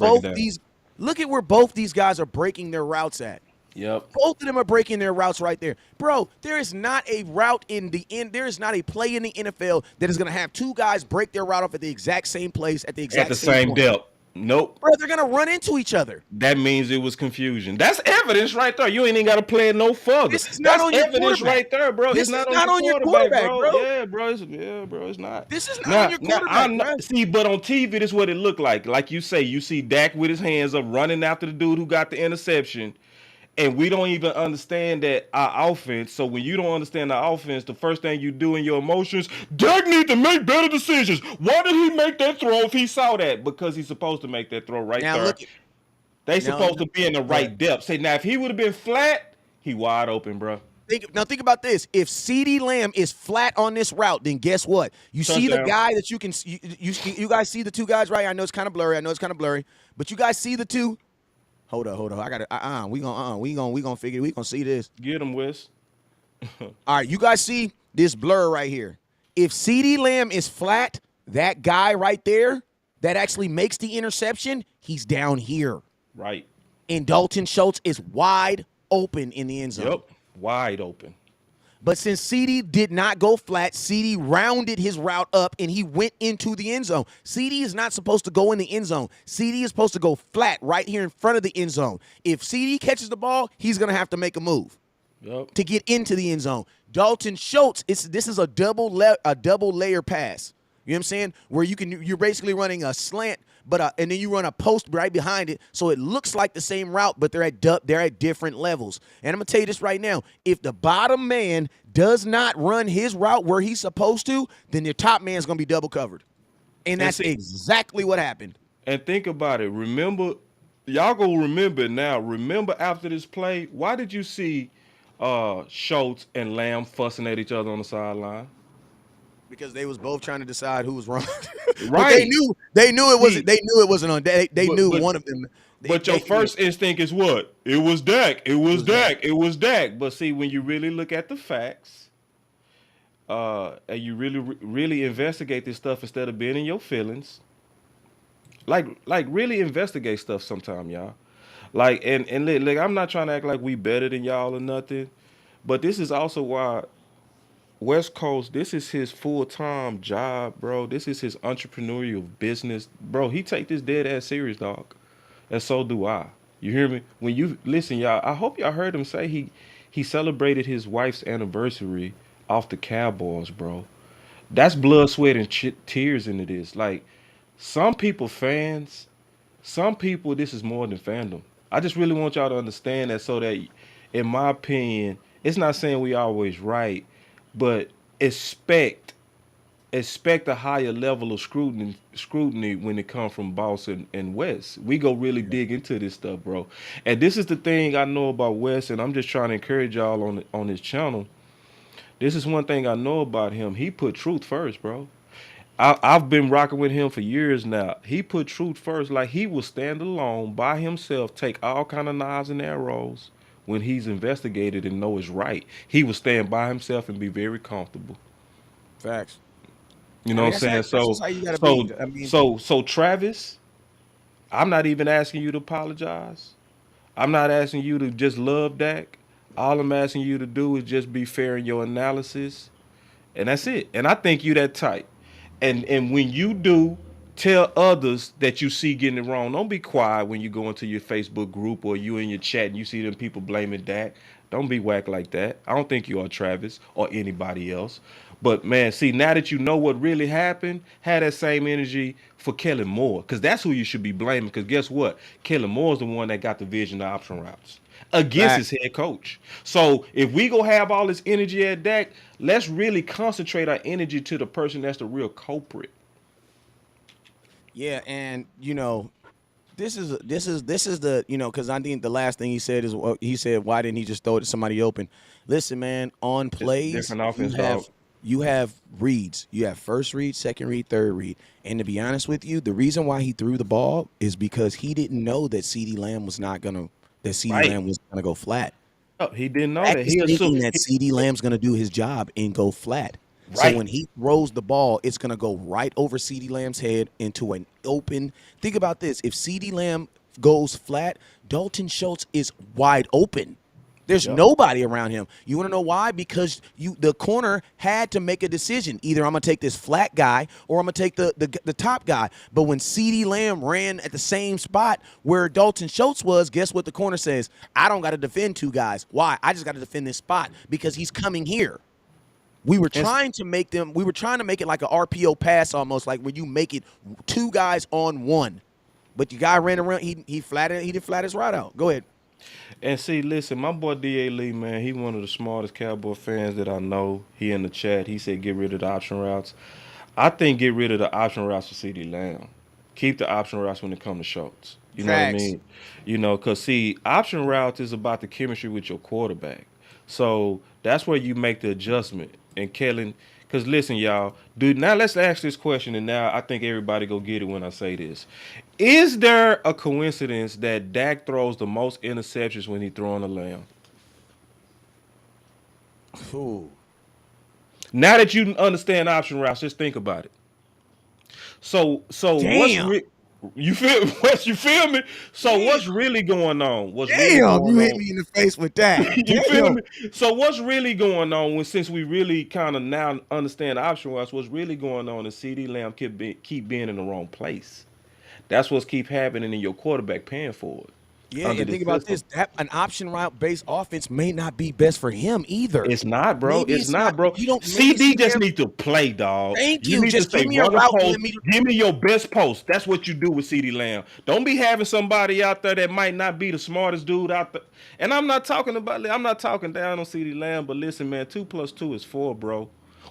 Look at where both these guys are breaking their routes at. Yep. Both of them are breaking their routes right there. Bro, there is not a route in the end. There is not a play in the NFL that is going to have 2 guys break their route off at the exact same place at the exact same point. depth. Nope. Bro, they're going to run into each other. That means it was confusion. That's evidence right there. You ain't even got to play it no further. This is not on your evidence right there, bro. This it's is not on your quarterback, bro. Yeah, bro. It's not. This is not on your quarterback, bro. See, but on TV, this is what it looked like. Like you say, you see Dak with his hands up running after the dude who got the interception. And we don't even understand that our offense. So when you don't understand the offense, the first thing you do in your emotions, Dak need to make better decisions. Why did he make that throw if he saw that? Because he's supposed to make that throw right there. They supposed to be in the right depth. Say now, if he would have been flat, he wide open, bro. Think about this. If CeeDee Lamb is flat on this route, then guess what? You see the guy that you can. You guys see the 2 guys, right? I know it's kind of blurry. But you guys see the 2. Hold up. I got it. We gonna figure. We gonna see this. Get him, Wes. All right, you guys see this blur right here. If CeeDee Lamb is flat, that guy right there that actually makes the interception, he's down here. Right. And Dalton Schultz is wide open in the end zone. Yep. Wide open. But since CD did not go flat, CD rounded his route up and he went into the end zone. CD is not supposed to go in the end zone. CD is supposed to go flat right here in front of the end zone. If CD catches the ball, he's going to have to make a move to get into the end zone. Dalton Schultz, this is a double layer pass. You know what I'm saying? Where you're basically running a slant, but and then you run a post right behind it, so it looks like the same route, but they're at different levels. And I'm gonna tell you this right now: if the bottom man does not run his route where he's supposed to, then the top man's gonna be double covered, and that's exactly what happened. And think about it. Remember, y'all gonna remember it now. Remember after this play, why did you see Schultz and Lamb fussing at each other on the sideline? Because they was both trying to decide who was wrong. Right. But they knew it wasn't. They knew it wasn't on. They knew one of them. But your first instinct is what? It was Dak. It was Dak. It was Dak. But see, when you really look at the facts, and you really investigate this stuff instead of being in your feelings, like really investigate stuff sometime, y'all. Like and look, I'm not trying to act like we better than y'all or nothing, but this is also why West Coast, this is his full-time job, bro. This is his entrepreneurial business. Bro, he take this dead ass serious, dog. And so do I. You hear me? When you listen, y'all, I hope y'all heard him say he celebrated his wife's anniversary off the Cowboys, bro. That's blood, sweat, and tears into this. Like, some people fans, some people, this is more than fandom. I just really want y'all to understand that so that, in my opinion, it's not saying we always right, but expect a higher level of scrutiny when it comes from Boss and West. We go really dig into this stuff, bro. And this is the thing I know about West, and I'm just trying to encourage y'all on his channel. This is one thing I know about him. He put truth first, bro. I've been rocking with him for years now. He put truth first. Like, he will stand alone by himself, take all kind of knives and arrows when he's investigated and know it's right. He will stand by himself and be very comfortable. Facts. You know what I'm saying? That's just how you gotta be. I mean, So Travis, I'm not even asking you to apologize. I'm not asking you to just love Dak. All I'm asking you to do is just be fair in your analysis, and that's it. And I think you that tight. And when you do, tell others that you see getting it wrong. Don't be quiet when you go into your Facebook group or you in your chat and you see them people blaming Dak. Don't be whack like that. I don't think you are Travis or anybody else. But man, see, now that you know what really happened, have that same energy for Kellen Moore, because that's who you should be blaming. Because guess what? Kellen Moore's the one that got the vision of option routes against his head coach. So if we go have all this energy at Dak, let's really concentrate our energy to the person that's the real culprit. yeah, and this is the because I think the last thing he said is he said, why didn't he just throw it to somebody open? Listen, man, on plays Different offense, dog. you have reads. You have first read, second read, third read. And to be honest with you, the reason why he threw the ball is because he didn't know that CeeDee Lamb was gonna go flat. Oh, he didn't know Dak that. is He thinking assumed that CeeDee Lamb's gonna do his job and go flat. So Right. when he throws the ball, it's gonna go right over CeeDee Lamb's head into an open. Think about this: if CeeDee Lamb goes flat, Dalton Schultz is wide open. There's nobody around him. You want to know why? Because the corner had to make a decision. Either I'm gonna take this flat guy or I'm gonna take the top guy. But when CeeDee Lamb ran at the same spot where Dalton Schultz was, guess what the corner says? I don't got to defend two guys. Why? I just got to defend this spot because he's coming here. We were trying to make it like an RPO pass almost, like when you make it two guys on one. But the guy ran around, he did flat his route out. Go ahead. And see, listen, my boy D.A. Lee, man, he one of the smartest Cowboy fans that I know. He in the chat, he said get rid of the option routes. I think get rid of the option routes for CeeDee Lamb. Keep the option routes when it comes to Schultz. You know what I Facts. mean? Because see, option routes is about the chemistry with your quarterback. So that's where you make the adjustment. And Kellen, because listen, y'all, dude, now let's ask this question, and now I think everybody go get it when I say this. Is there a coincidence that Dak throws the most interceptions when he throwing a Lamb? Ooh. Now that you understand option routes, just think about it. So what's Damn. you feel Wes, you feel me? So Damn. what's really going on? What's really Damn, going you hit on? me in the face with that. You feel Damn. me? So what's really going on since we really kind of now understand option routes, what's really going on is CD Lamb keep being in the wrong place. That's what's keep happening in your quarterback paying for it Yeah, under and this think about system. this. That an option route based offense may not be best for him either. It's not, bro. Maybe It's it's not. not, bro. You don't. Maybe CD CD just Lamb. need to play, dog. Thank You you. need to Just give say me a run the route and post. let me. Give me your best post. That's what you do with CD Lamb. Don't be having somebody out there that might not be the smartest dude out there. And I'm not talking down on CD Lamb, but listen, man, 2 + 2 is 4, bro.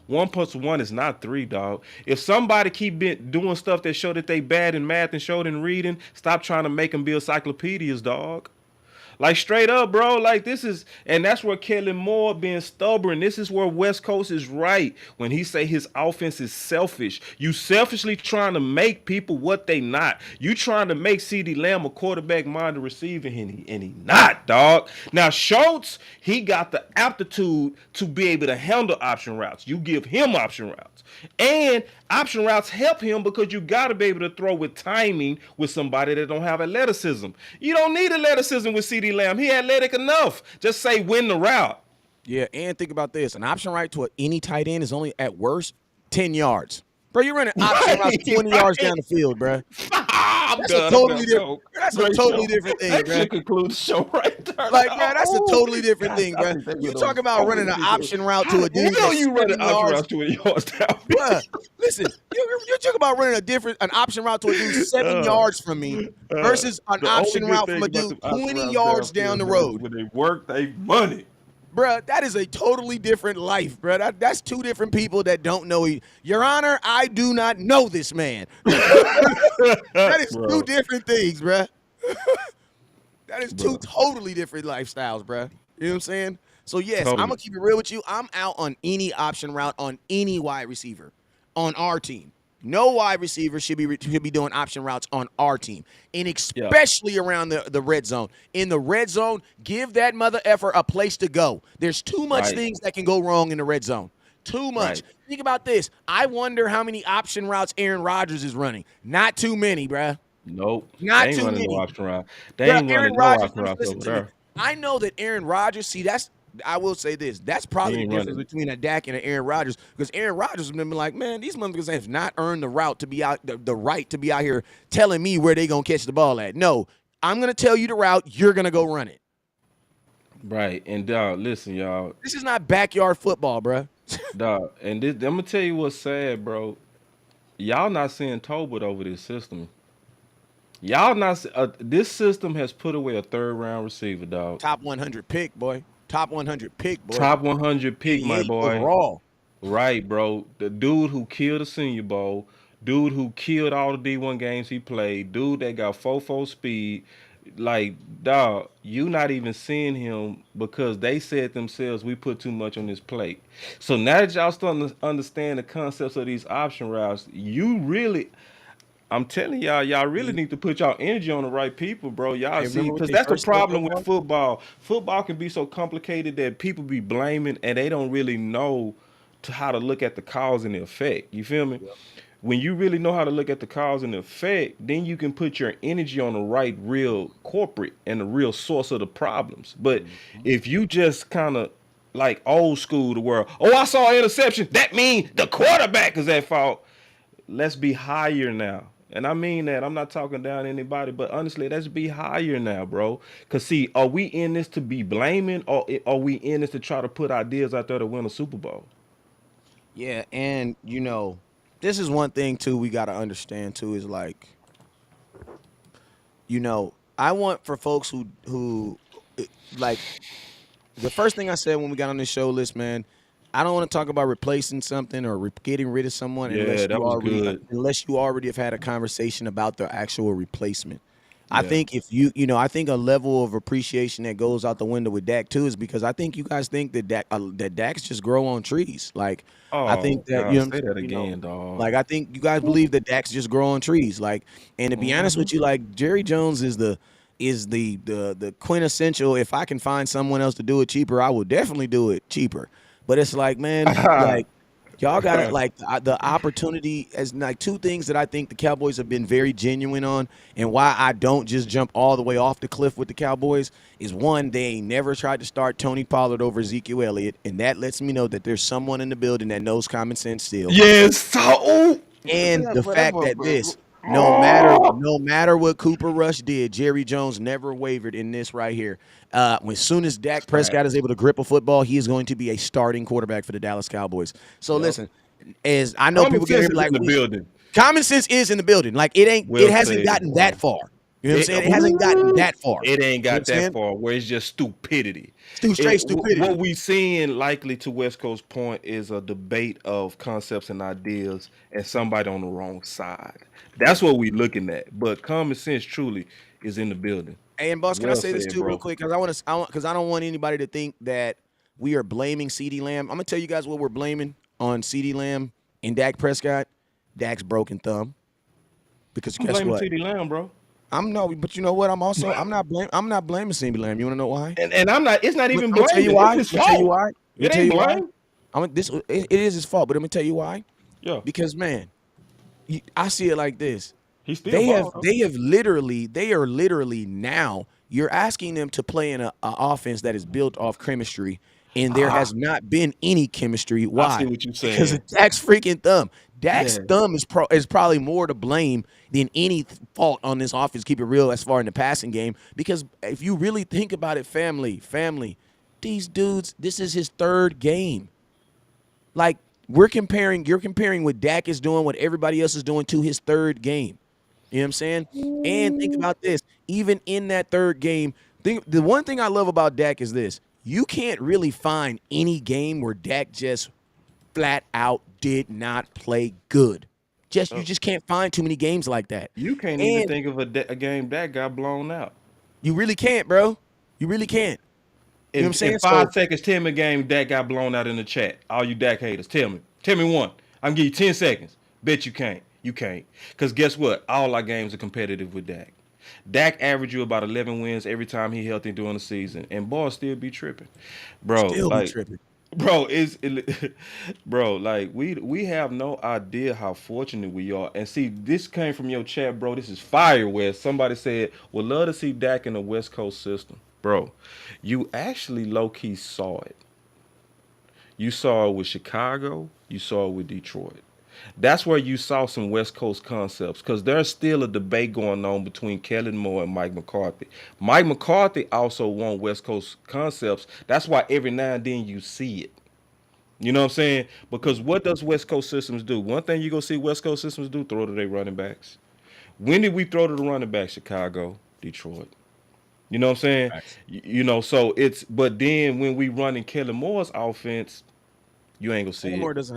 1 + 1 is not 3, dog. If somebody doing stuff that show that they bad in math and showed in reading, stop trying to make them be encyclopedias, dog. Like straight up, bro. Like this is, and that's where Kellen Moore being stubborn. This is where West Coast is right when he say his offense is selfish. You selfishly trying to make people what they not. You trying to make CD Lamb a quarterback minded receiver, and he not, dog. Now Schultz, he got the aptitude to be able to handle option routes. You give him option routes, and option routes help him because you got to be able to throw with timing with somebody that don't have athleticism. You don't need athleticism with CD Lamb. He athletic enough. Just say win the route. Yeah, and think about this. An option right to any tight end is only at worst 10 yards. Bro, you're running option routes 20 yards down the field, bro. That's a totally different. That's a totally different thing, That bro. should conclude the show right there. Like, bro, that's a totally different God, thing, I bro. think they You went talk over about so running many an people. option route to How a dude the hell that's you running 7 option yards. routes 20 yards down? Bruh, listen, you talk about running an option route to a dude 7 yards from me versus an The only option good route from thing a about dude the option 20 routes yards down downfield, the man, is road. when they work, they money. Bruh, that is a totally different life, bruh. That's two different people that don't know each. Your Honor, I do not know this man. That is two Bro. different things, bruh. That is two Bro. totally different lifestyles, bruh. You know what I'm saying? So yes, I'm Totally. gonna keep it real with you. I'm out on any option route on any wide receiver on our team. No wide receiver should be doing option routes on our team, and Yeah. especially around the red zone. In the red zone, give that mother effer a place to go. There's too much Right. things that can go wrong in the red zone. Too much. Right. Think about this. I wonder how many option routes Aaron Rodgers is running. Not too many, bruh. Nope. They Not ain't too running no many. option route. They Bro, ain't Aaron running no Rodgers, option routes listen over to me. there. I know that Aaron Rodgers, see, I will say this. That's He probably the ain't difference running it. between a Dak and an Aaron Rodgers. Because Aaron Rodgers has been like, man, these motherfuckers have not earned the route to be out, the right to be out here telling me where they gonna catch the ball at. No, I'm gonna tell you the route, you're gonna go run it. Right. And dog, listen, y'all. This is not backyard football, bro. Dog. And I'm gonna tell you what's sad, bro. Y'all not seeing Tobit over this system. Y'all not. This system has put away a third round receiver, dog. Top 100 pick, boy. Top 100 pick, boy. Top 100 pick, my 88 boy. overall. Right, bro. The dude who killed the Senior Bowl, dude who killed all the D1 games he played, dude that got 4-4 speed. Like, dog, you not even seeing him because they said themselves we put too much on this plate. So now that y'all starting to understand the concepts of these option routes, you really, I'm telling y'all really need to put y'all energy on the right people, bro. Y'all Hey, see, remember what because they that's the first said, problem with though, football. Football can be so complicated that people be blaming and they don't really know to how to look at the cause and the effect. You feel me? Yep. When you really know how to look at the cause and the effect, then you can put your energy on the right real corporate and the real source of the problems. But if you just kind of like old school the world, oh, I saw an interception, that means the quarterback is at fault. Let's be higher now. And I mean that. I'm not talking down anybody, but honestly, let's be higher now, bro. Because, see, are we in this to be blaming or are we in this to try to put ideas out there to win a Super Bowl? Yeah, and, this is one thing, too, we got to understand, too, is like, I want for folks who like, the first thing I said when we got on this show list, man, I don't want to talk about replacing something or getting rid of someone Yeah, that was good. unless you already have had a conversation about the actual replacement. I Yeah. think if I think a level of appreciation that goes out the window with Dak too is because I think you guys think that Dax just grow on trees. Like I Oh, think that God, say that again, dog. like I think you guys believe that Dax just grow on trees. Like, and to be honest with you, like Jerry Jones is the quintessential. If I can find someone else to do it cheaper, I will definitely do it cheaper. But it's like, man, like Y'all got it. Like the opportunity as like two things that I think the Cowboys have been very genuine on, and why I don't just jump all the way off the cliff with the Cowboys is one, they ain't never tried to start Tony Pollard over Ezekiel Elliott, and that lets me know that there's someone in the building that knows common sense still. Yes, so And the fact Whatever, that bro. this, no matter what Cooper Rush did, Jerry Jones never wavered in this right here. As soon as Dak Prescott is able to grip a football, he is going to be a starting quarterback for the Dallas Cowboys. So Yep. listen, as I know Common people get sense here is like in the building. common sense is in the building. Like it Well hasn't said, gotten bro. that far. You know what I'm saying? It hasn't gotten Ooh, that far. it ain't You know what I'm got that saying? far. Where it's just stupidity. Straight stupidity. What we seeing, likely to West Coast point, is a debate of concepts and ideas, and somebody on the wrong side. That's what we looking at. But common sense truly is in the building. Hey, and boss, can I Well say this said, too real bro. quick? Because I don't want anybody to think that we are blaming CeeDee Lamb. I'm gonna tell you guys what we're blaming on CeeDee Lamb and Dak Prescott. Dak's broken thumb. Because I'm guess blaming what? CD Lamb, bro. But you know what? I'm not blaming CeeDee Lamb. You wanna know why? And I'm not. It's not I'm even gonna tell you blaming. It's why. I'm his gonna tell you fault. why. I'm gonna It tell ain't you why. blame. It is his fault, but I'm gonna tell you why. Yeah, Because man, I see it like this. he still They have ball though. they have literally they are literally now you're asking them to play in a offense that is built off chemistry, and there Ah, has not been any chemistry. I see Why? what you're Because saying. of Dak's freaking thumb. Dak's Yeah. thumb is probably more to blame than any fault on this offense. Keep it real as far in the passing game. Because if you really think about it, family, these dudes, this is his third game. Like you're comparing what Dak is doing, what everybody else is doing to his third game. You know what I'm saying? And think about this. Even in that third game, the one thing I love about Dak is this. You can't really find any game where Dak just flat out did not play good. You Uh, just can't find too many games like that. you can't even And think of a game that got blown out. you really can't, bro. You really can't. You know what I'm In saying? five So seconds, tell me a game that got blown out in the chat. All you Dak haters, tell me. Tell me one. I'm gonna give you 10 seconds. Bet you can't. You can't. Because guess what? All our games are competitive with Dak. Dak average you about 11 wins every time he healthy during the season, and boys still be tripping, bro. still be Like, tripping. bro, bro, like we have no idea how fortunate we are. And see, this came from your chat, bro. This is fire. Where somebody said, "Would love to see Dak in the West Coast system." Bro, you actually low key saw it. You saw it with Chicago. You saw it with Detroit. That's where you saw some West Coast concepts because there's still a debate going on between Kellen Moore and Mike McCarthy. Mike McCarthy also want West Coast concepts. That's why every now and then you see it. You know what I'm saying? Because what does West Coast systems do? One thing you gonna see West Coast systems do: throw to their running backs. When did we throw to the running back? Chicago, Detroit. You know what I'm saying? So it's but then when we run in Kellen Moore's offense, you ain't gonna see it. Baltimore doesn't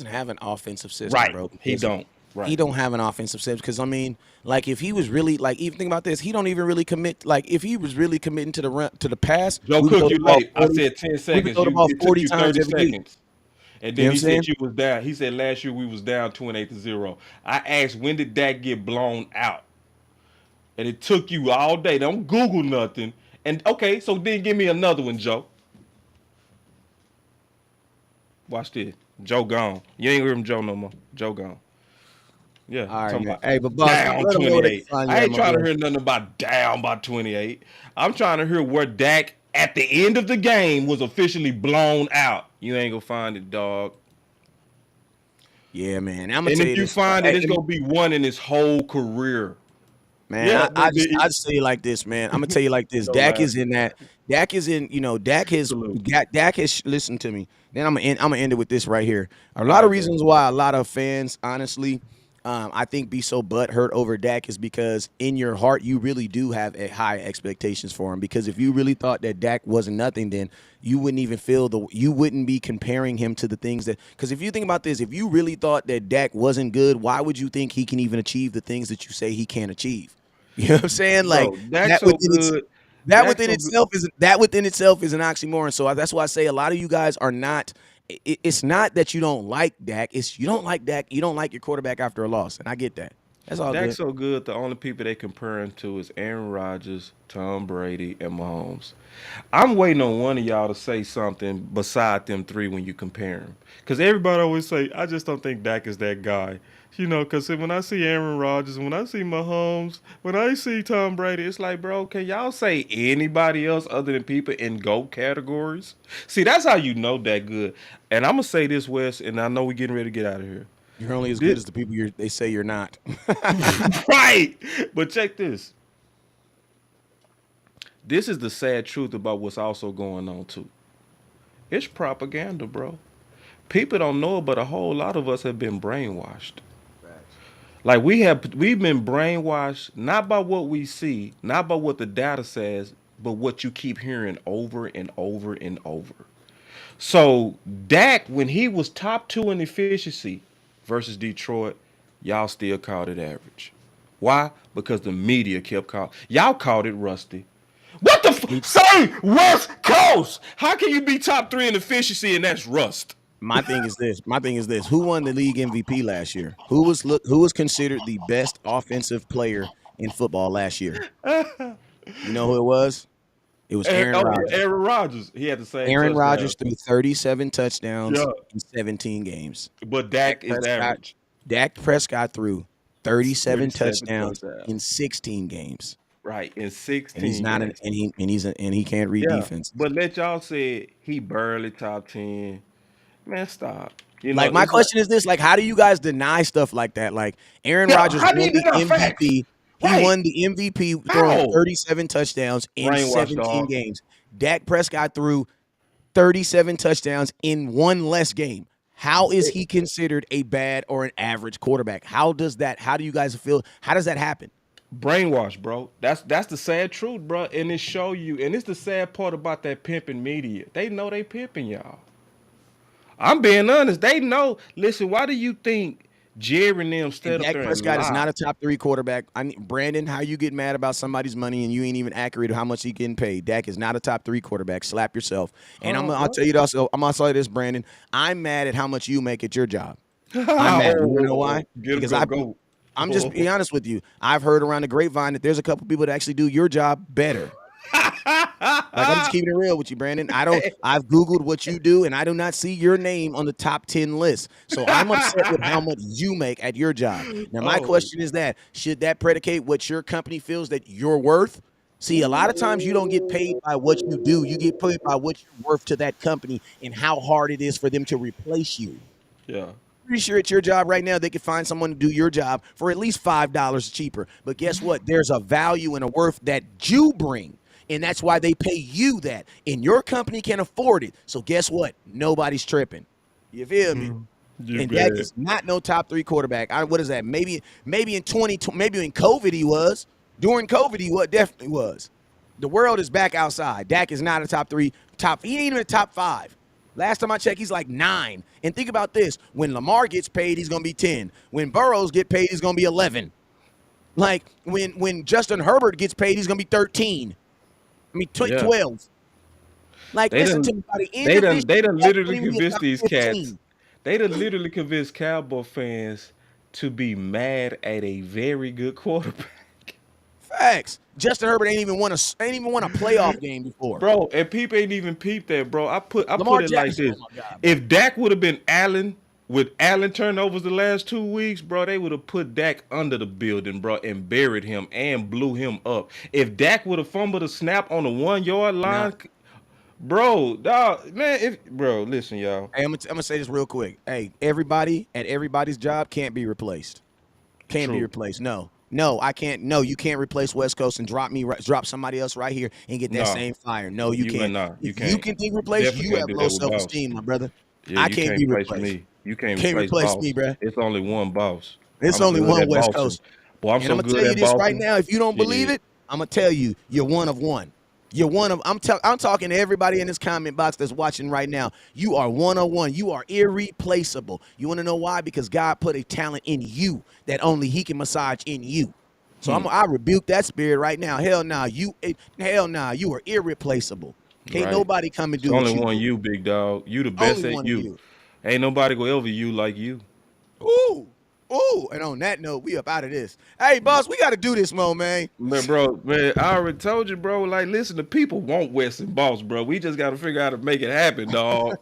have an offensive system, Right. bro. He Because don't. he Right. don't have an offensive system. Because I mean, like if he was really like even think about this, he don't even really commit. Like if he was really committing to the run to the pass, Joe we would Cook, throw the you ball late. I 40. said 10 We would seconds. throw the You ball it took 40 you times 30 every week. seconds. And You know then what I'm he saying? said you was down. He said last year we was down 28-0. I asked when did that get blown out? And it took you all day. Don't Google nothing. And okay, so then give me another one, Joe. Watch this. Joe gone. You ain't hear from Joe no more. Joe gone. Yeah, All right, talking man. about Hey, but boss, down let them know where they can 28. find you I at, ain't my trying to boy. hear nothing about down by 28. I'm trying to hear where Dak at the end of the game was officially blown out. You ain't gonna find it, dog. Yeah, man. I'm gonna And tell if you you this. find it, Hey, it's gonna be one in his whole career. man, Yeah, I just tell you like this, man. I'm gonna tell you like this. Don't Dak laugh. is in that. Dak is in. You know, Salute. Dak has. Listen to me. Then I'm gonna end it with this right here. A All lot of right, bro. reasons why a lot of fans, honestly, I think be so butthurt over Dak is because in your heart you really do have a high expectations for him. Because if you really thought that Dak wasn't nothing, then you wouldn't even you wouldn't be comparing him to the things that. Because if you think about this, if you really thought that Dak wasn't good, why would you think he can even achieve the things that you say he can't achieve? You know what I'm saying? Like Bro, Dak's that so within its good. that Dak's within so good. itself is that within itself is an oxymoron. So that's why I say a lot of you guys are not. It's not that you don't like Dak. It's you don't like Dak. You don't like your quarterback after a loss, and I get that. That's all Dak's good. so good. The only people they compare him to is Aaron Rodgers, Tom Brady, and Mahomes. I'm waiting on one of y'all to say something beside them three when you compare them. Because everybody always say, I just don't think Dak is that guy. You know, because when I see Aaron Rodgers, when I see Mahomes, when I see Tom Brady, it's like, bro, can y'all say anybody else other than people in GOAT categories? See, that's how you know that good. And I'm going to say this, Wes, and I know we're getting ready to get out of here. You're only as good This, as the people they say you're not. right. But check this. This is the sad truth about what's also going on, too. It's propaganda, bro. People don't know it, but a whole lot of us have been brainwashed. Facts. Like we've been brainwashed not by what we see, not by what the data says, but what you keep hearing over and over and over. So Dak, when he was top two in efficiency versus Detroit, y'all still called it average. Why? Because the media kept calling. Y'all called it rusty. What the say West Coast? How can you be top three in efficiency and that's rust? My thing is this. My thing is this. Who won the league MVP last year? Who was considered the best offensive player in football last year? You know who it was? It was Aaron Oh yeah, Rodgers. Aaron Rodgers. He had the same Aaron touchdown. Rodgers threw 37 touchdowns Yeah, in 17 games. but Dak Dak is Prescott, average. Dak Prescott threw 37 37 touchdowns touchdowns. in 16 games. Right, in And he's 16 not an games. and he can't read Yeah, defenses. but let y'all say he barely top 10. Man, stop. You know, Like my it's like, question is this: like, how do you guys deny stuff like that? Like Aaron yeah, Rodgers how do won you do the that facts? MVP. He Right. won the MVP throwing How? 37 touchdowns in Brainwash 17 dog. games. Dak Prescott threw 37 touchdowns in one less game. How is he considered a bad or an average quarterback? How does that? How do you guys feel? How does that happen? Brainwash, bro. That's the sad truth, bro. And it show you, and it's the sad part about that pimping media. They know they pimping y'all. I'm being honest. They know. Listen, why do you think Jerry and them And stood up Dak there and Prescott is lied? not a top three quarterback. Brandon, how you get mad about somebody's money and you ain't even accurate to how much he getting paid? Dak is not a top three quarterback. Slap yourself. And I'll What? tell you also, I'm gonna tell you this, Brandon. I'm mad at how much you make at your job. I'm mad. You wanna know why? Oh, get him, Because go, go. I'm just being honest with you. I've heard around the grapevine that there's a couple people that actually do your job better. Like I'm just keeping it real with you, Brandon. I've Googled what you do and I do not see your name on the top 10 list. So I'm upset with how much you make at your job. Now, my Oh, question is that should that predicate what your company feels that you're worth? See, a lot of times you don't get paid by what you do. You get paid by what you're worth to that company and how hard it is for them to replace you. yeah. Pretty sure at your job right now, they could find someone to do your job for at least $5 cheaper. But guess what? There's a value and a worth that you bring. And that's why they pay you that. And your company can afford it. So guess what? Nobody's tripping. You feel me? You And Dak bet. is not no top three quarterback. What is that? Maybe in 20, maybe in COVID he was. During COVID he definitely was. The world is back outside. Dak is not a top three, he ain't even a top five. Last time I checked, he's like 9. And think about this. When Lamar gets paid, he's going to be 10. When Burrows get paid, he's going to be 11. Like, when Justin Herbert gets paid, he's going to be 13. I mean, Yeah. 12. Like, They listen to done me. By the end they of done this they year, done Dak literally might even be a convinced top these cats. 15. They done literally convinced Cowboy fans to be mad at a very good quarterback. Facts. Justin Herbert ain't even won a playoff game before. Bro, and people ain't even peeped that, bro. I put Lamar it like Jackson. this. Oh, my God, bro. If Dak would have been Allen with Allen turnovers the last 2 weeks, bro, they would have put Dak under the building, bro, and buried him and blew him up. If Dak would have fumbled a snap on the 1 yard Nah. line, bro, dog, man, bro, listen, y'all. Hey, I'm gonna say this real quick. Hey, everybody at everybody's job can't be replaced. Can't be True. replaced. No, I can't. No, you can't replace West Coast and drop somebody else right here and get that No, same fire. No, you you can't. ain't nah, you If you can't. can be You replaced, definitely you can't have do low that with boss. self-esteem, my brother. Yeah, I you can't can't be replace replaced. me. You can't Can't replace replace boss. me, bruh. It's only one boss. It's I'm only good one at West bossing. Coast. Boy, I'm And I'm so gonna good tell you at this right bossing. now. If you don't believe Shit. it, I'm gonna tell you, you're one of one. You're one of. I'm talking to everybody in this comment box that's watching right now. You are one on one. You are irreplaceable. You want to know why? Because God put a talent in you that only He can massage in you. So I rebuke that spirit right now. Hell nah, you are irreplaceable. Can't Right. nobody come and It's do what only you one do. you, big dog. You the Only best at one of you. you. Ain't nobody gonna ever you like you. Ooh. Ooh, and on that note, we up out of this. Hey, boss, we got to do this, Mo, man. Man, bro, man, I already told you, bro. Like, listen, the people want West and Boss, bro. We just got to figure out how to make it happen, dog.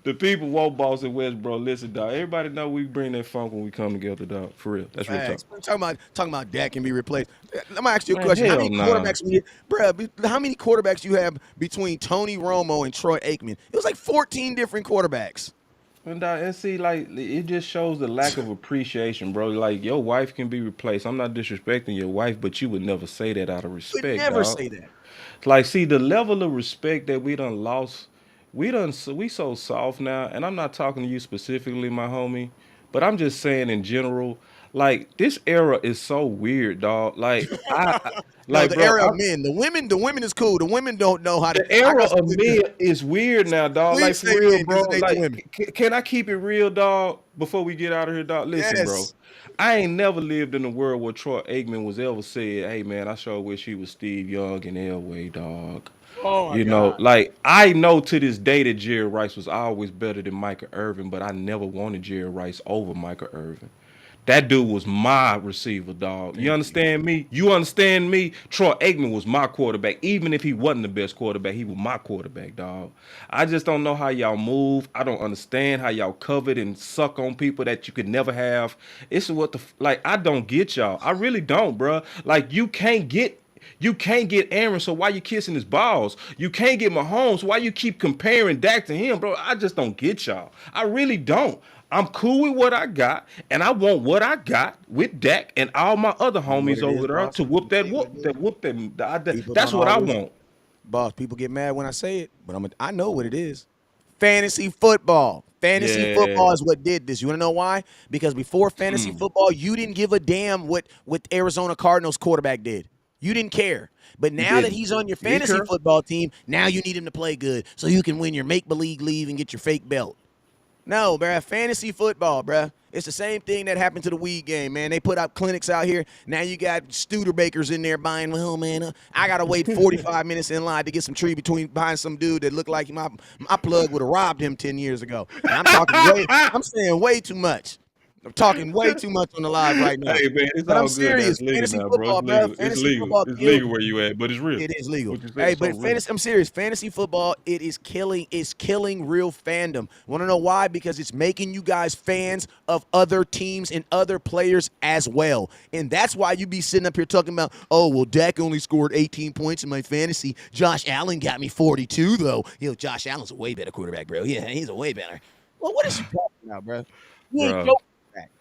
The people want Boss and West, bro. Listen, dog. Everybody know we bring that funk when we come together, dog. For real. That's real talk. Facts. Talking about Dak can be replaced. I'm gonna ask you a Man, question. How hell many nah. quarterbacks how many quarterbacks you have between Tony Romo and Troy Aikman? It was like 14 different quarterbacks. And see, like, it just shows the lack of appreciation, bro. Like, your wife can be replaced. I'm not disrespecting your wife, but you would never say that out of You would respect, never dog. say that. Like, see, the level of respect that we done lost, we so soft now, and I'm not talking to you specifically, my homie, but I'm just saying in general, like, this era is so weird, dog. No, Like, the bro, era of men. The women is cool. The women don't know how to. the I era got some of good men news. is weird now, dog. Like Please for say real, men bro. because it ain't the women. Like, can I keep it real, dog? Before we get out of here, dog. Listen, bro. Yes. I ain't never lived in a world where Troy Aikman was ever said, "Hey, man, I sure wish he was Steve Young and Elway, dog." Oh my You know, God. like I know to this day that Jerry Rice was always better than Michael Irvin, but I never wanted Jerry Rice over Michael Irvin. That dude was my receiver, dog. You Thank you. understand me? You understand me? Troy Aikman was my quarterback. Even if he wasn't the best quarterback, he was my quarterback, dog. I just don't know how y'all move. I don't understand how y'all covet and suck on people that you could never have. It's what like I don't get y'all. I really don't, bruh. Like you can't get Aaron, so why you kissing his balls? You can't get Mahomes, so why you keep comparing Dak to him, bro? I just don't get y'all. I really don't. I'm cool with what I got, and I want what I got with Dak and all my other You know what homies it is, over there boss? to whoop You that see what it whoop is? that whoop them. People That's don't what I always, want. boss. People get mad when I say it, but I know what it is. Fantasy football. Fantasy Yeah. football is what did this. You want to know why? Because before fantasy Mm. football, you didn't give a damn what Arizona Cardinals quarterback did. You didn't care. But You now that didn't. he's on your We fantasy care. football team, now you need him to play good so you can win your make believe league and get your fake belt. No, bruh. Fantasy football, bruh. It's the same thing that happened to the weed game, man. They put up clinics out here. Now you got Studebakers in there buying. Well, man, I gotta wait 45 minutes in line to get some tree between behind some dude that looked like my plug would have robbed him 10 years ago. And I'm saying way too much. I'm talking way too much on the live right now. Hey man, it's But I'm all good. That's serious. legal Fantasy now, bro. It's football, bruh. legal. It's Fantasy legal. football It's killed legal me. where you at, but it's real. It is legal. What you Hey, said so but real. I'm serious. Fantasy football, it's killing real fandom. Want to know why? Because it's making you guys fans of other teams and other players as well. And that's why you be sitting up here talking about, oh, well, Dak only scored 18 points in my fantasy. Josh Allen got me 42, though. Josh Allen's a way better quarterback, bro. Yeah, he's a way better. Well, what is you talking about, bro? He ain't Bro. your quarterback.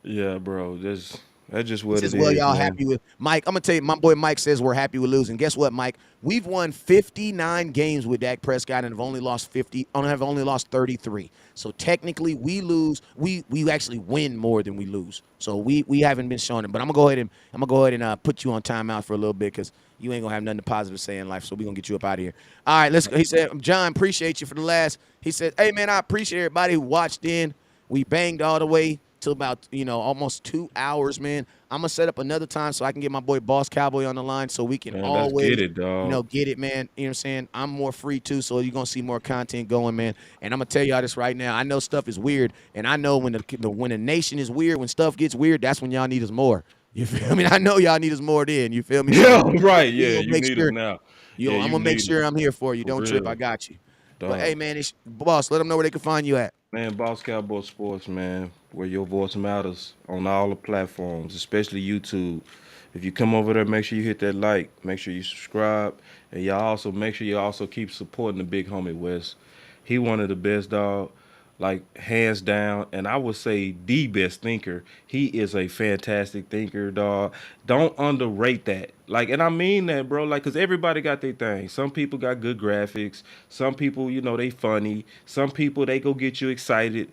Yeah, bro. That's just He what says, it well, is, y'all man. happy with Mike. I'm gonna tell you, my boy Mike says we're happy with losing. Guess what, Mike? We've won 59 games with Dak Prescott and have only lost 33. So technically we lose. We actually win more than we lose. So we haven't been showing it. But I'm gonna go ahead and put you on timeout for a little bit because you ain't gonna have nothing positive to say in life. So we're gonna get you up out of here. All right, let's go. He said, John, appreciate you for the last. He said, hey man, I appreciate everybody who watched in. We banged all the way till about almost 2 hours, man. I'm gonna set up another time so I can get my boy Boss Cowboy on the line so we can Man, let's always get it, dog. get it, man. You know what I'm saying? I'm more free too, so you're gonna see more content going, man. And I'm gonna tell y'all this right now. I know stuff is weird, and I know when the nation is weird, when stuff gets weird, that's when y'all need us more. You feel me? I know y'all need us more then. You feel me? So Yeah, right. we Yeah, gonna you make need us sure. now. Yo, Yeah, I'm you gonna make need us sure I'm here for you. for Don't trip. I real, got you. But hey, dog. man, boss. Let them know where they can find you at. Man, Boss Cowboy Sports, man, where your voice matters on all the platforms, especially YouTube. If you come over there, make sure you hit that like, make sure you subscribe, and y'all also make sure you also keep supporting the big homie West. He one of the best, dog, like hands down, and I would say the best thinker. He is a fantastic thinker, dog. Don't underrate that. Like, and I mean that, bro. Like, cause everybody got their thing. Some people got good graphics. Some people, they funny. Some people they go get you excited.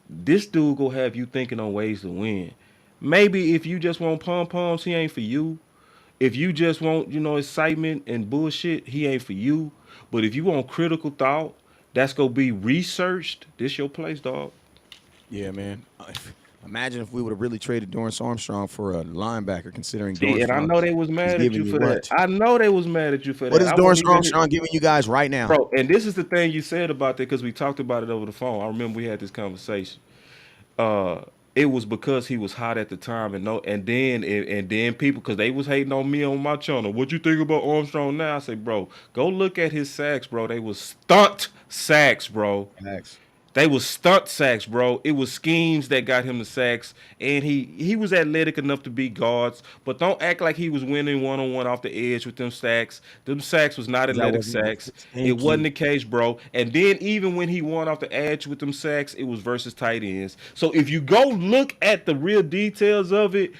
This dude go have you thinking on ways to win. Maybe if you just want pom poms, he ain't for you. If you just want, excitement and bullshit, he ain't for you. But if you want critical thought, that's gonna be researched. This your place, dog. Yeah, man. Imagine if we would have really traded Dorrance Armstrong for a linebacker, considering See, Dorrance and I Armstrong know they was is mad at giving you you for that. what? I know they was mad at you for What that. is I wasn't Dorrance even here. Armstrong giving you guys right now? Bro, and this is the thing you said about that because we talked about it over the phone. I remember we had this conversation. Uh, it was because he was hot at the time, and no, and then people, because they was hating on me on my channel. What you think about Armstrong now? I say, bro, go look at his sacks, bro. They was stunt sacks, bro. Facts. They was stunt sacks, bro. It was schemes that got him the sacks, and he was athletic enough to be guards. But don't act like he was winning 1-on-1 off the edge with them sacks. Them sacks was not That athletic wasn't the sacks. case. It Thank wasn't you. the case, bro. And then even when he won off the edge with them sacks, it was versus tight ends. So if you go look at the real details of it,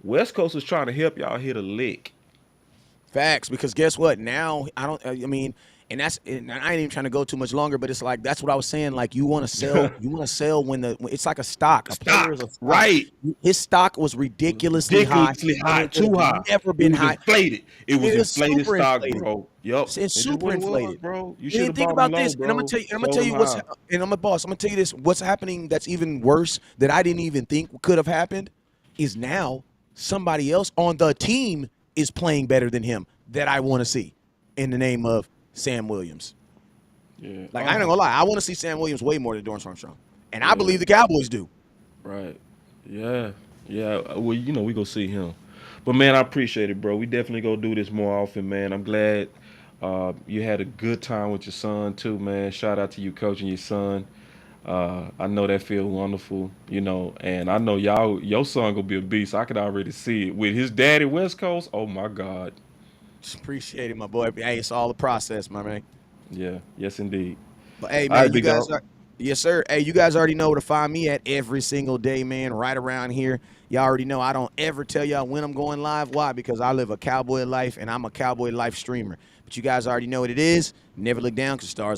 West Coast was trying to help y'all hit a lick. Facts, because guess what? Now I don't. I mean, and I ain't even trying to go too much longer, but it's like that's what I was saying. Like you want to sell, when it's like a stock. A player is Stock, a stock. right? His stock was ridiculously high. Ridiculously And high, it would too high. have never It been was high. inflated. It was It was inflated super stock, inflated. bro. Yup. It's It's just super what it was, inflated. bro. You And should then have think bought him about low, this, and I'm gonna bro. tell you, Sold him high. and I'm a boss. I'm gonna tell you this. What's happening that's even worse that I didn't even think could have happened is now somebody else on the team is playing better than him that I want to see in the name of Sam Williams. Yeah. Like I ain't gonna lie, I want to see Sam Williams way more than Dorrance Armstrong, and I Yeah. believe the Cowboys do. Right. Yeah. Yeah. Well, we go see him. But man, I appreciate it, bro. We definitely go do this more often, man. I'm glad you had a good time with your son too, man. Shout out to you coaching your son. I know that feel wonderful, and I know your son gonna be a beast. I can already see it with his daddy West Coast. Oh my God. Just appreciate it, my boy. Hey, it's all a process, my man. Yeah. Yes, indeed. But hey, All right, man, you big guys dog. are, yes, sir. Hey, you guys already know where to find me at every single day, man. Right around here. Y'all already know I don't ever tell y'all when I'm going live. Why? Because I live a cowboy life and I'm a cowboy life streamer. But you guys already know what it is. Never look down because stars up.